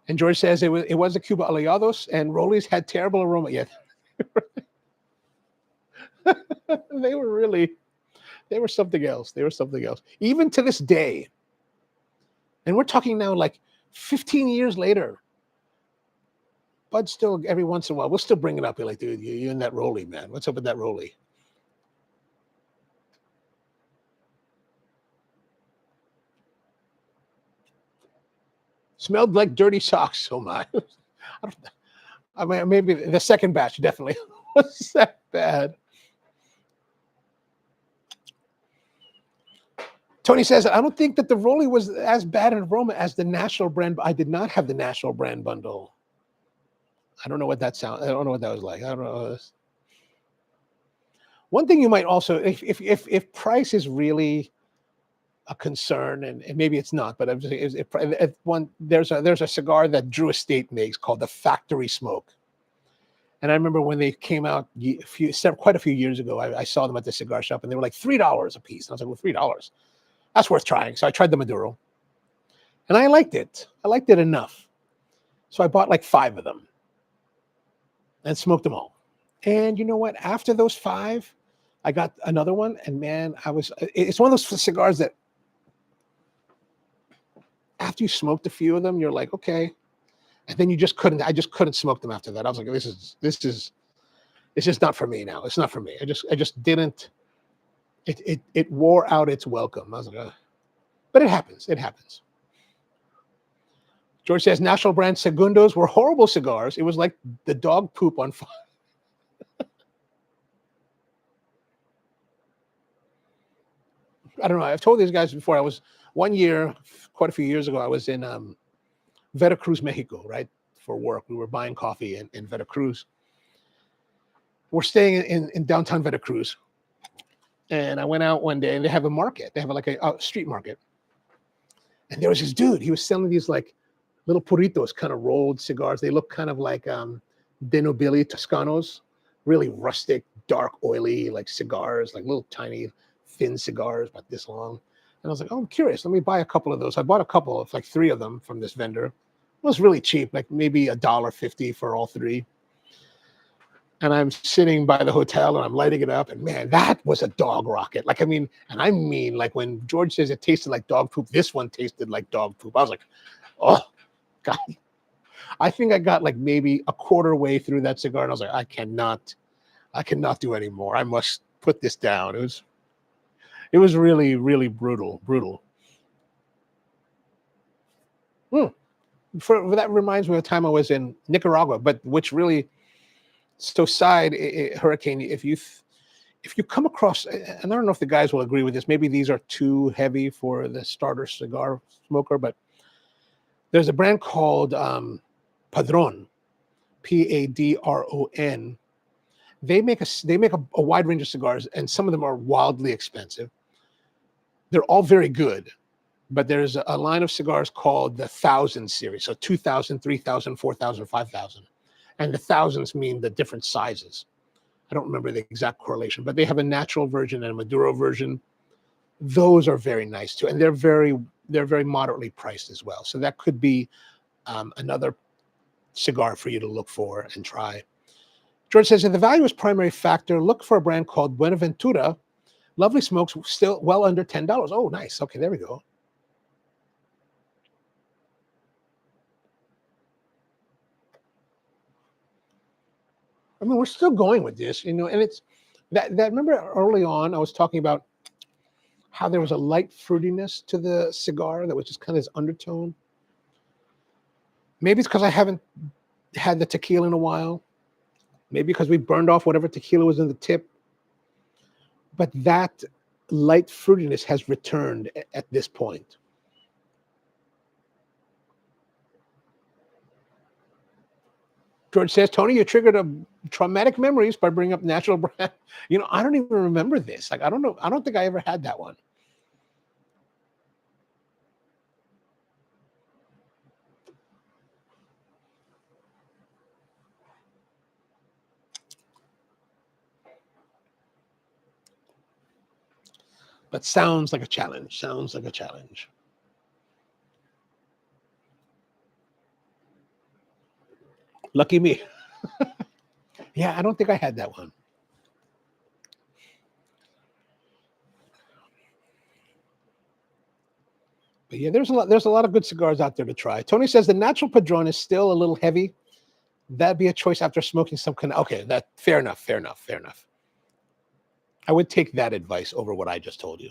And George says it was the Cuba Aliados, and Rollies had terrible aroma. Yet they were something else. They were something else. Even to this day, and we're talking now like 15 years later, Bud still, every once in a while, we'll still bring it up. You're like, dude, you in that rollie, man. What's up with that rollie? Smelled like dirty socks. Oh my. I mean, maybe the second batch definitely was that bad. Tony says, I don't think that the rollie was as bad an aroma as the National Brand. I did not have the National Brand bundle. I don't know what that sound. I don't know what that was like. I don't know. One thing you might also, if price is really a concern, and maybe it's not, but I'm just if one there's a cigar that Drew Estate makes called the Factory Smoke, and I remember when they came out quite a few years ago, I saw them at the cigar shop, and they were like $3 a piece. And I was like, well, $3, that's worth trying. So I tried the Maduro, and I liked it. I liked it enough, so I bought like 5 of them. And smoked them all. And you know what? After those 5, I got another one. And man, it's one of those cigars that after you smoked a few of them, you're like, okay. And then I just couldn't smoke them after that. I was like, this is not for me now. It's not for me. I just didn't, it wore out its welcome. I was like, but it happens. It happens. George says National Brand Segundos were horrible cigars. It was like the dog poop on fire. I don't know. I've told these guys before. I was one year, quite a few years ago, I was in Veracruz, Mexico, right, for work. We were buying coffee in Veracruz. We're staying in downtown Veracruz. And I went out one day, and they have a market. They have like a street market. And there was this dude. He was selling these like little puritos, kind of rolled cigars. They look kind of like De Nobili Toscanos, really rustic, dark, oily, like cigars, like little tiny, thin cigars, about this long. And I was like, oh, I'm curious. Let me buy a couple of those. I bought a couple of like 3 of them from this vendor. It was really cheap, like maybe $1.50 for all 3. And I'm sitting by the hotel and I'm lighting it up. And man, that was a dog rocket. Like, I mean like when George says it tasted like dog poop, this one tasted like dog poop. I was like, oh, God. I think I got like maybe a quarter way through that cigar, and I was like, I cannot do any more. I must put this down. It was really, really brutal. That reminds me of the time I was in Nicaragua, but which really, so side hurricane, if you come across, and I don't know if the guys will agree with this, maybe these are too heavy for the starter cigar smoker, but there's a brand called Padron, Padron. They make a wide range of cigars, and some of them are wildly expensive. They're all very good, but there's a line of cigars called the 1000 series, so 2000, 3000, 4000, 5000, and the thousands mean the different sizes. I don't remember the exact correlation, but they have a natural version and a Maduro version. Those are very nice too, and they're very moderately priced as well. So that could be another cigar for you to look for and try. George says, if the value is primary factor, look for a brand called Buenaventura. Lovely smokes, still well under $10. Oh, nice. Okay, there we go. I mean, we're still going with this, and it's that remember early on I was talking about how there was a light fruitiness to the cigar that was just kind of this undertone. Maybe it's because I haven't had the tequila in a while. Maybe because we burned off whatever tequila was in the tip. But that light fruitiness has returned at this point. George says, Tony, you triggered a traumatic memories by bringing up natural brand. You know, I don't even remember this. Like, I don't know. I don't think I ever had that one. But sounds like a challenge. Sounds like a challenge. Lucky me. Yeah, I don't think I had that one. But yeah, there's a lot of good cigars out there to try. Tony says the natural Padron is still a little heavy. That'd be a choice after smoking some kind of, okay, that fair enough, fair enough, fair enough. I would take that advice over what I just told you.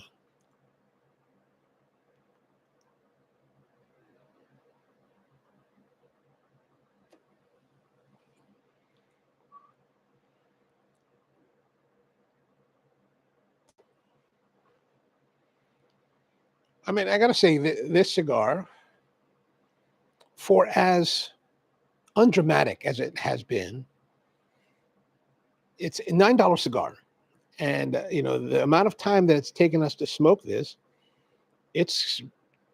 I mean, I gotta say, this cigar, for as undramatic as it has been, it's a $9 cigar. And, the amount of time that it's taken us to smoke this, it's,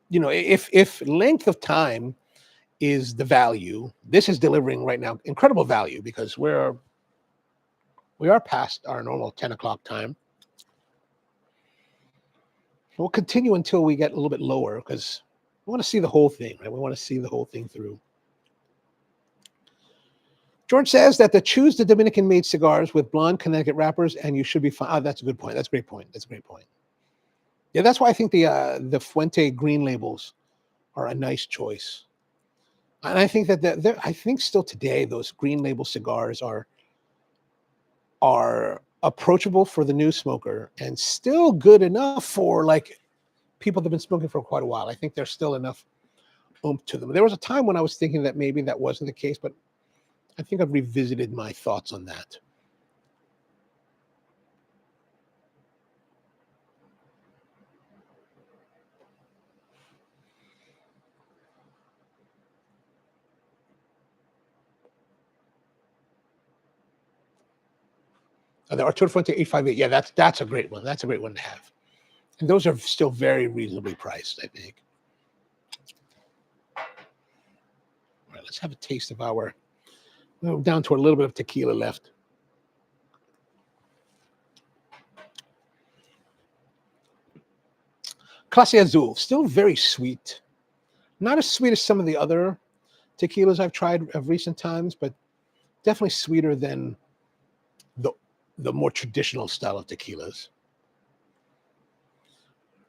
if length of time is the value, this is delivering right now incredible value because we are past our normal 10 o'clock time. We'll continue until we get a little bit lower because we want to see the whole thing, right? We want to see the whole thing through. George says that the choose the Dominican made cigars with blonde Connecticut wrappers, and you should be fine. Oh, that's a good point. That's a great point. That's a great point. Yeah, that's why I think the Fuente green labels are a nice choice. And I think that I think still today those green label cigars are approachable for the new smoker and still good enough for like people that have been smoking for quite a while. I think there's still enough oomph to them. There was a time when I was thinking that maybe that wasn't the case, but I think I've revisited my thoughts on that. The Arturo Fuente 858, yeah, that's a great one. That's a great one to have. And those are still very reasonably priced, I think. All right, let's have a taste of our, down to a little bit of tequila left. Clase Azul, still very sweet. Not as sweet as some of the other tequilas I've tried of recent times, but definitely sweeter than the more traditional style of tequilas.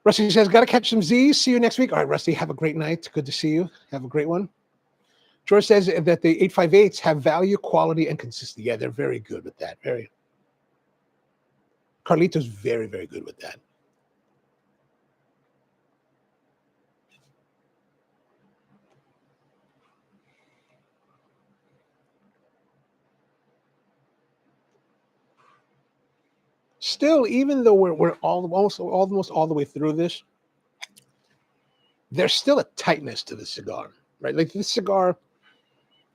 Rusty says, got to catch some Z's. See you next week. All right, Rusty, have a great night. Good to see you. Have a great one. George says that the 858s have value, quality, and consistency. Yeah, they're very good with that. Carlito's very, very good with that. Still, even though we're almost all the way through this, there's still a tightness to the cigar, right? Like this cigar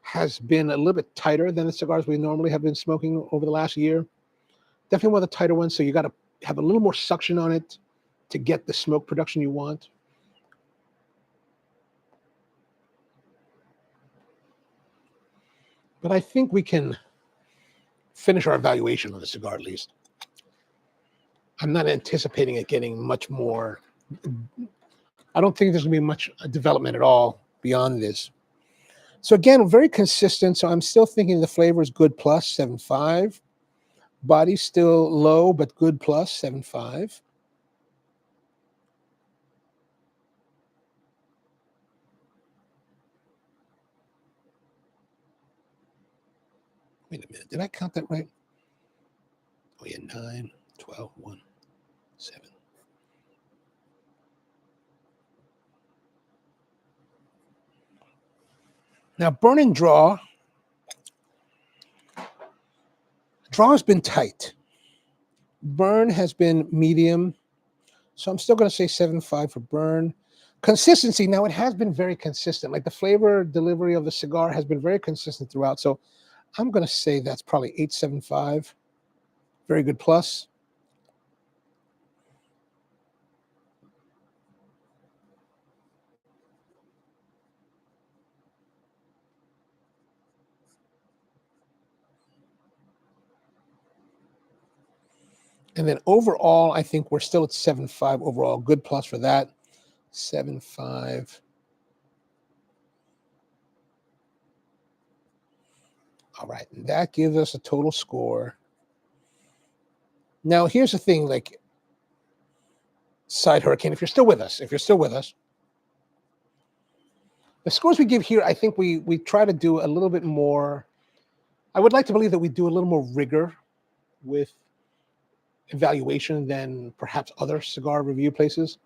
has been a little bit tighter than the cigars we normally have been smoking over the last year. Definitely one of the tighter ones. So you got to have a little more suction on it to get the smoke production you want. But I think we can finish our evaluation on the cigar at least. I'm not anticipating it getting much more. I don't think there's going to be much development at all beyond this. So again, very consistent. So I'm still thinking the flavor is good plus 7.5. Body's still low, but good plus 7.5. Wait a minute. Did I count that right? Oh, yeah. 9, 12, 1, 7. Now, burn and draw Draw has been tight. Burn has been medium. So I'm still going to say 7.5 for burn. Consistency, now it has been very consistent. Like the flavor delivery of the cigar has been very consistent throughout. So I'm going to say that's probably 8.75. Very good plus. And then overall, I think we're still at 7.5 overall. Good plus for that. 7.5. All right. And that gives us a total score. Now, here's the thing, like Side Hurricane, if you're still with us, the scores we give here, I think we try to do a little bit more. I would like to believe that we do a little more rigor with evaluation than perhaps other cigar review places.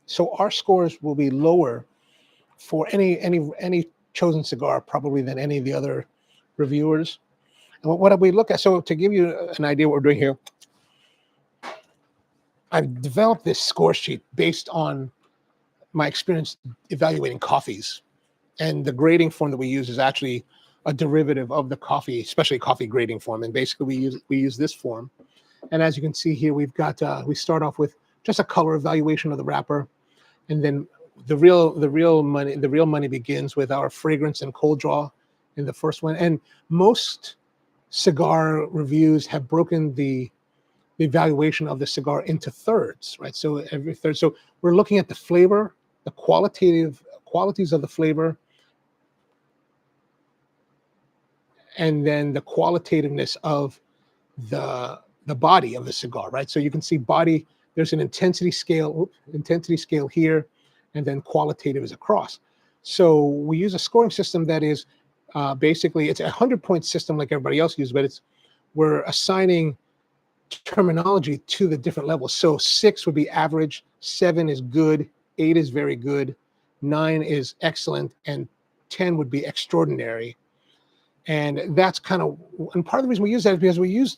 So our scores will be lower for any chosen cigar probably than any of the other reviewers. And what we look at, so to give you an idea what we're doing here, I've developed this score sheet based on my experience evaluating coffees. And the grading form that we use is actually a derivative of the coffee, especially coffee grading form. And basically we use this form. And as you can see here, we've got, we start off with just a color evaluation of the wrapper. And then the real money begins with our fragrance and cold draw in the first one. And most cigar reviews have broken the evaluation of the cigar into thirds, right? So every third. So we're looking at the flavor, the qualities of the flavor, and then the qualitativeness of the body of the cigar, right? So you can see body, there's an intensity scale here, and then qualitative is across. So we use a scoring system that is basically, it's a 100-point system like everybody else uses, but we're assigning terminology to the different levels. So 6 would be average, 7 is good, 8 is very good, 9 is excellent, and 10 would be extraordinary. And that's kind of, and part of the reason we use that is because we use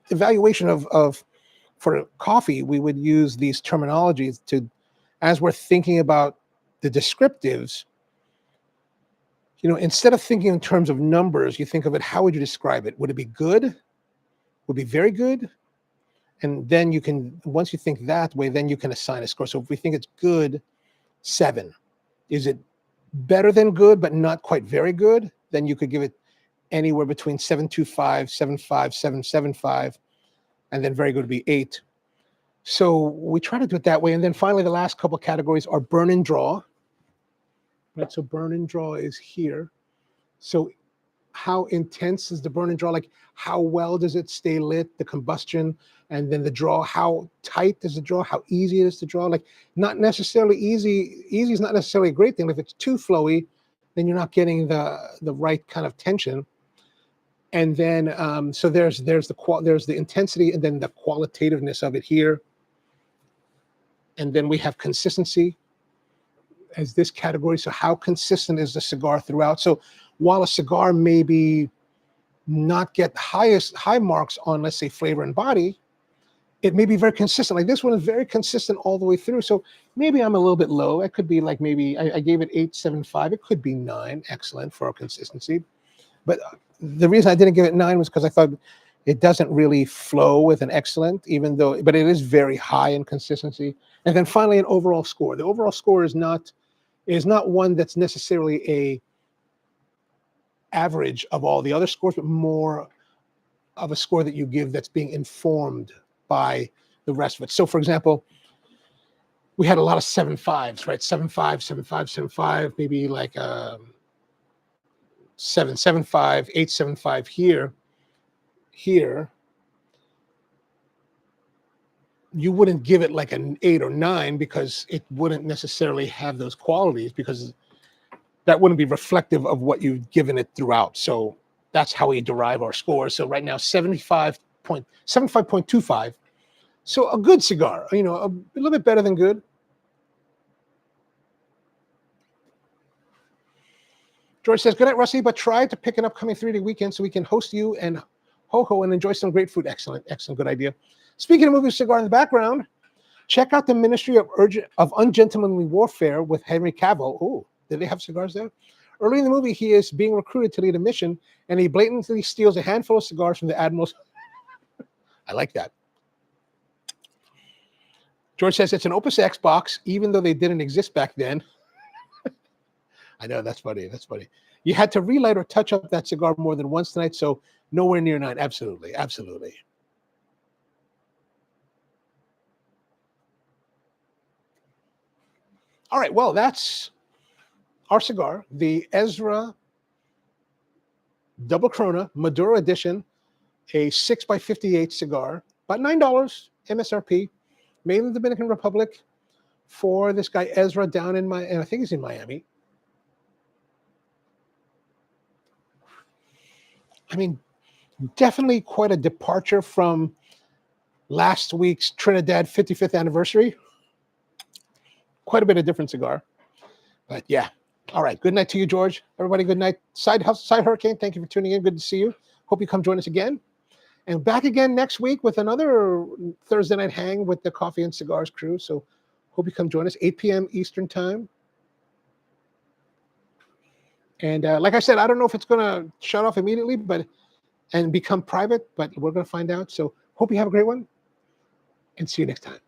evaluation of for coffee, we would use these terminologies to, as we're thinking about the descriptives, you know, instead of thinking in terms of numbers, you think of it, how would you describe it? Would it be good? Would it be very good? And then you can, once you think that way, then you can assign a score. So if we think it's good, 7. Is it better than good, but not quite very good? Then you could give it anywhere between 7.25, 7.5, 7.75, and then very good would be 8. So we try to do it that way. And then finally, the last couple of categories are burn and draw. Right, so burn and draw is here. So how intense is the burn and draw? Like how well does it stay lit, the combustion, and then the draw, how tight is the draw, how easy it is to draw? Like not necessarily easy. Easy is not necessarily a great thing. If it's too flowy, then you're not getting the right kind of tension. And then so there's the intensity and then the qualitativeness of it here. And then we have consistency as this category. So how consistent is the cigar throughout? So while a cigar maybe not get high marks on, let's say, flavor and body, it may be very consistent. Like this one is very consistent all the way through. So maybe I'm a little bit low. It could be like maybe I gave it 8.75. It could be 9. Excellent for our consistency. But the reason I didn't give it 9 was because I thought it doesn't really flow with an excellent, but it is very high in consistency. And then finally, an overall score. The overall score is not one that's necessarily a average of all the other scores, but more of a score that you give that's being informed by the rest of it. So, for example, we had a lot of 7.5s, right? 7.5, 7.5, 7.5, maybe like 7.75, 8.75 here. Here, you wouldn't give it like an 8 or 9 because it wouldn't necessarily have those qualities, because that wouldn't be reflective of what you've given it throughout. So that's how we derive our scores. So right now, 75.25. So a good cigar, you know, a little bit better than good. George says, good night, Rusty, but try to pick an upcoming 3-day weekend so we can host you and ho and enjoy some great food. Excellent, excellent, good idea. Speaking of moving cigar in the background, check out the Ministry of Ungentlemanly Warfare with Henry Cavill. Oh, did they have cigars there? Early in the movie, he is being recruited to lead a mission, and he blatantly steals a handful of cigars from the Admiral's. I like that. George says it's an Opus X box, even though they didn't exist back then. I know, that's funny. That's funny. You had to relight or touch up that cigar more than once tonight, so nowhere near 9. Absolutely, absolutely. All right, well, that's our cigar, the Ezra Double Corona Maduro Edition, a 6x58 cigar, about $9 MSRP, made in the Dominican Republic for this guy Ezra down in I think he's in Miami. I mean, definitely quite a departure from last week's Trinidad 55th anniversary. Quite a bit of different cigar. But yeah. All right. Good night to you, George. Everybody, good night. Side Hurricane, thank you for tuning in. Good to see you. Hope you come join us again. And back again next week with another Thursday night hang with the Coffee and Cigars crew. So hope you come join us, 8 p.m. Eastern time. And like I said, I don't know if it's going to shut off immediately and become private, but we're going to find out. So hope you have a great one and see you next time.